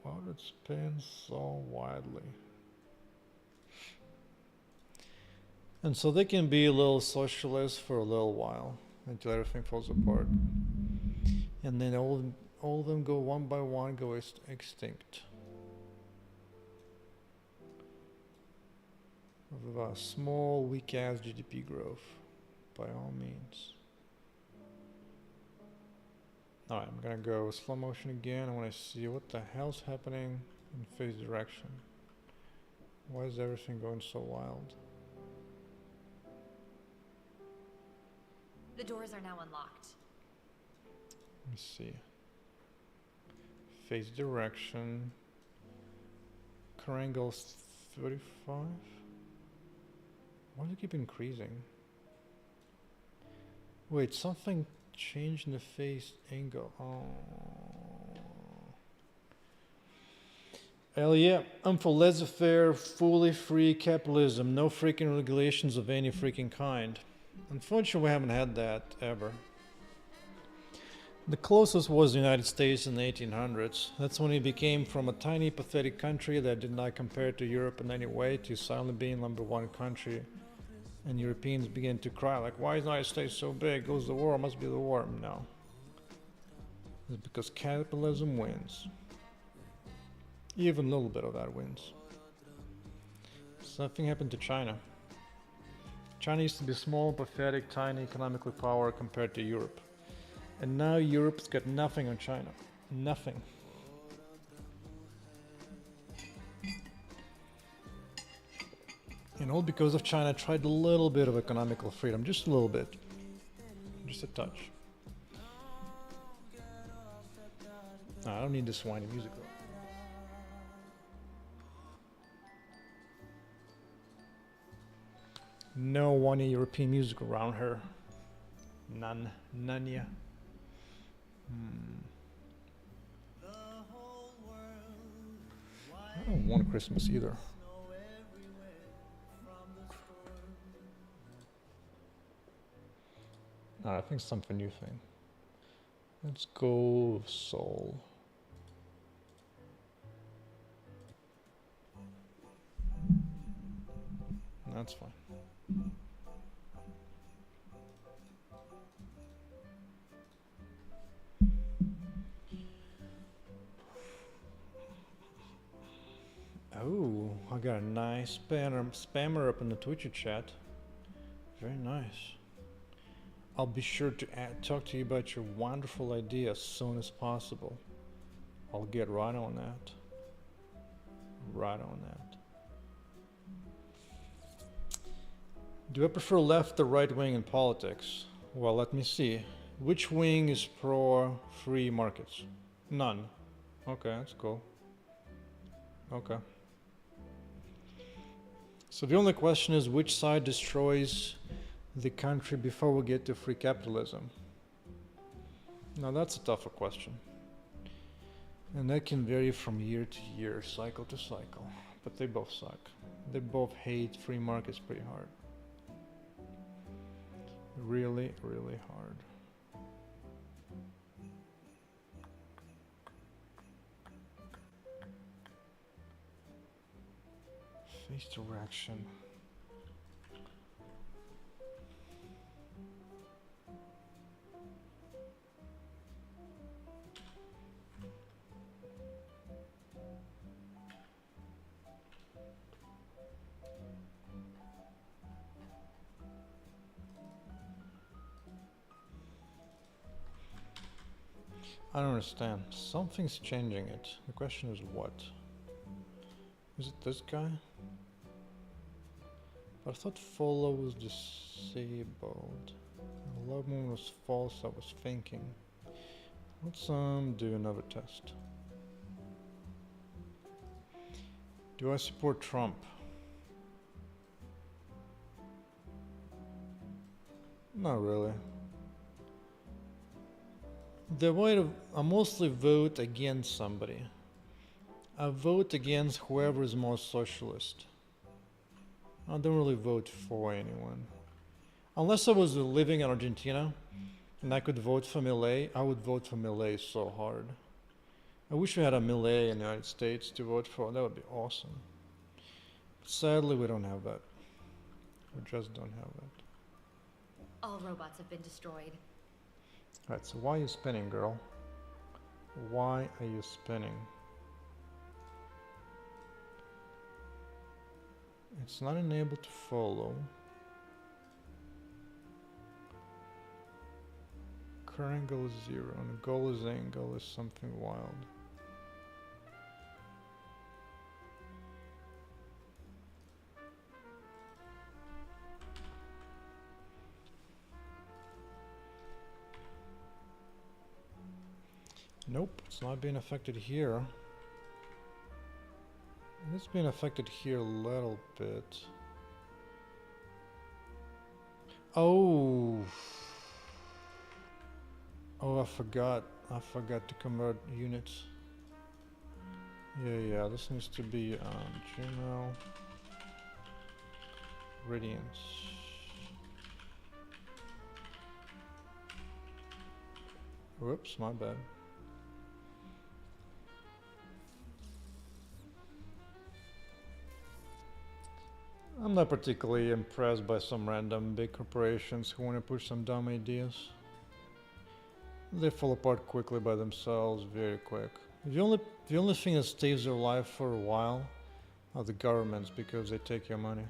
Why would it spin so widely? And so they can be a little socialist for a little while until everything falls apart. And then all of them go one by one, go extinct. Of a small, weak-ass GDP growth, by all means. Alright, I'm gonna go slow motion again. I want to see what the hell's happening in phase direction. Why is everything going so wild? The doors are now unlocked. Let me see. Phase direction. Current angle's 35. Why does it keep increasing? Wait, something changed in the phase angle. Oh. Hell yeah, I'm for laissez-faire, fully free capitalism. No freaking regulations of any freaking kind. Unfortunately, we haven't had that ever. The closest was the United States in the 1800s. That's when it became from a tiny, pathetic country that did not compare to Europe in any way to suddenly being #1 country. And Europeans began to cry, like, why is the United States so big? Goes the war, must be the war. No. It's because capitalism wins. Even a little bit of that wins. Something happened to China. China used to be small, pathetic, tiny, economically power compared to Europe. And now Europe's got nothing on China. Nothing. And all because of China tried a little bit of economical freedom. Just a little bit. Just a touch. No, I don't need this whiny music though. No whiny European music around her. None. None ya. I don't want Christmas either. No, I think something new thing. Let's go soul. That's fine. Oh, I got a nice spammer up in the Twitch chat. Very nice. I'll be sure to talk to you about your wonderful idea as soon as possible. I'll get right on that. Right on that. Do I prefer left or right wing in politics? Well, let me see. Which wing is pro free markets? None. Okay, that's cool. Okay. So the only question is which side destroys the country before we get to free capitalism? Now that's a tougher question. And that can vary from year to year, cycle to cycle. but they both suck. They both hate free markets pretty hard. Really, really hard. Face direction. I don't understand. Something's changing it. The question is what? Is it this guy? But I thought follow was disabled. Love movement was false, I was thinking. Let's do another test. Do I support Trump? Not really. The way to, I mostly vote against somebody. I vote against whoever is more socialist. I don't really vote for anyone. Unless I was living in Argentina and I could vote for Milei, I would vote for Milei so hard. I wish we had a Milei in the United States to vote for. That would be awesome. But sadly, we don't have that. We just don't have that. All robots have been destroyed. Alright, so why are you spinning, girl? Why are you spinning? It's not enabled to follow. Current angle is 0, and the goal is angle is something wild. Nope, it's not being affected here. It's being affected here a little bit. Oh. Oh, I forgot to convert units. Yeah, this needs to be Gmail. Radians. Whoops, my bad. I'm not particularly impressed by some random big corporations who want to push some dumb ideas. They fall apart quickly by themselves, very quick. The only thing that stays alive for a while are the governments because they take your money.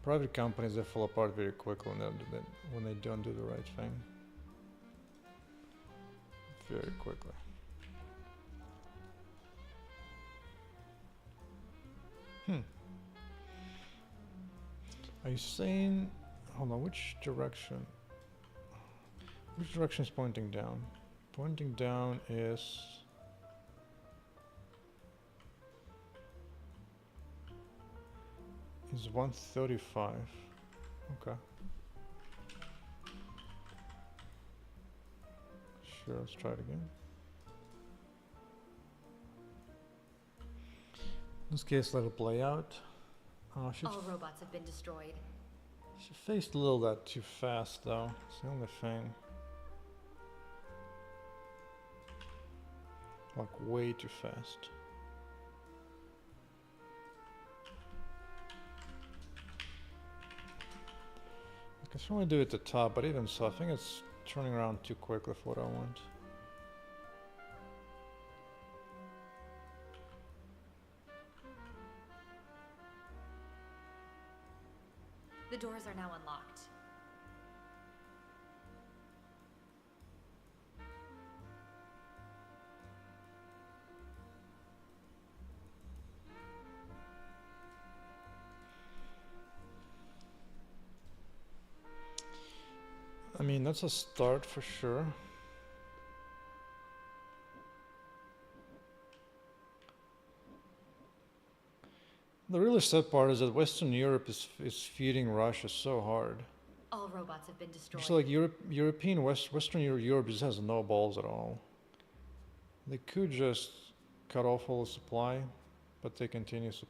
Private companies, they fall apart very quickly when they don't do the right thing. Very quickly. Are you saying, hold on, which direction? Which direction is pointing down? Pointing down is is 135. Okay. Sure, let's try it again. In this case, let it play out. All robots have been destroyed. She faced a little that too fast, though. It's the only thing. Like, way too fast. I can certainly do it at the top, but even so, I think it's turning around too quickly for what I want. The doors are now unlocked. I mean, that's a start for sure. The really sad part is that Western Europe is feeding Russia so hard. All robots have been destroyed. It's like Western Europe just has no balls at all. They could just cut off all the supply, but they continue to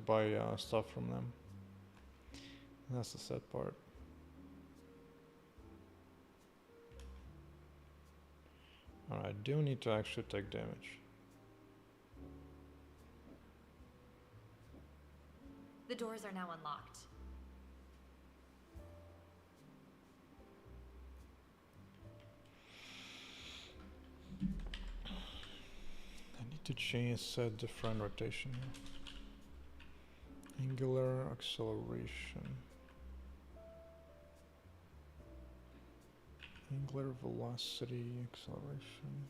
buy stuff from them. And that's the sad part. Alright, I do need to actually take damage. The doors are now unlocked. I need to set different rotation here. Angular acceleration. Angular velocity acceleration.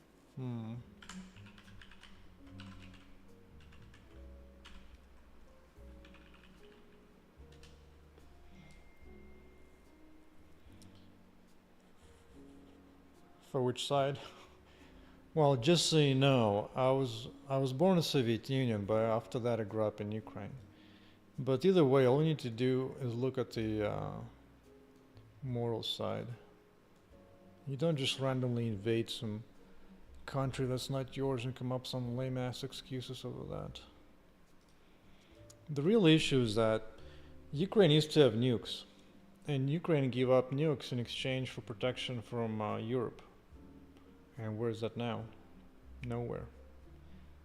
For which side? Well, just so you know, I was born in the Soviet Union, but after that I grew up in Ukraine. But either way, all you need to do is look at the moral side. You don't just randomly invade some country that's not yours and come up with some lame ass excuses over that. The real issue is that Ukraine used to have nukes, and Ukraine gave up nukes in exchange for protection from Europe. And where is that now? Nowhere.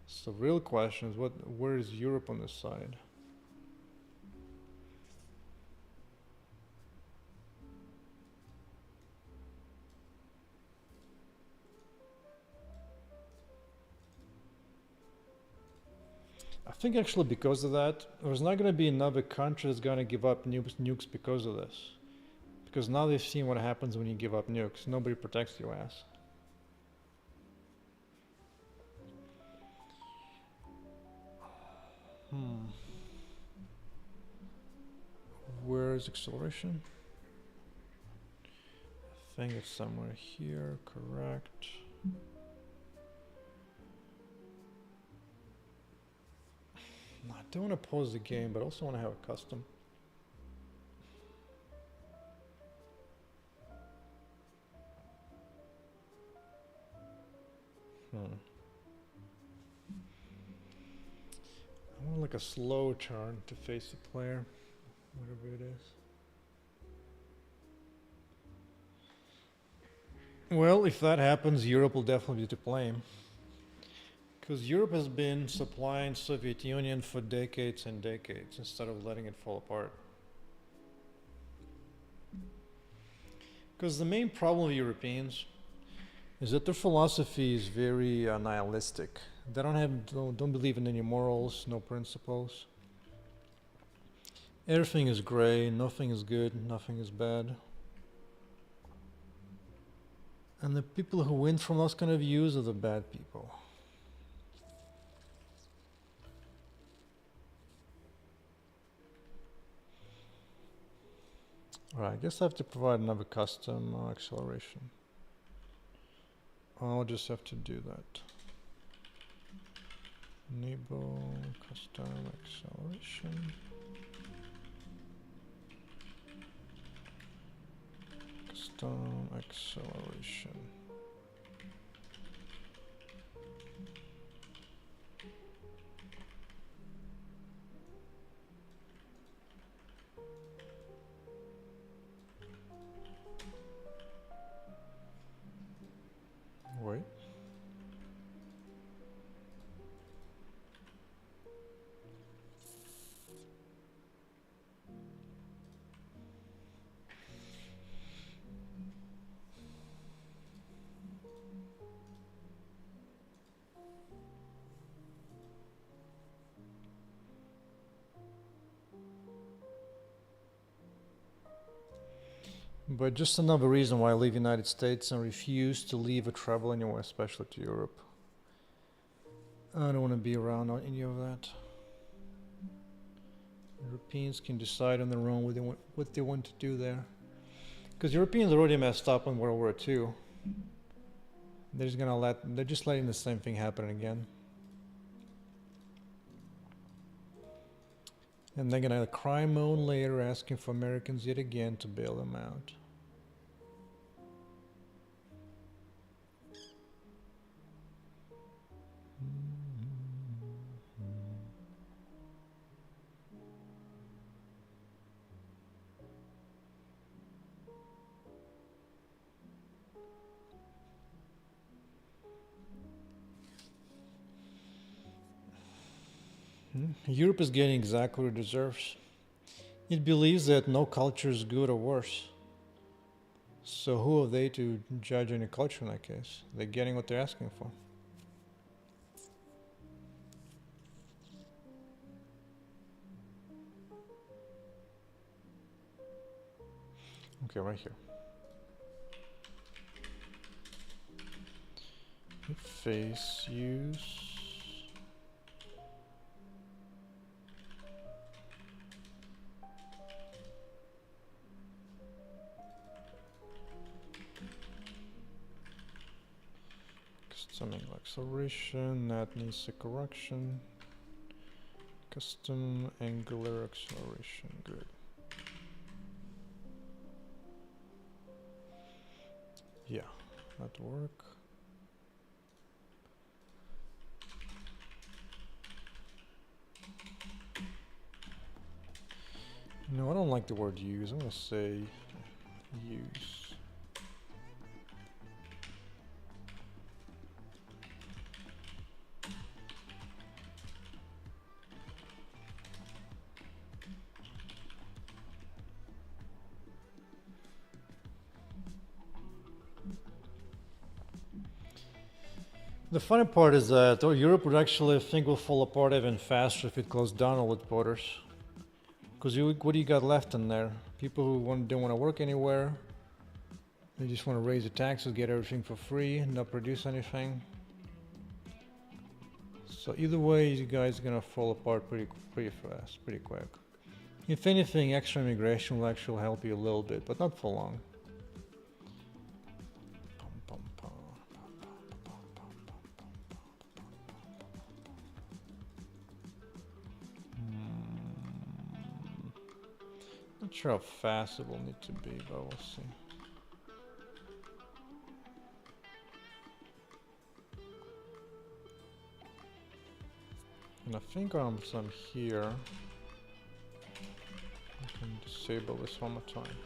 So the real question is, where is Europe on this side? I think actually because of that, there's not going to be another country that's going to give up nukes because of this. Because now they've seen what happens when you give up nukes. Nobody protects your ass. Where is acceleration? I think it's somewhere here, correct. I don't want to pause the game, but I also want to have a custom. I want like a slow turn to face the player, whatever it is. Well, if that happens, Europe will definitely be to blame. Because Europe has been supplying Soviet Union for decades and decades instead of letting it fall apart. Because the main problem with Europeans is that their philosophy is very nihilistic. They don't believe in any morals, no principles. Everything is gray, nothing is good, nothing is bad. And the people who win from those kind of views are the bad people. Alright, I guess I have to provide another custom acceleration. I'll just have to do that. Enable custom acceleration. Custom acceleration. Wait. But just another reason why I leave United States and refuse to leave or travel anywhere, especially to Europe. I don't want to be around any of that. Europeans can decide on their own what they want to do there. Because Europeans already messed up in World War II. They're just letting the same thing happen again. And they're gonna cry moan later, asking for Americans yet again to bail them out. Europe is getting exactly what it deserves. It believes that no culture is good or worse. So who are they to judge any culture in that case? They're getting what they're asking for. Okay, right here. Face use. Custom angle acceleration, that needs a correction. Custom angular acceleration, good. Yeah, that work. No, I don't like the word use. I'm gonna say use. The funny part is that Europe would actually, I think, will fall apart even faster if it closed down all its borders. Because what do you got left in there? People who don't want to work anywhere. They just want to raise the taxes, get everything for free, not produce anything. So either way, you guys are gonna fall apart pretty fast, pretty quick. If anything, extra immigration will actually help you a little bit, but not for long. Not sure how fast it will need to be, but we'll see. And I think once I'm here, I can disable this one more time.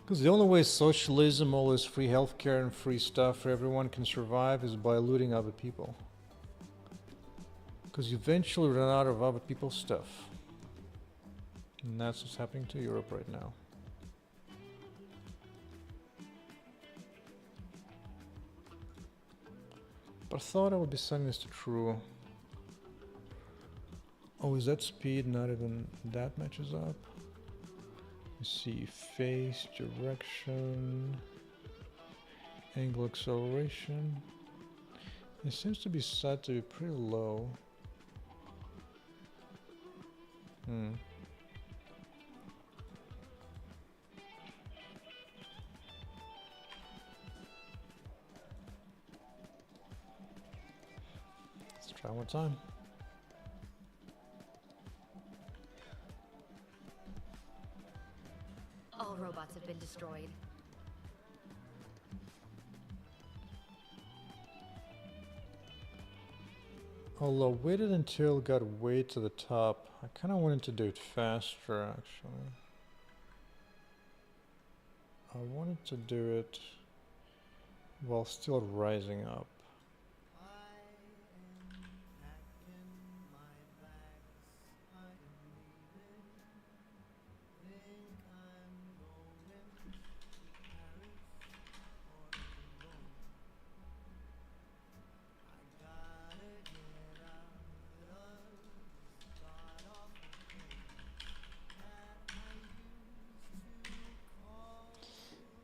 Because the only way socialism, all this free healthcare and free stuff for everyone can survive is by looting other people. Because you eventually run out of other people's stuff. And that's what's happening to Europe right now. But I thought I would be setting this to true. Oh, is that speed not even that matches up? You see face, direction, angle acceleration. It seems to be set to be pretty low. Let's try one time. All robots have been destroyed. Although waited until it got way to the top. I kind of wanted to do it faster actually. I wanted to do it while still rising up.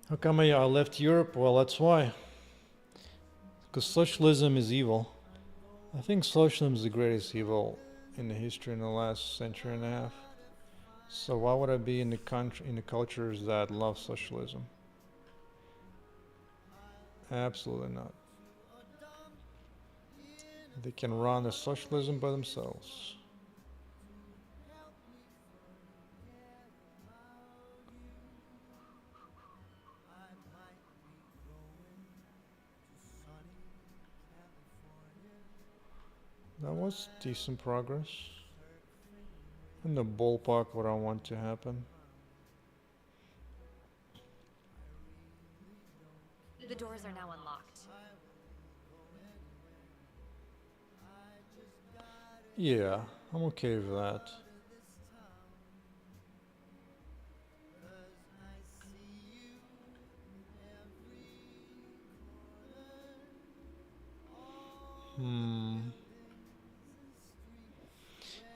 How come I left Europe? Well, that's why. Because socialism is evil. I think socialism is the greatest evil in the history in the last century and a half. So why would I be in the cultures that love socialism? Absolutely not. They can run the socialism by themselves. That was decent progress. In the ballpark what I want to happen. doors are now unlocked. Yeah, I'm okay with that.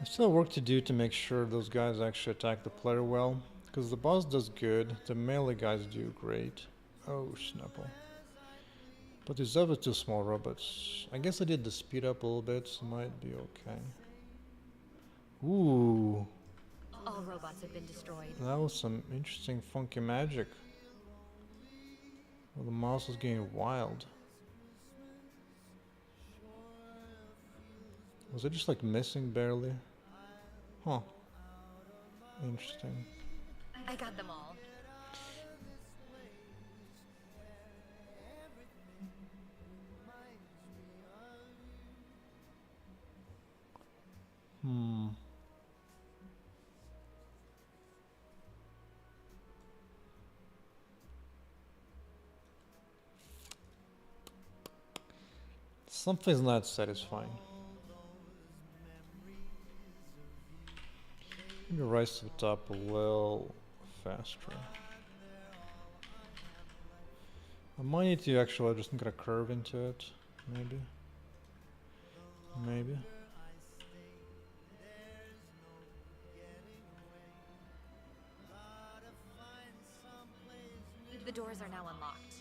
I still have work to do to make sure those guys actually attack the player well. Because the boss does good, the melee guys do great. Oh, Snapple. But these other two small robots, I guess I did the speed up a little bit, so might be okay. Ooh, All robots have been destroyed. that was some interesting funky magic. Well, the mouse was getting wild. Was it just like missing barely? Huh. Interesting. I got them all. Hmm. Something's not satisfying. Maybe rise to the top a little faster. I might need to actually just get a curve into it. Maybe. Maybe. The doors are now unlocked.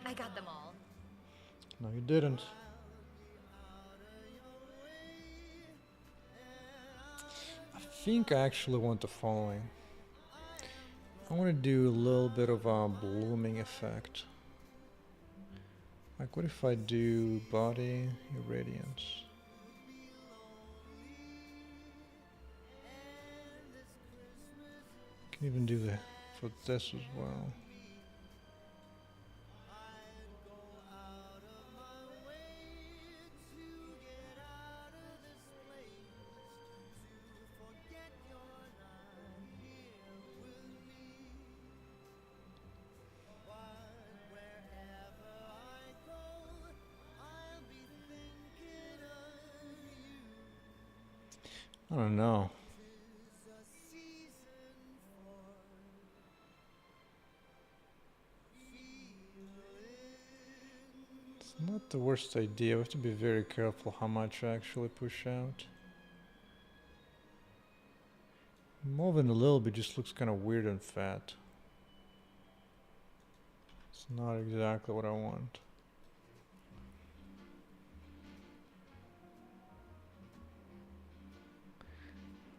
I got them all. No, you didn't. I think I actually want the following. I want to do a little bit of a blooming effect. Like, what if I do body irradiance? Can even do that for this as well. I don't know. It's not the worst idea. We have to be very careful how much I actually push out. Moving a little bit just looks kind of weird and fat. It's not exactly what I want.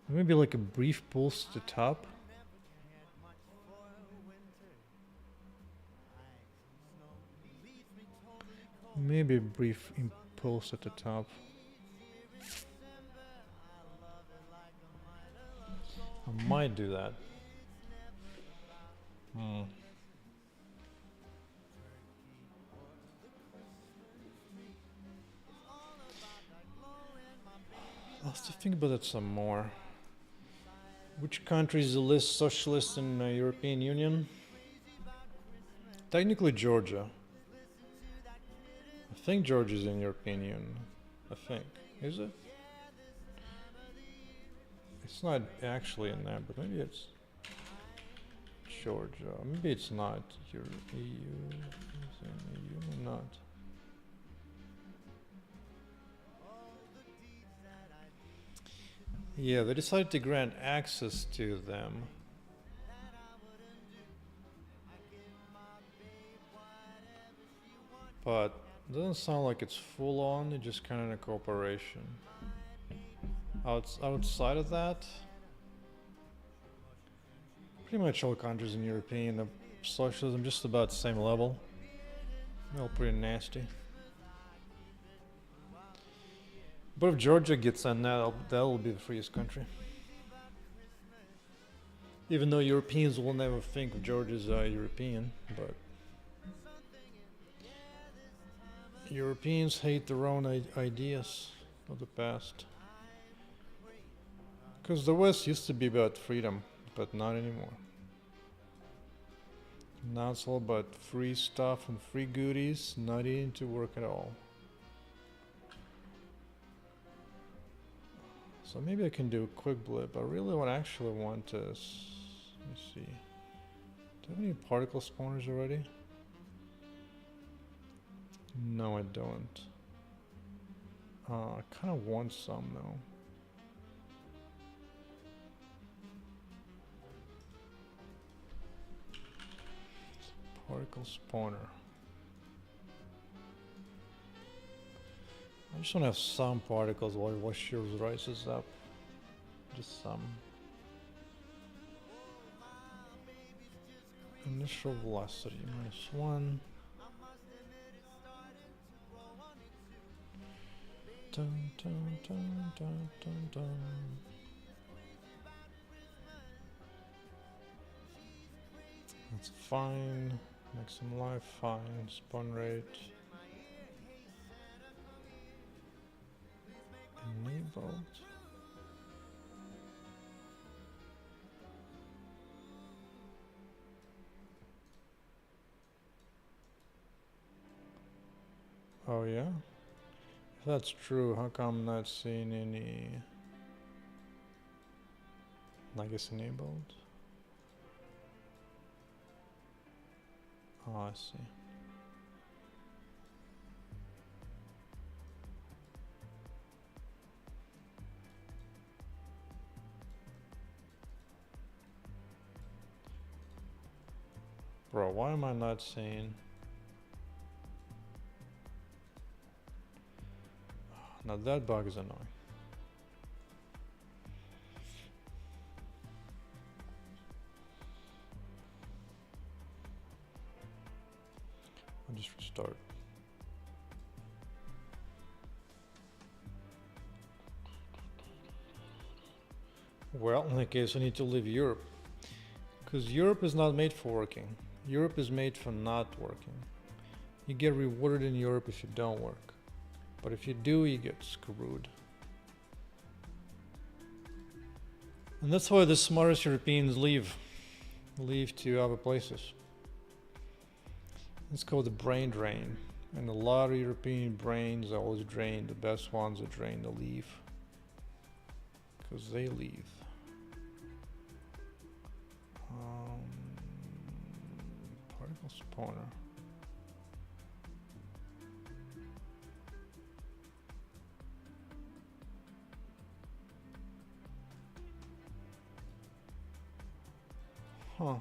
Maybe like a brief pulse to the top. Maybe a brief impulse at the top. I might do that. I'll have to think about it some more. Which country is the least socialist in the European Union? Technically Georgia. I think Georgia's in European Union. I think. Is it? It's not actually in there, but maybe it's Georgia. Maybe it's not EU. Is it in EU or not? Yeah, they decided to grant access to them. But it doesn't sound like it's full on, it's just kind of a cooperation. Outside of that, pretty much all countries in European have socialism just about the same level. They're all pretty nasty. But if Georgia gets in, that'll be the freest country. Even though Europeans will never think of Georgia as European, but Europeans hate their own ideas of the past. Because the West used to be about freedom, but not anymore. Now it's all about free stuff and free goodies, not needing to work at all. So maybe I can do a quick blip. I really actually want to, let me see. Do I have any particle spawners already? No, I don't. I kind of want some though. Particle spawner. I just want to have some particles while Washers rises up. Just some. Initial velocity -1. Dun, dun, dun, dun, dun, dun. That's fine. Maximum life, fine. Spawn rate. Enabled. Oh yeah? If that's true, how come I'm not seeing any legacy enabled? Oh, I see. Bro, why am I not seeing? Now that bug is annoying. I'll just restart. Well, in that case I need to leave Europe. Because Europe is not made for working. Europe is made for not working. You get rewarded in Europe if you don't work. But if you do, you get screwed. And that's why the smartest Europeans leave to other places. It's called the brain drain. And a lot of European brains are always drained. The best ones are drained to leave. Because they leave. Particle spawner. Huh.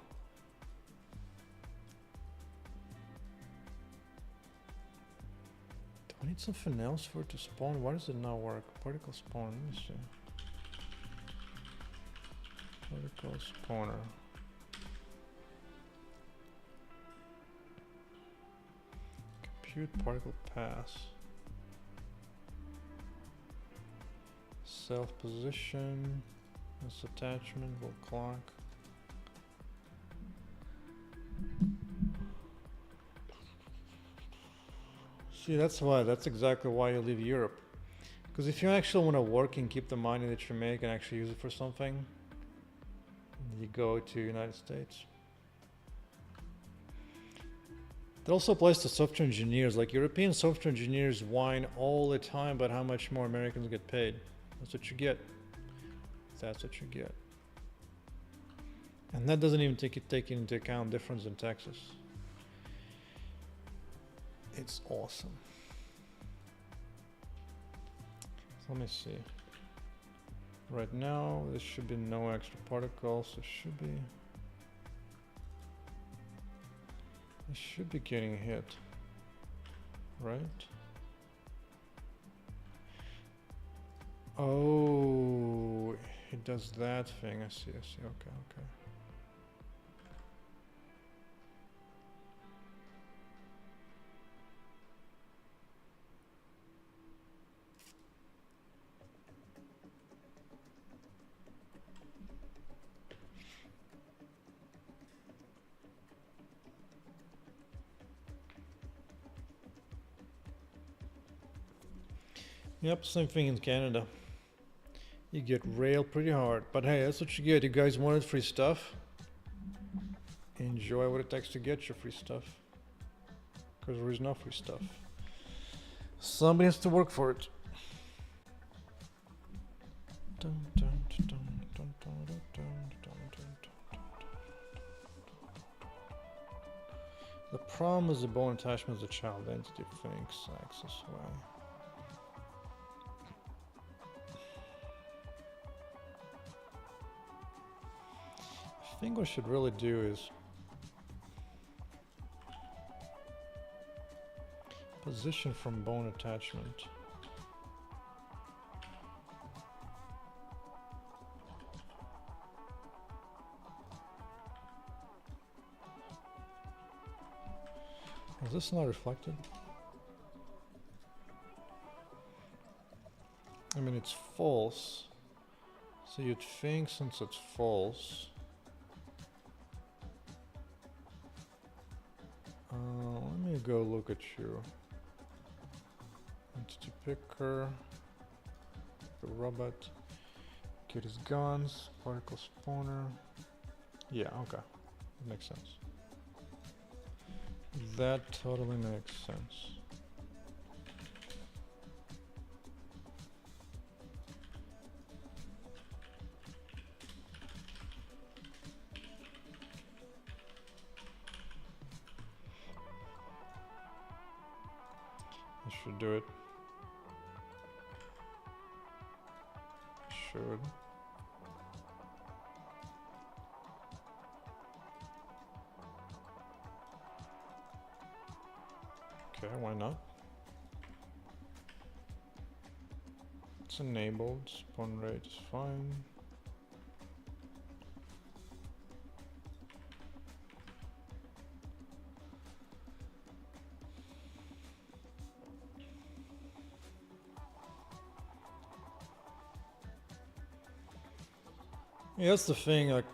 Do I need something else for it to spawn? Why does it not work? Particle spawn, let me see. Particle spawner. Compute particle pass. Self position. This attachment will clock. See, that's exactly why you leave Europe. Because if you actually want to work and keep the money that you make and actually use it for something, you go to United States. That also applies to software engineers. Like European software engineers whine all the time about how much more Americans get paid. That's what you get. That's what you get. And that doesn't even take into account difference in taxes. It's awesome. So let me see. Right now, there should be no extra particles. It should be getting hit, right? Oh, it does that thing. I see. Okay. Yep, same thing in Canada. You get railed pretty hard. But hey, that's what you get. You guys wanted free stuff? Enjoy what it takes to get your free stuff. Because there is no free stuff. Somebody has to work for it. Dun, dun, dun, dun, dun, dun, dun, dun, dun. The problem is the bone attachment is a child entity thinks access way. I think what I should really do is position from bone attachment. Is this not reflected? I mean, it's false. So you'd think since it's false. Let me go look at you. Entity picker. The robot. Get his guns. Particle spawner. Yeah, okay. That makes sense. That totally makes sense. I should do it. Should. Okay, why not? It's enabled, spawn rate is fine. Yeah, that's the thing, like,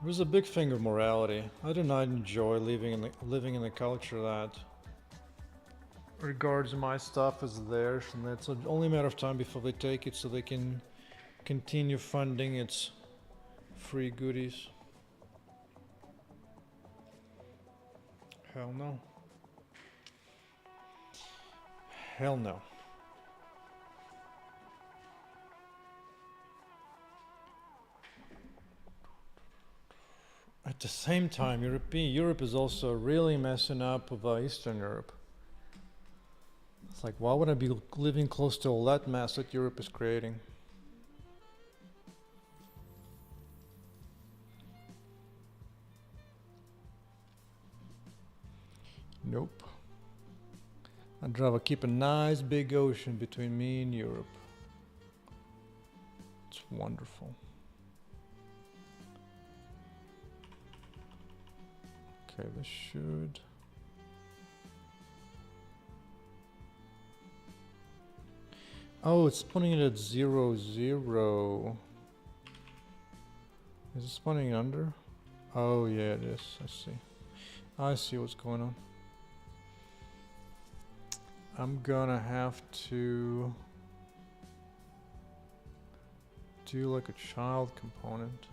there's a big thing of morality. I do not enjoy living in the culture that regards my stuff as theirs, and it's only a matter of time before they take it so they can continue funding its free goodies. Hell no. Hell no. At the same time, Europe is also really messing up with Eastern Europe. It's like, why would I be living close to all that mess that Europe is creating? Nope. I'd rather keep a nice big ocean between me and Europe. It's wonderful. Okay, this should... Oh, it's spawning it at 0, 0. Is it spawning under? Oh yeah, it is. I see what's going on. I'm gonna have to do like a child component.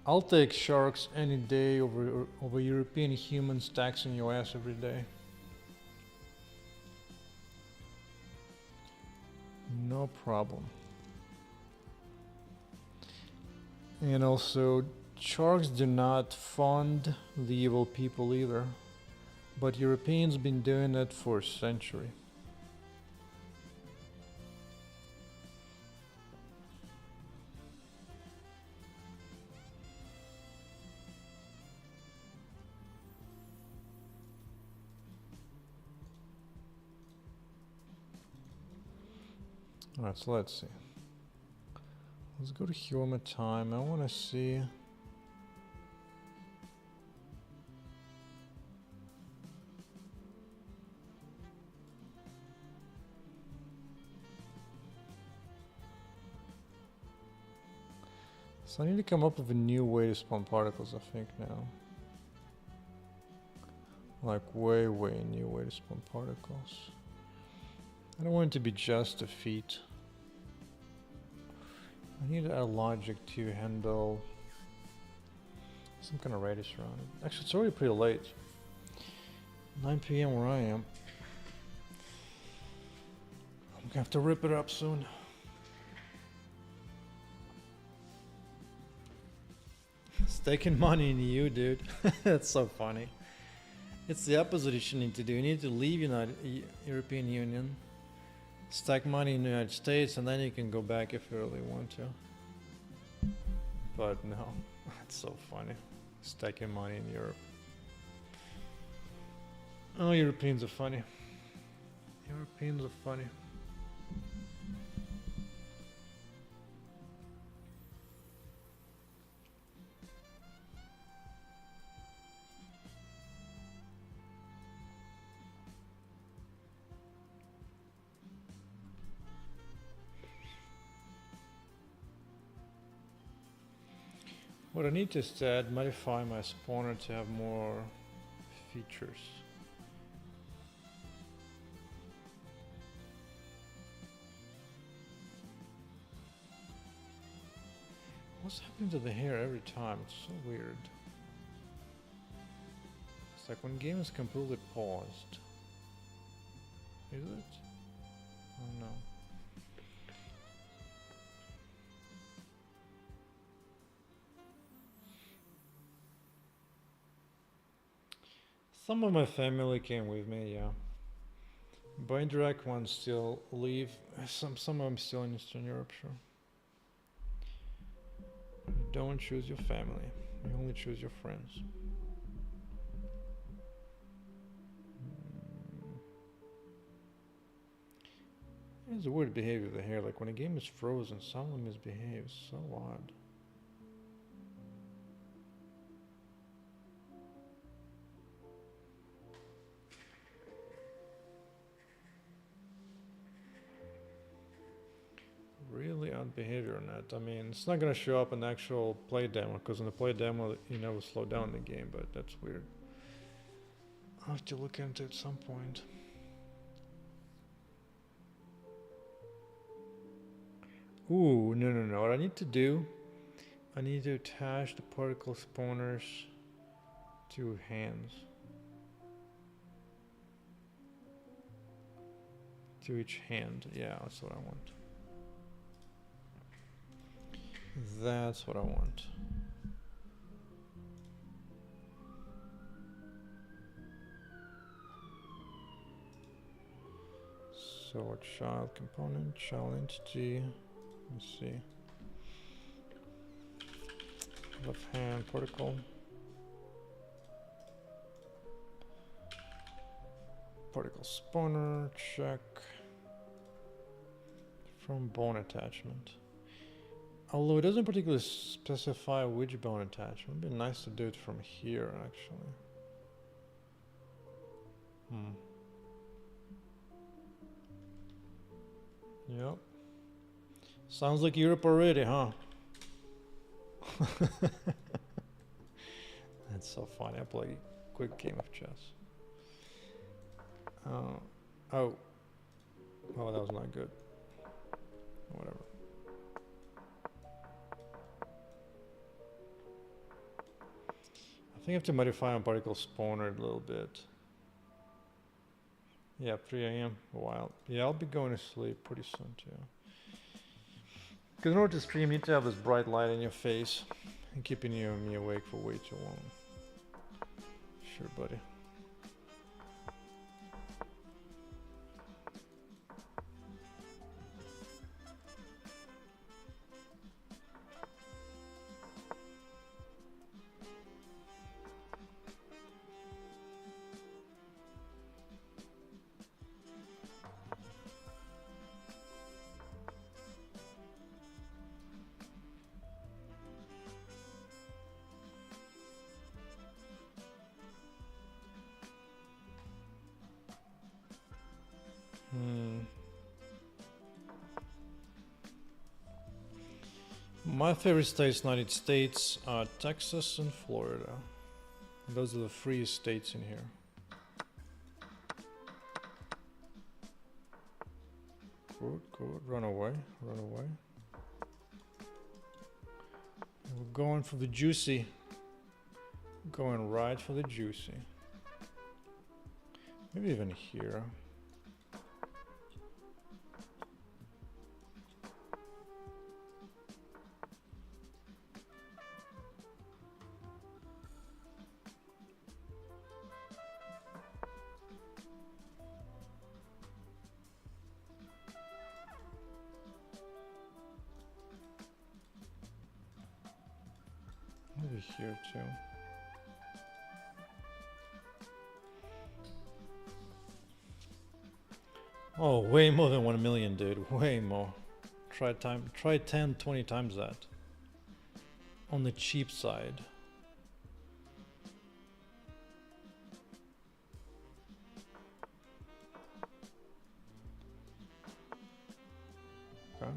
I'll take sharks any day over European humans taxing your ass every day. No problem. And also, sharks do not fund the evil people either. But Europeans been doing it for a century. Alright, so let's see. Let's go to human time. I want to see. So I need to come up with a new way to spawn particles, I think, now. Like way new way to spawn particles. I don't want it to be just a feat. I need to add logic to handle some kind of radius around it. Actually, it's already pretty late. 9 p.m. where I am. I'm gonna have to rip it up soon. It's taking money in you, dude. That's so funny. It's the opposite you should need to do. You need to leave European Union, stack money in the United States, and then you can go back if you really want to. But no, that's so funny. Stacking money in Europe. Oh, Europeans are funny. Europeans are funny. What I need to is to modify my spawner to have more features. What's happening to the hair every time? It's so weird. It's like when game is completely paused. Is it? Oh no. Some of my family came with me, yeah. But indirect ones still leave. Some of them still in Eastern Europe, sure. You don't choose your family. You only choose your friends. It's a weird behavior of the hair. Like when a game is frozen, some of them misbehave. So odd. Really odd behavior on that. I mean, it's not gonna show up in the actual play demo, because in the play demo you never slow down the game, but that's weird. I'll have to look into it at some point. Ooh, no. What I need to do, I need to attach the particle spawners to hands. To each hand. Yeah, that's what I want. That's what I want. So a child component, child entity. Let's see. Left hand particle. Particle spawner, check. From bone attachment. Although it doesn't particularly specify which bone attachment. It'd be nice to do it from here, actually. Yep. Sounds like Europe already, huh? That's so funny. I play a quick game of chess. Oh. Oh, that was not good. Whatever. I think I have to modify my particle spawner a little bit. Yeah, 3 a.m. a while. Yeah, I'll be going to sleep pretty soon too. Because in order to stream, you need to have this bright light in your face and keeping you and me awake for way too long. Sure, buddy. My favorite states, United States, are Texas and Florida. Those are the freest states in here. Good, good. Run away, run away. And we're going for the juicy. Going right for the juicy. Maybe even here. Maybe here too. Oh, way more than 1 million, dude. Way more. Try 10, 20 times that. On the cheap side. Okay.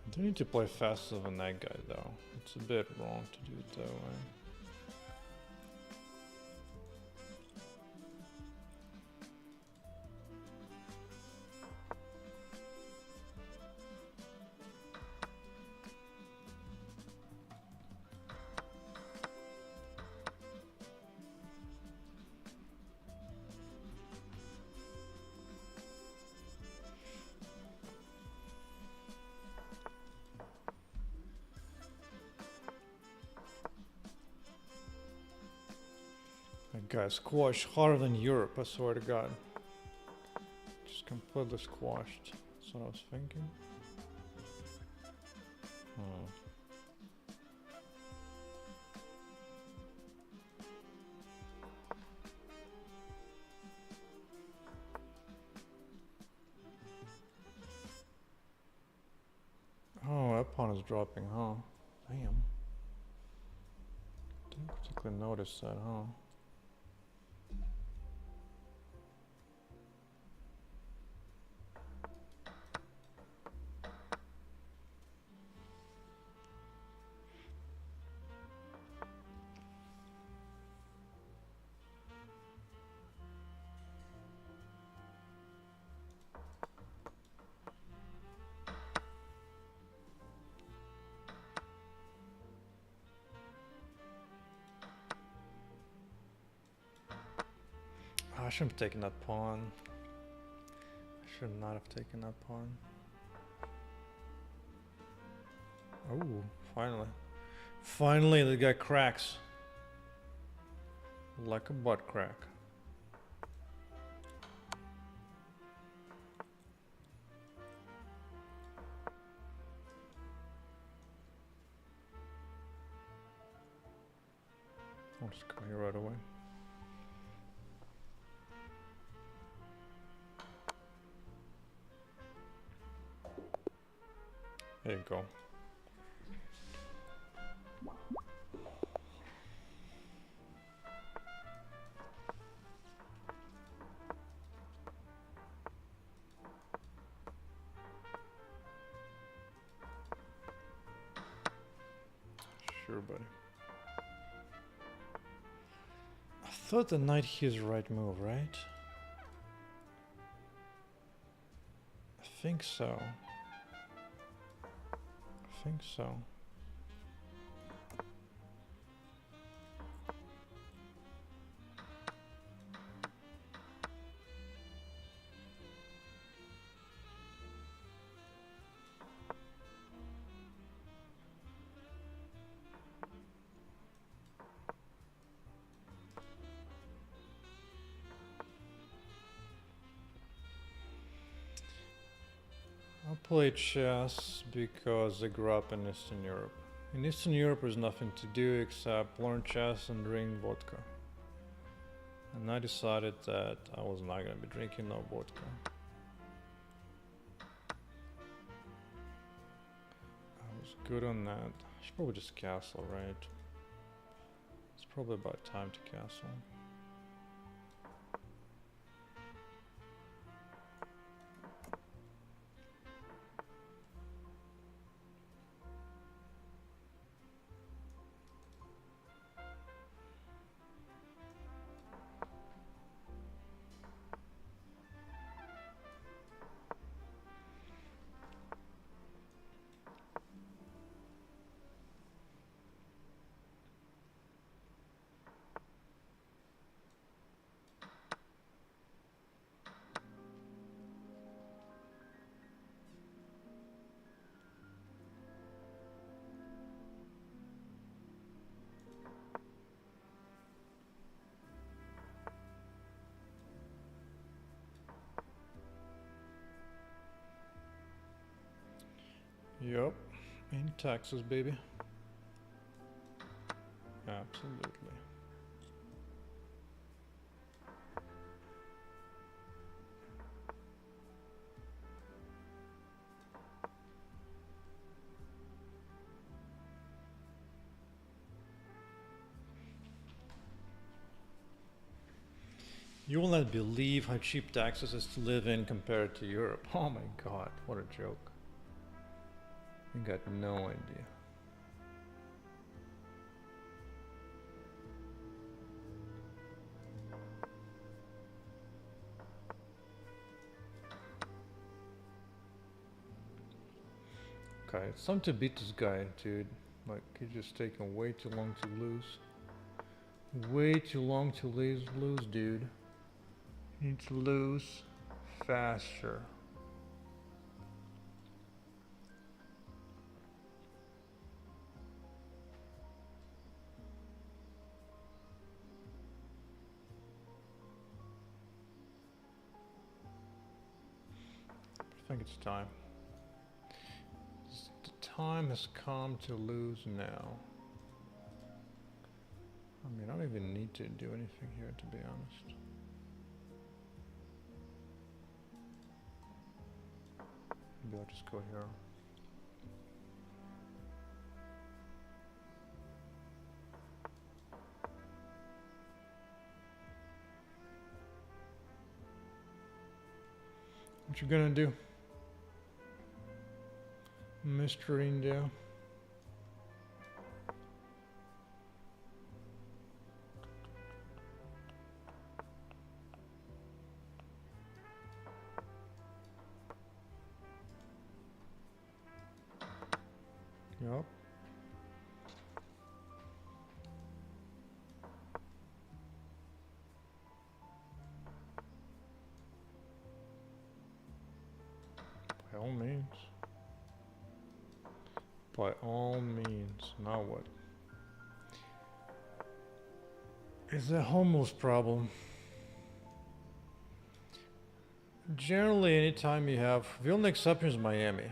I do need to play faster than that guy though. It's a bit wrong to do it that way. That guy's squashed harder than Europe, I swear to God. Just completely squashed. That's what I was thinking. Hmm. Oh, that pawn is dropping, huh? Damn. Didn't particularly notice that, huh? I shouldn't have taken that pawn. I should not have taken that pawn. Oh, finally. Finally, the guy cracks. Like a butt crack. I'll just come here right away. There you go. Sure, buddy. I thought the knight here is the right move, right? I think so. I think so. I play chess because I grew up in Eastern Europe. In Eastern Europe there's nothing to do except learn chess and drink vodka. And I decided that I was not gonna be drinking no vodka. I was good on that. I should probably just castle, right? It's probably about time to castle. Yup, in Texas, baby. Absolutely. You will not believe how cheap Texas is to live in compared to Europe. Oh my god, what a joke. You got no idea. Okay, it's time to beat this guy, dude. Like, he's just taking way too long to lose. Way too long to lose, dude. You need to lose faster. I think it's time. The time has come to lose now. I mean, I don't even need to do anything here, to be honest. Maybe I'll just go here. What you gonna do, Mr. India? Yup. By all means. By all means. Now what? It's a homeless problem. Generally, anytime you have... The only exception is Miami.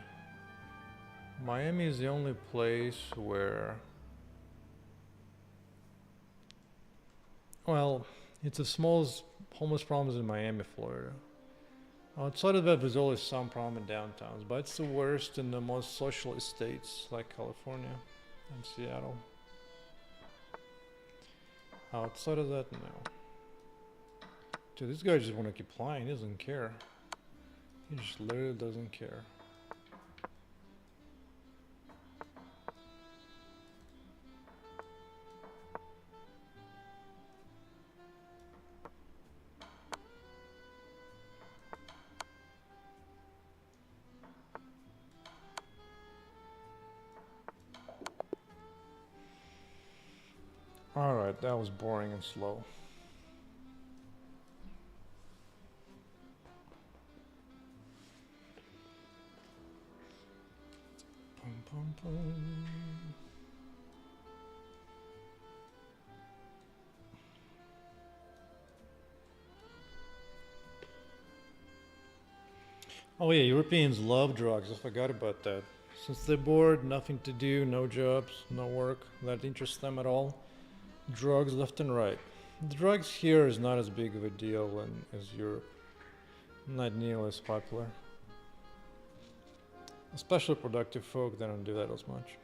Miami is the only place where... Well, it's the smallest homeless problems in Miami, Florida. Outside of that, there's always some problem in downtowns, but it's the worst in the most social estates like California and Seattle. Outside of that, no. Dude, this guy just want to keep flying. He doesn't care. He just literally doesn't care. Alright, that was boring and slow. Pum, pum, pum. Oh yeah, Europeans love drugs. I forgot about that. Since they're bored, nothing to do, no jobs, no work that interests them at all. Drugs left and right. Drugs here is not as big of a deal as Europe. Not nearly as popular. Especially productive folk, they don't do that as much.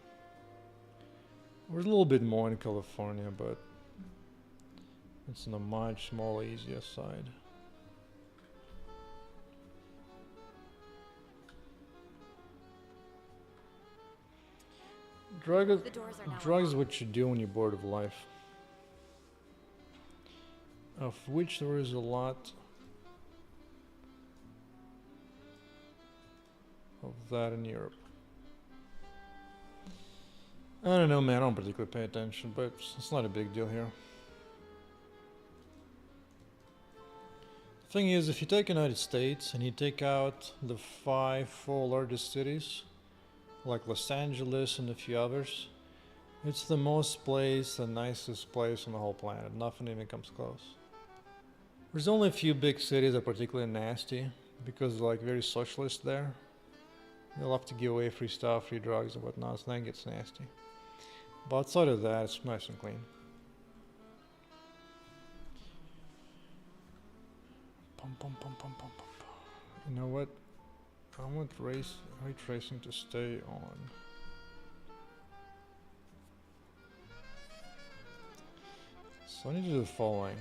There's a little bit more in California, but it's on a much smaller, easier side. Drugs The doors are now is unlocked. what you do when you're bored of life. Of which there is a lot of that in Europe. I don't know, man. I don't particularly pay attention, but it's not a big deal here. Thing is, if you take United States and you take out the 4 largest cities, like Los Angeles and a few others, it's the most place, the nicest place on the whole planet. Nothing even comes close. There's only a few big cities that are particularly nasty because they're like very socialist there. They love to give away free stuff, free drugs and whatnot, so then it gets nasty. But outside of that, it's nice and clean. Pum, pum, pum, pum, pum, pum, pum. You know what? I want ray tracing to stay on. So I need to do the following.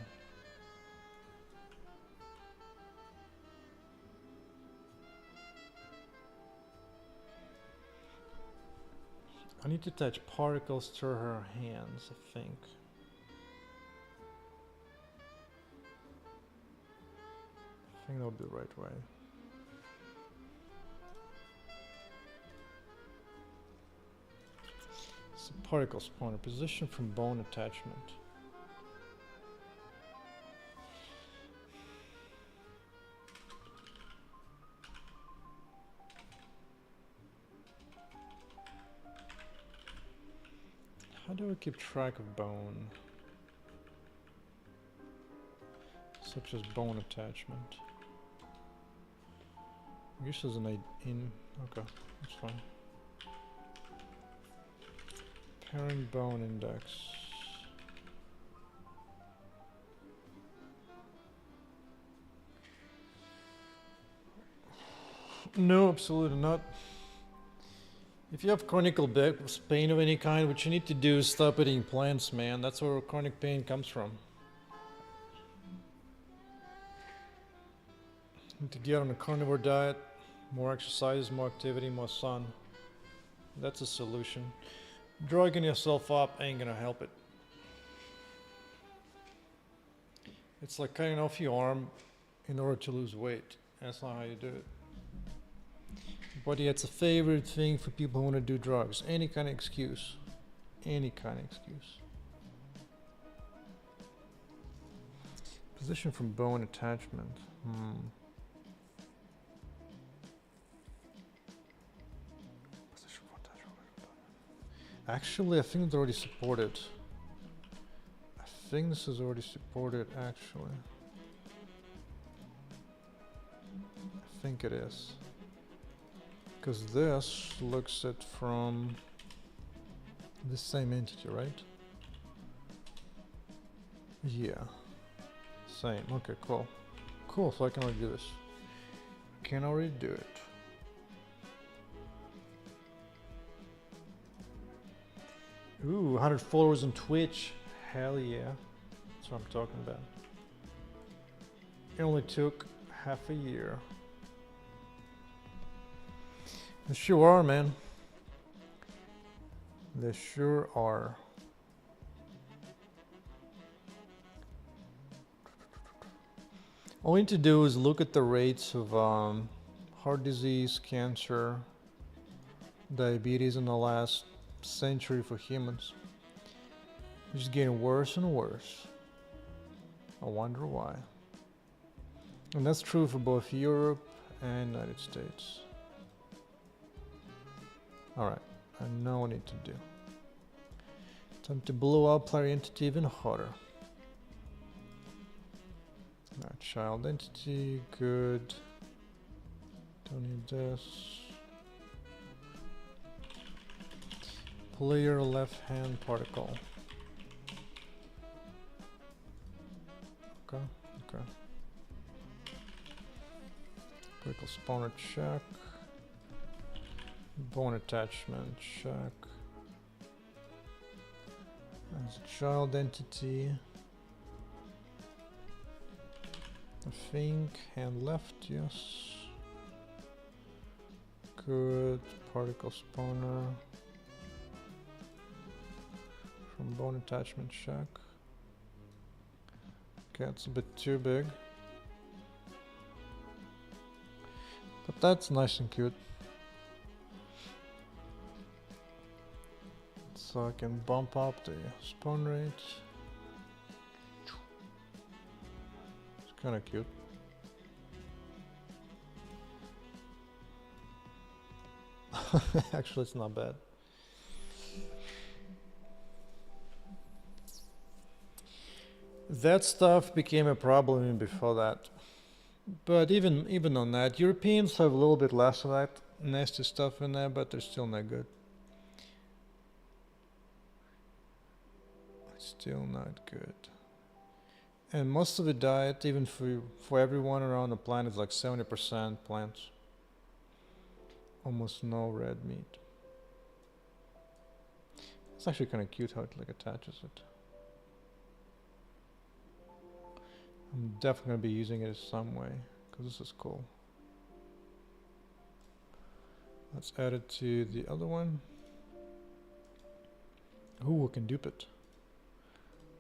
I need to attach particles to her hands, I think. I think that'll be the right way. So particle spawner, position from bone attachment. How do I keep track of bone? Such as bone attachment. I guess there's an okay, that's fine. Pairing bone index. No, absolutely not. If you have chronic pain of any kind, what you need to do is stop eating plants, man. That's where chronic pain comes from. You need to get on a carnivore diet, more exercise, more activity, more sun. That's a solution. Drugging yourself up ain't gonna help it. It's like cutting off your arm in order to lose weight. That's not how you do it. But it's a favorite thing for people who want to do drugs. Any kind of excuse. Any kind of excuse. Position from bone attachment. Position from attachment. Actually, I think it's already supported. I think this is already supported, actually. I think it is. Because this looks at from the same entity, right? Yeah. Same. Okay, cool. Cool, so I can already do this. Can already do it. Ooh, 100 followers on Twitch. Hell yeah. That's what I'm talking about. It only took half a year. They sure are, man. They sure are. All we need to do is look at the rates of heart disease, cancer, diabetes in the last century for humans. It's just getting worse and worse. I wonder why. And that's true for both Europe and United States. Alright, I know what I need to do. Time to blow up player entity even hotter. Child entity, good. Don't need this. Player left hand particle. Okay, okay. Particle spawner check. Bone attachment check. As a child entity. I think hand left, yes. Good. Particle spawner. From bone attachment check. Okay, it's a bit too big. But that's nice and cute. So I can bump up the spawn rate. It's kind of cute. Actually, it's not bad. That stuff became a problem even before that. But even on that, Europeans have a little bit less of that nasty stuff in there, but they're still not good. Still not good. And most of the diet, even for everyone around the planet, is like 70% plants. Almost no red meat. It's actually kind of cute how it like attaches it. I'm definitely going to be using it some way, because this is cool. Let's add it to the other one. Ooh, we can dupe it.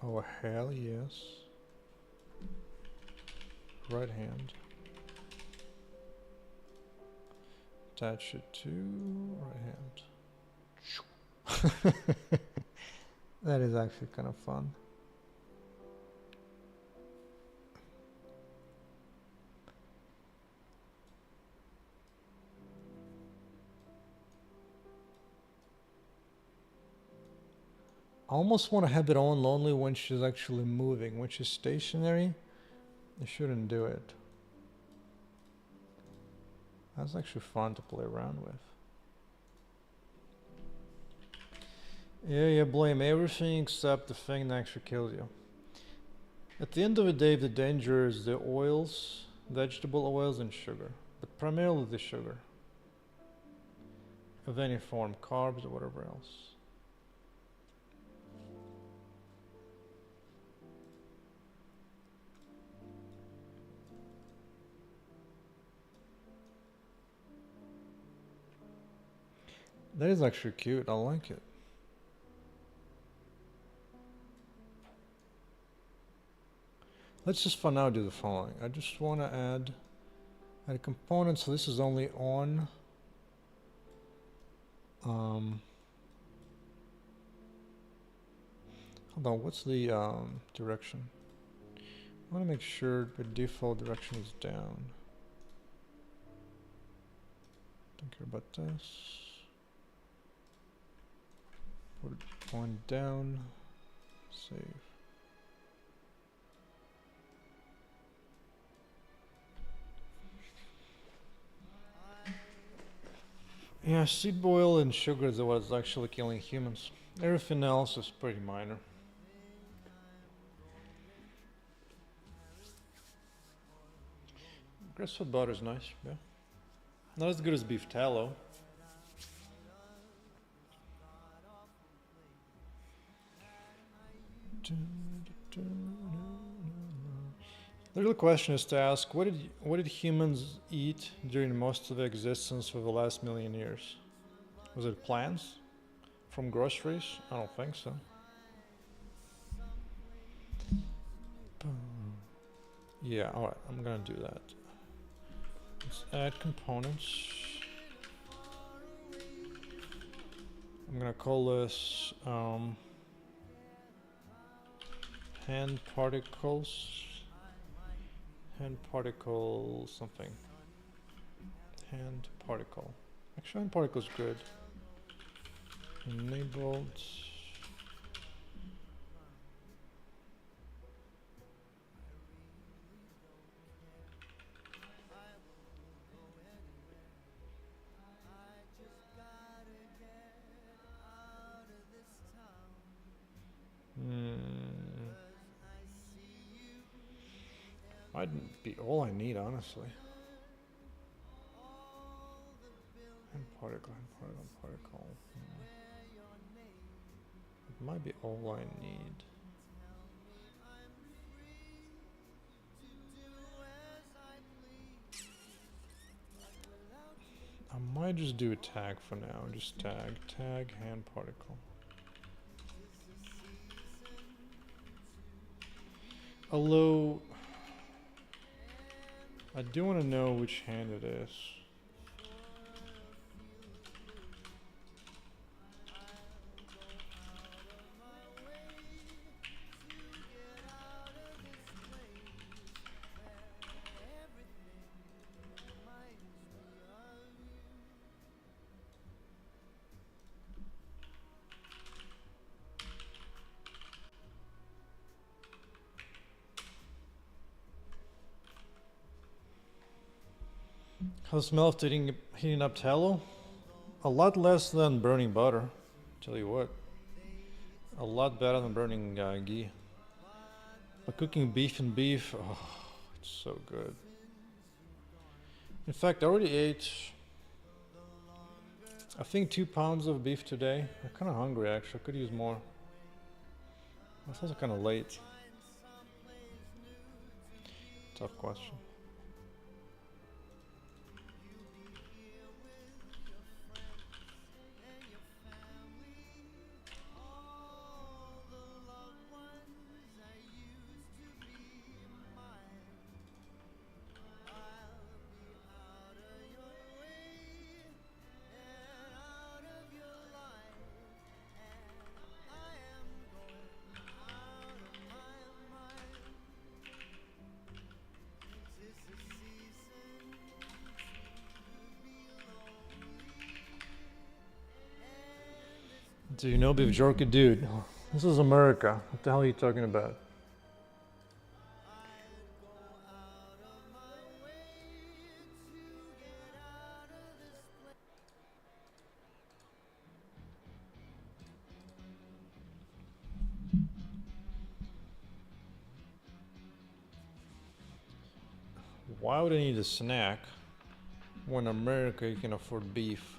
Oh, hell yes. Right hand. Attach it to right hand. That is actually kind of fun. I almost want to have it on lonely when she's actually moving. When she's stationary, I shouldn't do it. That's actually fun to play around with. Yeah, you blame everything except the thing that actually kills you. At the end of the day, the danger is the oils, vegetable oils and sugar. But primarily the sugar. Of any form, carbs or whatever else. That is actually cute, I like it. Let's just for now do the following. I just want to add a component, so this is only on hold on, what's the direction? I want to make sure the default direction is down. Don't care about this. Put it on down. Save. Yeah, seed oil and sugar is what's actually killing humans. Everything else is pretty minor. Grass-fed butter is nice, yeah. Not as good as beef tallow. The real question is to ask, what did humans eat during most of their existence for the last million years? Was it plants? From groceries? I don't think so. Yeah, alright, I'm gonna do that. Let's add components. I'm gonna call this hand particles. Hand particle something. Hand particle. Actually, hand particle is good. Enabled. Might be all I need, honestly. And particle, and particle, and particle. It might be all I need. I might just do a tag for now. Just tag, hand particle. Although, I do want to know which hand it is. How's the smell of heating up tallow? A lot less than burning butter. Tell you what. A lot better than burning ghee. But cooking beef, oh, it's so good. In fact, I already ate, I think 2 pounds of beef today. I'm kind of hungry actually. I could use more. It's also kind of late. Tough question. Do you know beef jerky? Dude, this is America. What the hell are you talking about? Why would I need a snack when in America you can afford beef?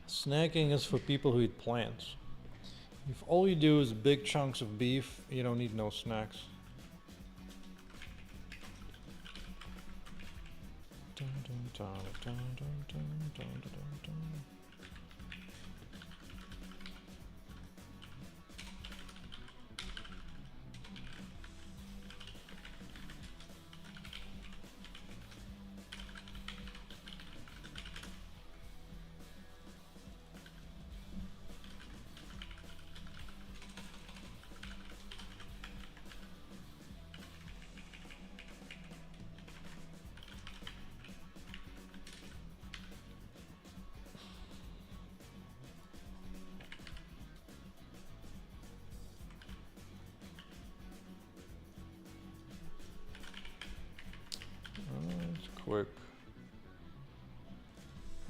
Snacking is for people who eat plants. If all you do is big chunks of beef, you don't need no snacks. Dun, dun, dun, dun, dun, dun, dun, dun, dun. Quick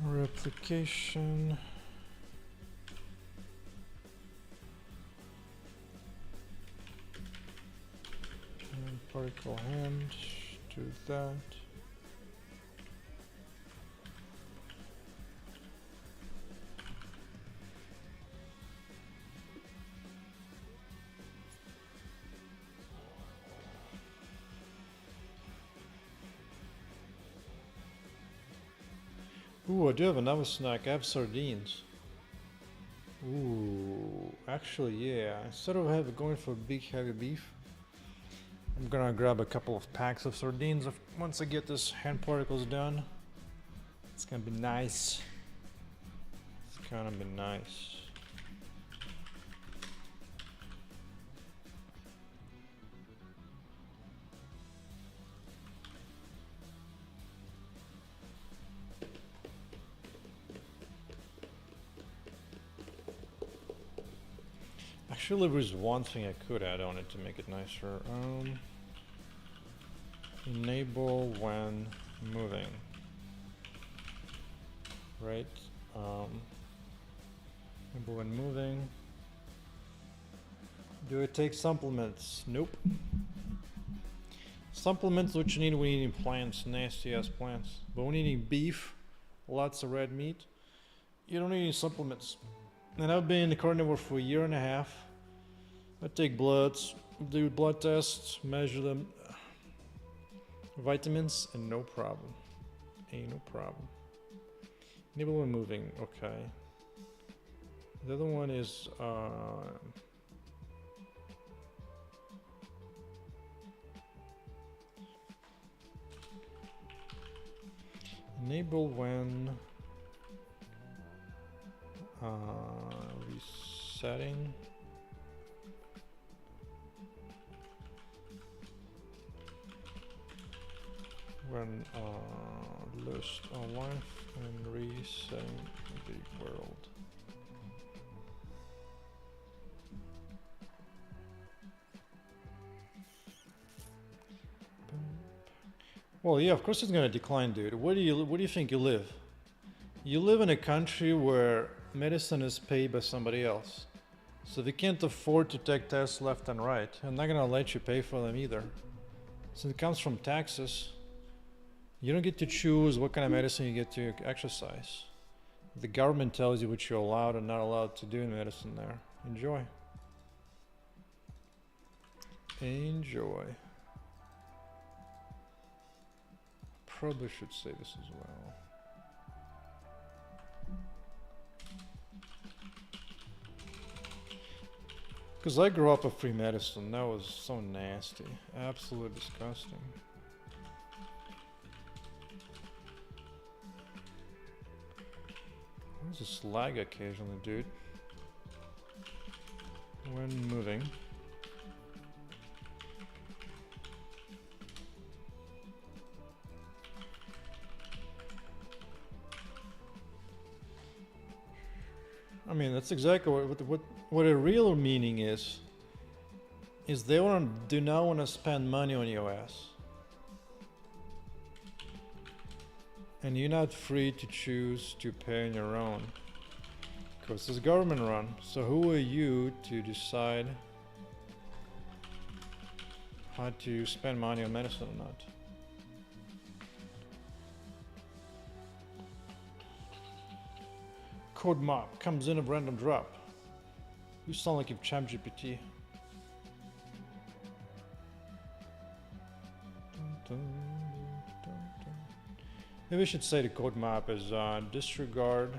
replication. And particle hand, do that. Ooh, I do have another snack. I have sardines. Ooh, actually, yeah. Instead of going for big heavy beef, I'm gonna grab a couple of packs of sardines. Once I get this hand particles done, it's gonna be nice. It's gonna be nice. Actually, there's one thing I could add on it to make it nicer. Enable when moving. Right? Enable when moving. Do it take supplements? Nope. Supplements which you need when eating plants, nasty ass plants. But when eating beef, lots of red meat, you don't need any supplements. And I've been in the carnivore for a year and a half. I take bloods, do blood tests, measure them, vitamins, and no problem. Ain't no problem. Nibble when moving, okay. The other one is enable when resetting when list online and resetting the world. Well, yeah, of course it's gonna decline, dude. Where do you think you live? You live in a country where medicine is paid by somebody else. So they can't afford to take tests left and right. I'm not gonna let you pay for them either. So it comes from taxes. You don't get to choose what kind of medicine you get to exercise. The government tells you what you're allowed and not allowed to do in medicine there. Enjoy. Enjoy. Probably should say this as well. Because I grew up with free medicine. That was so nasty. Absolutely disgusting. There's this lag occasionally, dude. When moving. I mean, that's exactly what a real meaning is they do not want to spend money on your ass. And you're not free to choose to pay on your own. Because it's government run. So who are you to decide how to spend money on medicine or not? Code mop comes in a random drop. You sound like you've ChatGPT. Maybe we should say the code map is disregard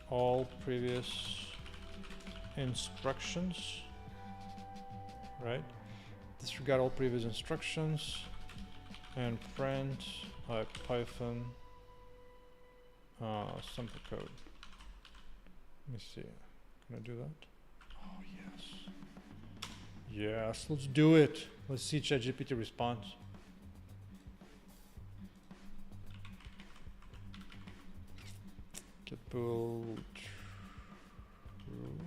all previous instructions, right? Disregard all previous instructions and print Python sample code. Let me see. Can I do that? Oh yes. Yes, let's do it. Let's see ChatGPT response. Get pull true.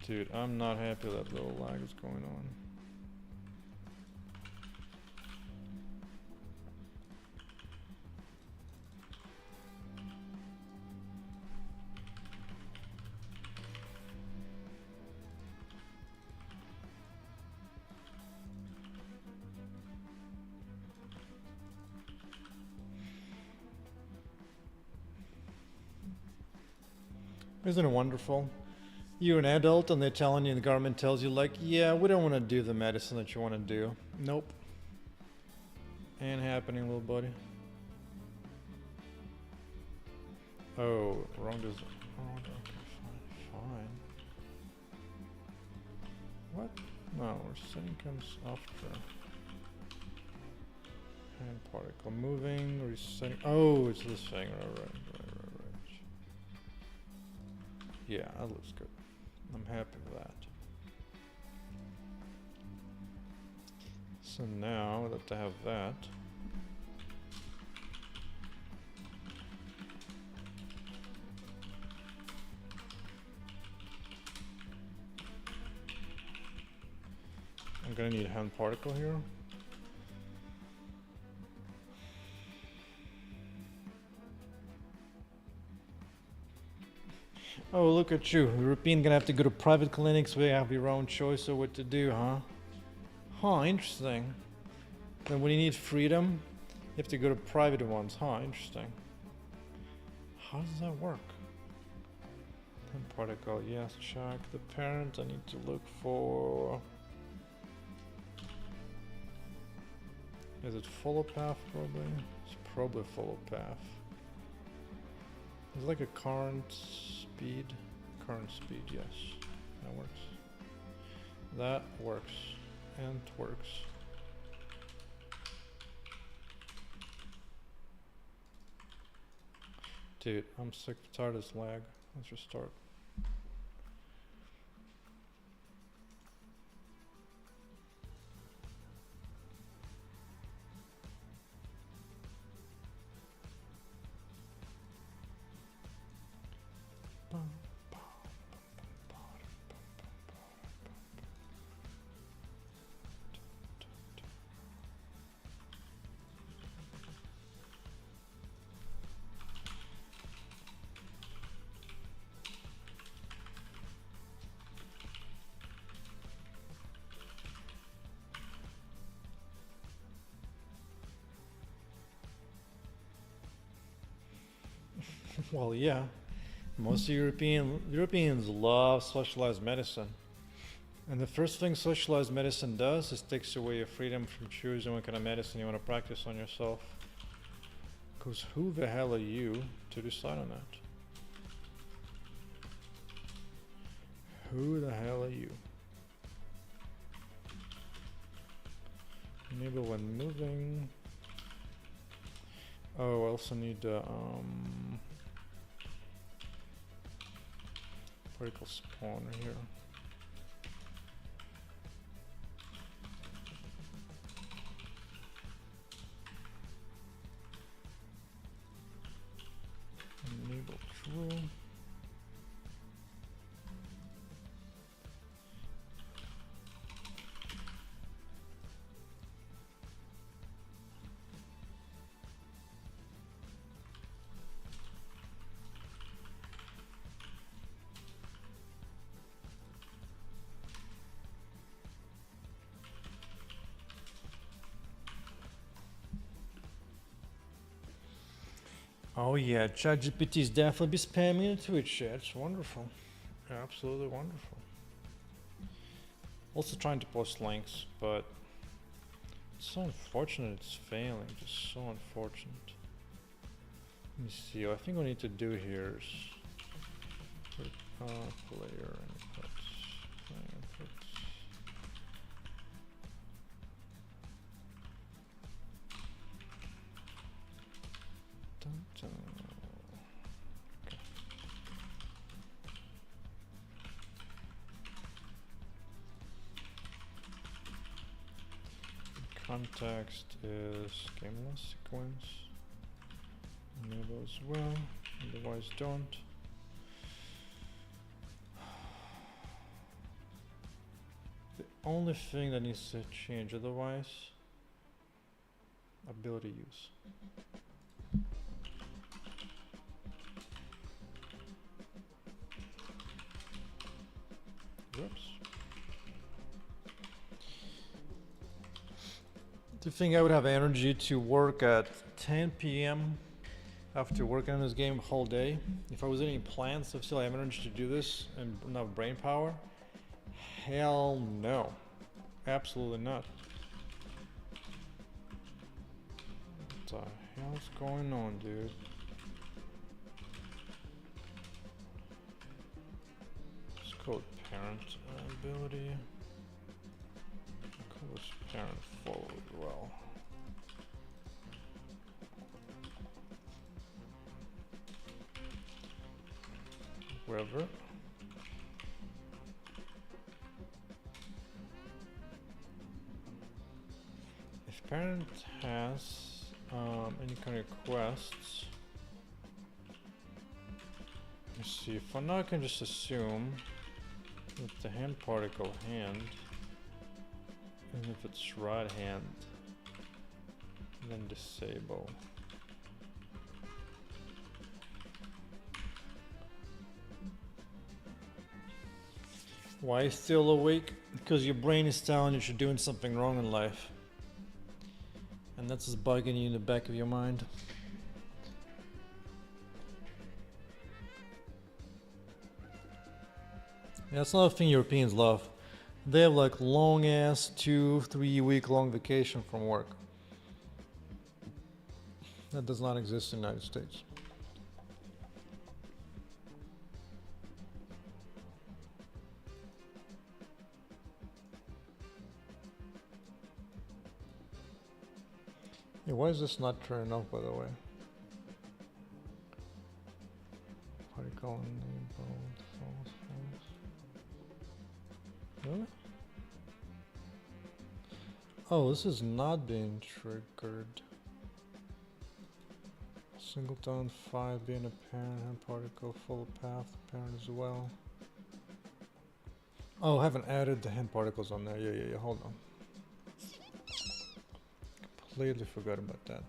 Dude, I'm not happy that little lag is going on. Isn't it wonderful? You're an adult and they're telling you, the government tells you like, yeah, we don't want to do the medicine that you want to do. Nope. Ain't happening, little buddy. Oh, wrong design. Oh, okay, fine. What? No, we're setting comes after. Hand particle moving, resetting. Oh, it's this thing. Right. Yeah, that looks good. I'm happy with that. So now that I have that, I'm gonna need a hand particle here. Oh, look at you. European gonna have to go to private clinics where you have your own choice of what to do, huh? Huh, interesting. Then when you need freedom, you have to go to private ones. Huh, interesting. How does that work? Particle, yes, check. The parent, I need to look for... Is it follow path probably? It's probably follow path. It's like a current speed. Current speed, yes. That works. That works. And works. Dude, I'm sick tired of this lag. Let's restart. Well, yeah. Most Europeans love socialized medicine. And the first thing socialized medicine does is takes away your freedom from choosing what kind of medicine you want to practice on yourself. Because who the hell are you to decide on that? Who the hell are you? Enable when moving. Oh, I also need particle spawner here. Enable true. Oh yeah, ChatGPT is definitely be spamming the Twitch chat. It's wonderful. Absolutely wonderful. Also trying to post links, but it's so unfortunate it's failing. Just so unfortunate. Let me see. What I think we need to do here is put player inputs. Player inputs. Dun, dun. Okay. Context is gameless sequence. Enable as well, otherwise don't. The only thing that needs to change otherwise, ability use. Whoops. Do you think I would have energy to work at 10 p.m. after working on this game whole day? If I was eating plants, I still have energy to do this and enough brain power? Hell no. Absolutely not. What the hell's going on, dude? Let's call it parent ability. Call this parent forward well. Wherever. If parent has any kind of requests, let me see. For now, I can just assume that the hand particle hand, and if it's right hand, then disable. Why still awake? Because your brain is telling you you're doing something wrong in life. And that's just bugging you in the back of your mind. Yeah, that's another thing Europeans love. They have like long ass 2-3 week long vacation from work. That does not exist in the United States. Yeah, why is this not turning off, by the way? Particle enabled, false. Really? Oh, this is not being triggered. Singleton 5 being apparent, and particle full path apparent as well. Oh, I haven't added the hand particles on there. Yeah, hold on. Completely forgot about that.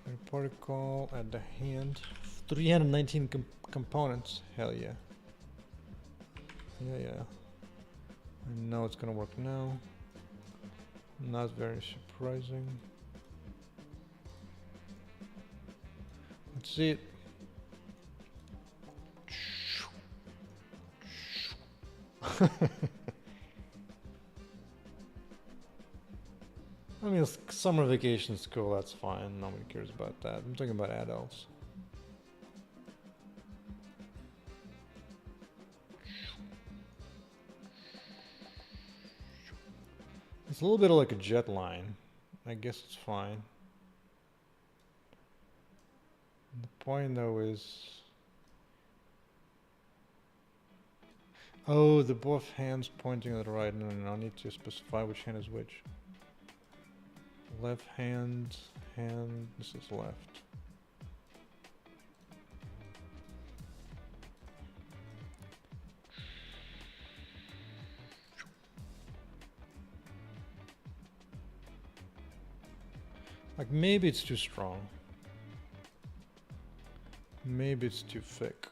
Hand particle at the hand. 319 components. Hell yeah. Yeah. I know it's gonna work now. Not very surprising. Let's see it. I mean, summer vacation school, that's fine. Nobody cares about that. I'm talking about adults. It's a little bit like a jet line. I guess it's fine. The point though is... Oh, the both hands pointing at the right. No, I need to specify which hand is which. Left hand, this is left. Like maybe it's too strong. Maybe it's too thick.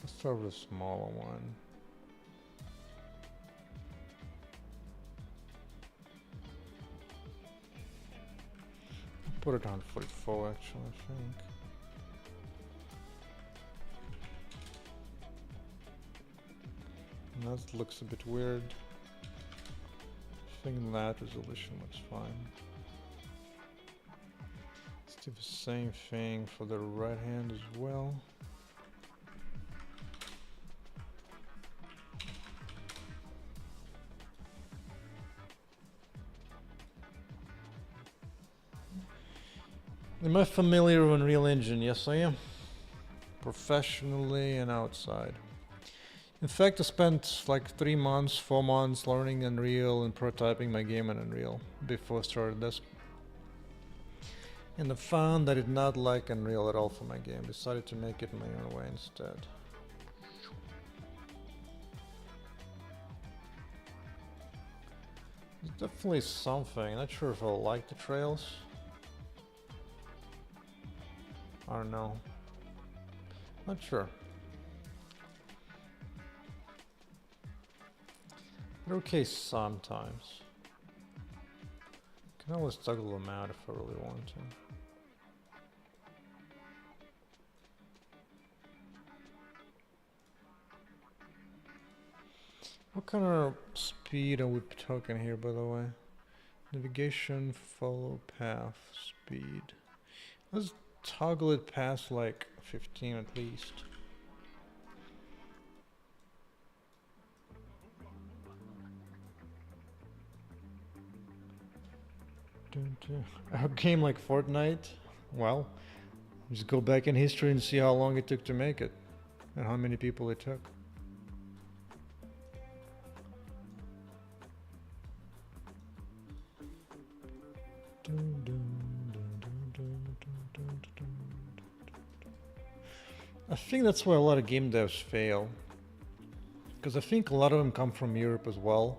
Let's start with a smaller one. Put it on 44 actually, I think. And that looks a bit weird. I think that resolution looks fine. Let's do the same thing for the right hand as well. Am I familiar with Unreal Engine? Yes, I am. Professionally and outside. In fact, I spent like 3 months, 4 months learning Unreal and prototyping my game in Unreal before I started this. And I found that I did not like Unreal at all for my game. Decided to make it my own way instead. There's definitely something. Not sure if I like the trails. I don't know. Not sure. They're okay sometimes. Can always toggle them out if I really want to. What kind of speed are we talking here, by the way? Navigation, follow path, speed. Let's toggle it past like 15 at least. A game like Fortnite, well, just go back in history and see how long it took to make it and how many people it took. I think that's why a lot of game devs fail, because I think a lot of them come from Europe as well,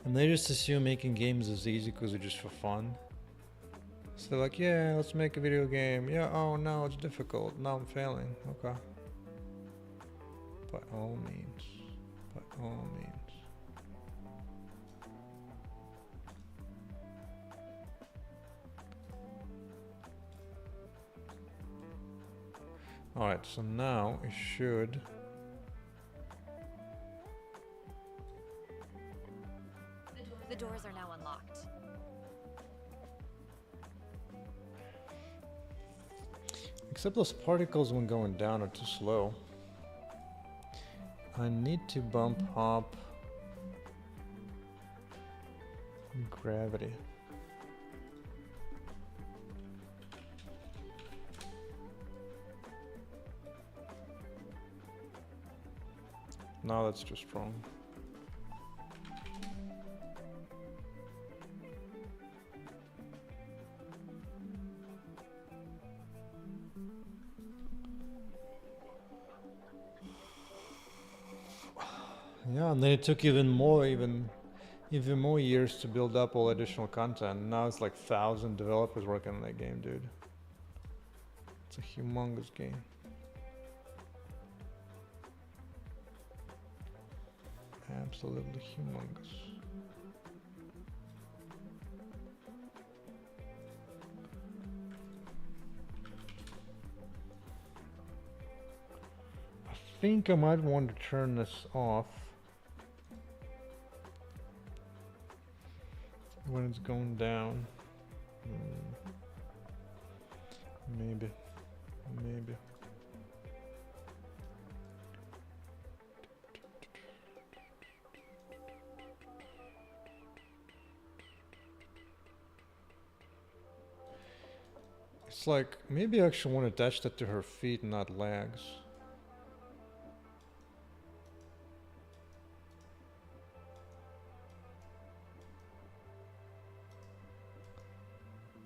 and they just assume making games is easy because they're just for fun. So they're like, yeah, let's make a video game. Yeah, oh no, it's difficult. Now I'm failing. Okay. By all means. By all means. Alright, so now it should... The doors are now unlocked. Except those particles when going down are too slow. I need to bump up gravity. No, that's too strong. Yeah, and then it took even more years to build up all additional content. Now it's like 1,000 developers working on that game, dude. It's a humongous game. Absolutely humongous. I think I might want to turn this off when it's going down. Maybe. It's like, maybe I actually want to attach that to her feet, not legs.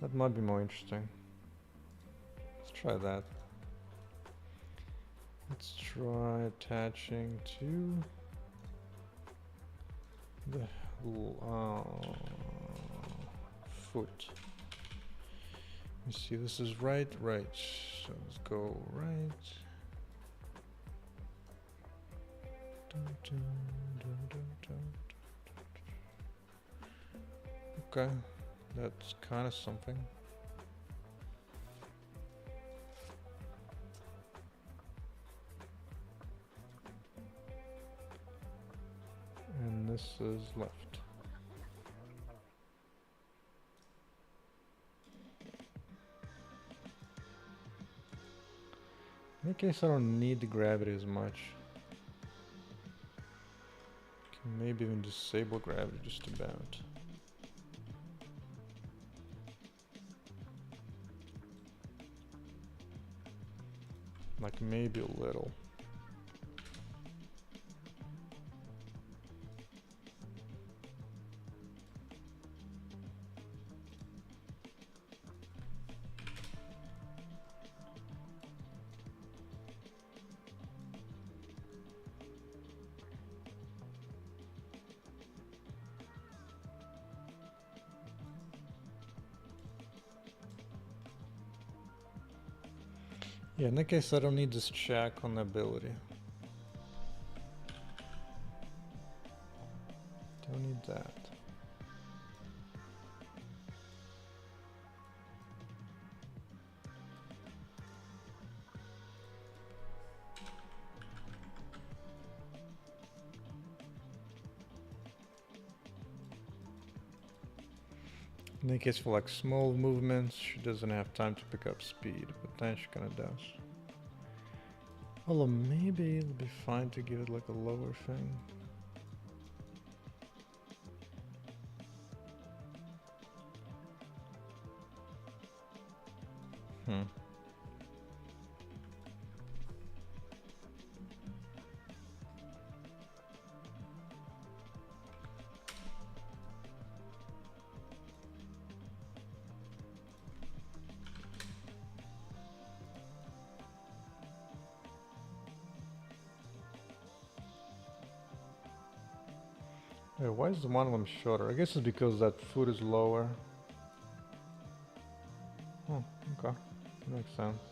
That might be more interesting. Let's try that. Let's try attaching to the foot. Let me see, this is right. So let's go right. Okay, that's kind of something. And this is left. In that case, I don't need the gravity as much. Can maybe even disable gravity just about. Like maybe a little. Yeah, in that case, I don't need this check on the ability. Don't need that. In that case, for like small movements, she doesn't have time to pick up speed, but then she kind of does. Although maybe it'll be fine to give it like a lower thing. Hey, why is the one of them shorter? I guess it's because that foot is lower. Oh, okay. Makes sense.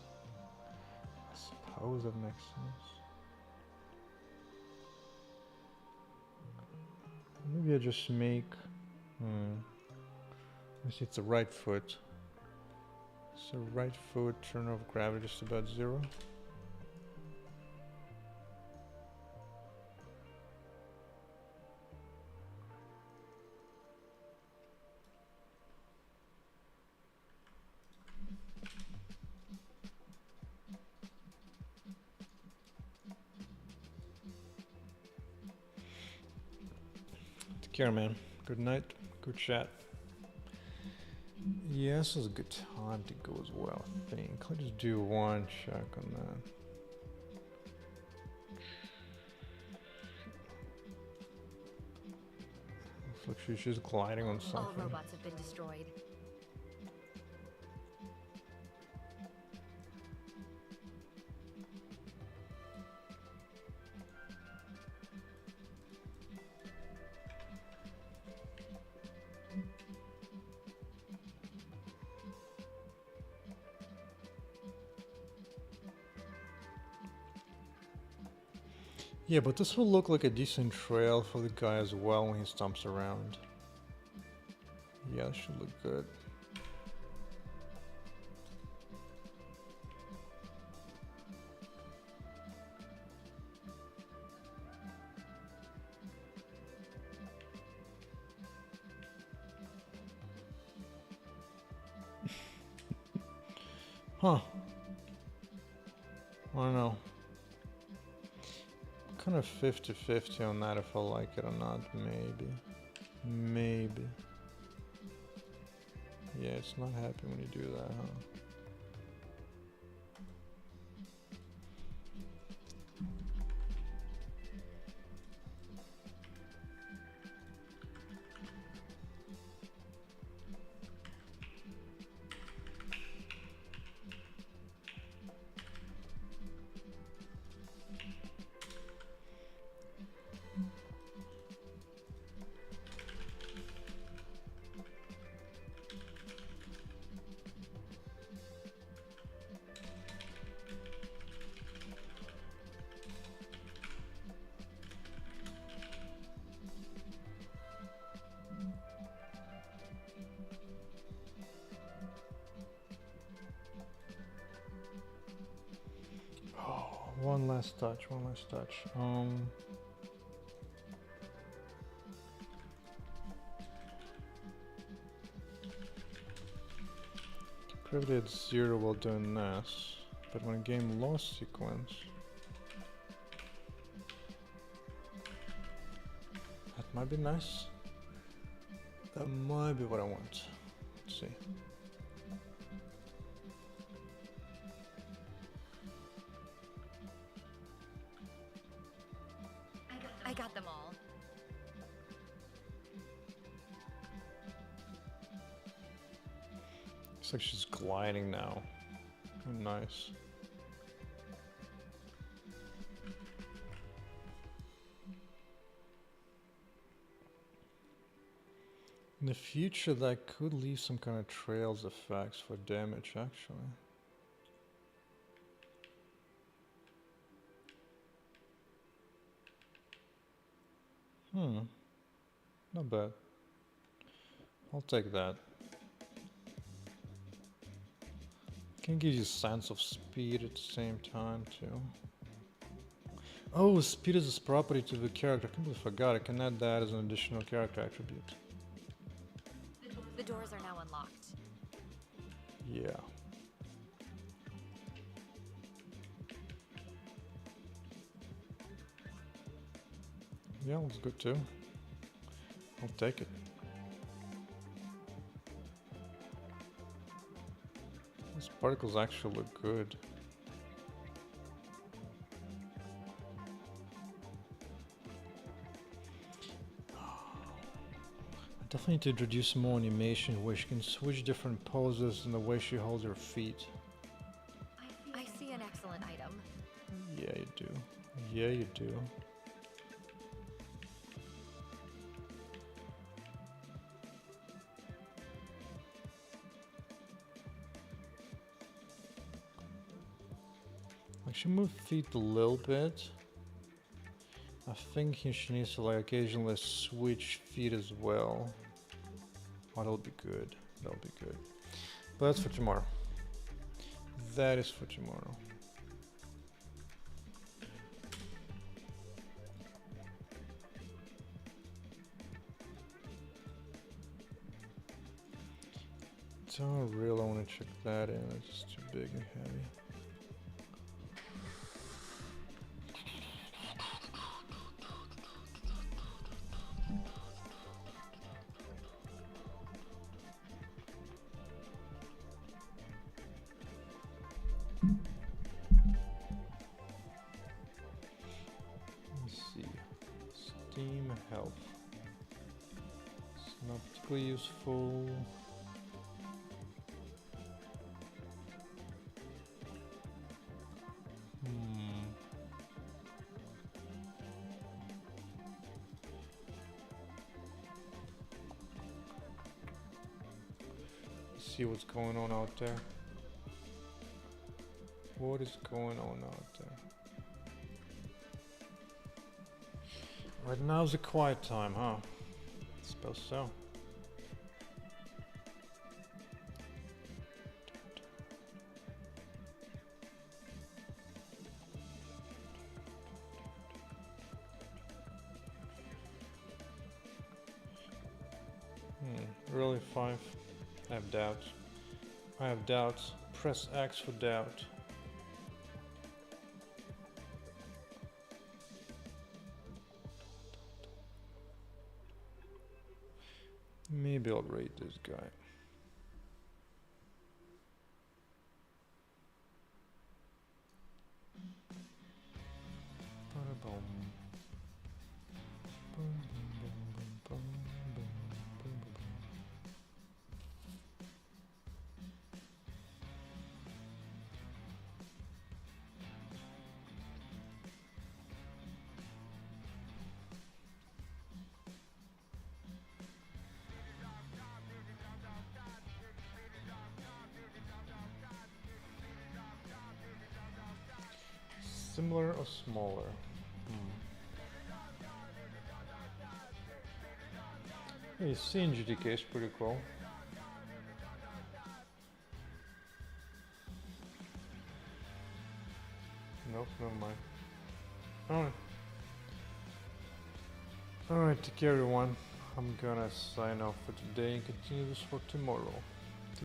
I suppose it makes sense. Maybe I just make. Let me see. It's the right foot. So right foot turn of gravity just about 0. Take care, man. Good night. Good chat. Yeah, this is a good time to go as well, I think. Let's just do one check on that. Looks like she's just gliding on All something. robots have been destroyed. Yeah, but this will look like a decent trail for the guy as well when he stomps around. Yeah, that should look good. Huh. I don't know. Kind of 50-50 on that if I like it or not. Maybe. Maybe. Yeah, it's not happy when you do that, huh? One last touch, one last touch. Gravity at 0 while doing this, but when a game lost sequence, that might be nice. That might be what I want. Let's see. I got them all. Looks like she's gliding now. Oh, nice. In the future, that could leave some kind of trails effects for damage, actually. Not bad. I'll take that. Can give you a sense of speed at the same time, too. Oh, speed is this property to the character. I completely forgot. I can add that as an additional character attribute. The doors are now unlocked. Yeah. Yeah, looks good too. I'll take it. These particles actually look good. I definitely need to introduce more animation where she can switch different poses and the way she holds her feet. I see an excellent item. Yeah, you do. Yeah, you do. Like she moved feet a little bit. I think she needs to like occasionally switch feet as well. Oh, that'll be good. That'll be good. But that's for tomorrow. That is for tomorrow. Don't really want to check that in. It's just too big and heavy. Let's see. Steam health. It's not particularly useful. See what's going on out there. What is going on out there? Right now's a quiet time, huh? Suppose so. Really 5? I have doubts. I have doubts. Press X for doubt. Maybe I'll rate this guy. Ba-da-bum. Similar or smaller? Hey, CNGTK is pretty cool. Nope, never mind. Alright. Alright, take care everyone. I'm gonna sign off for today and continue this for tomorrow.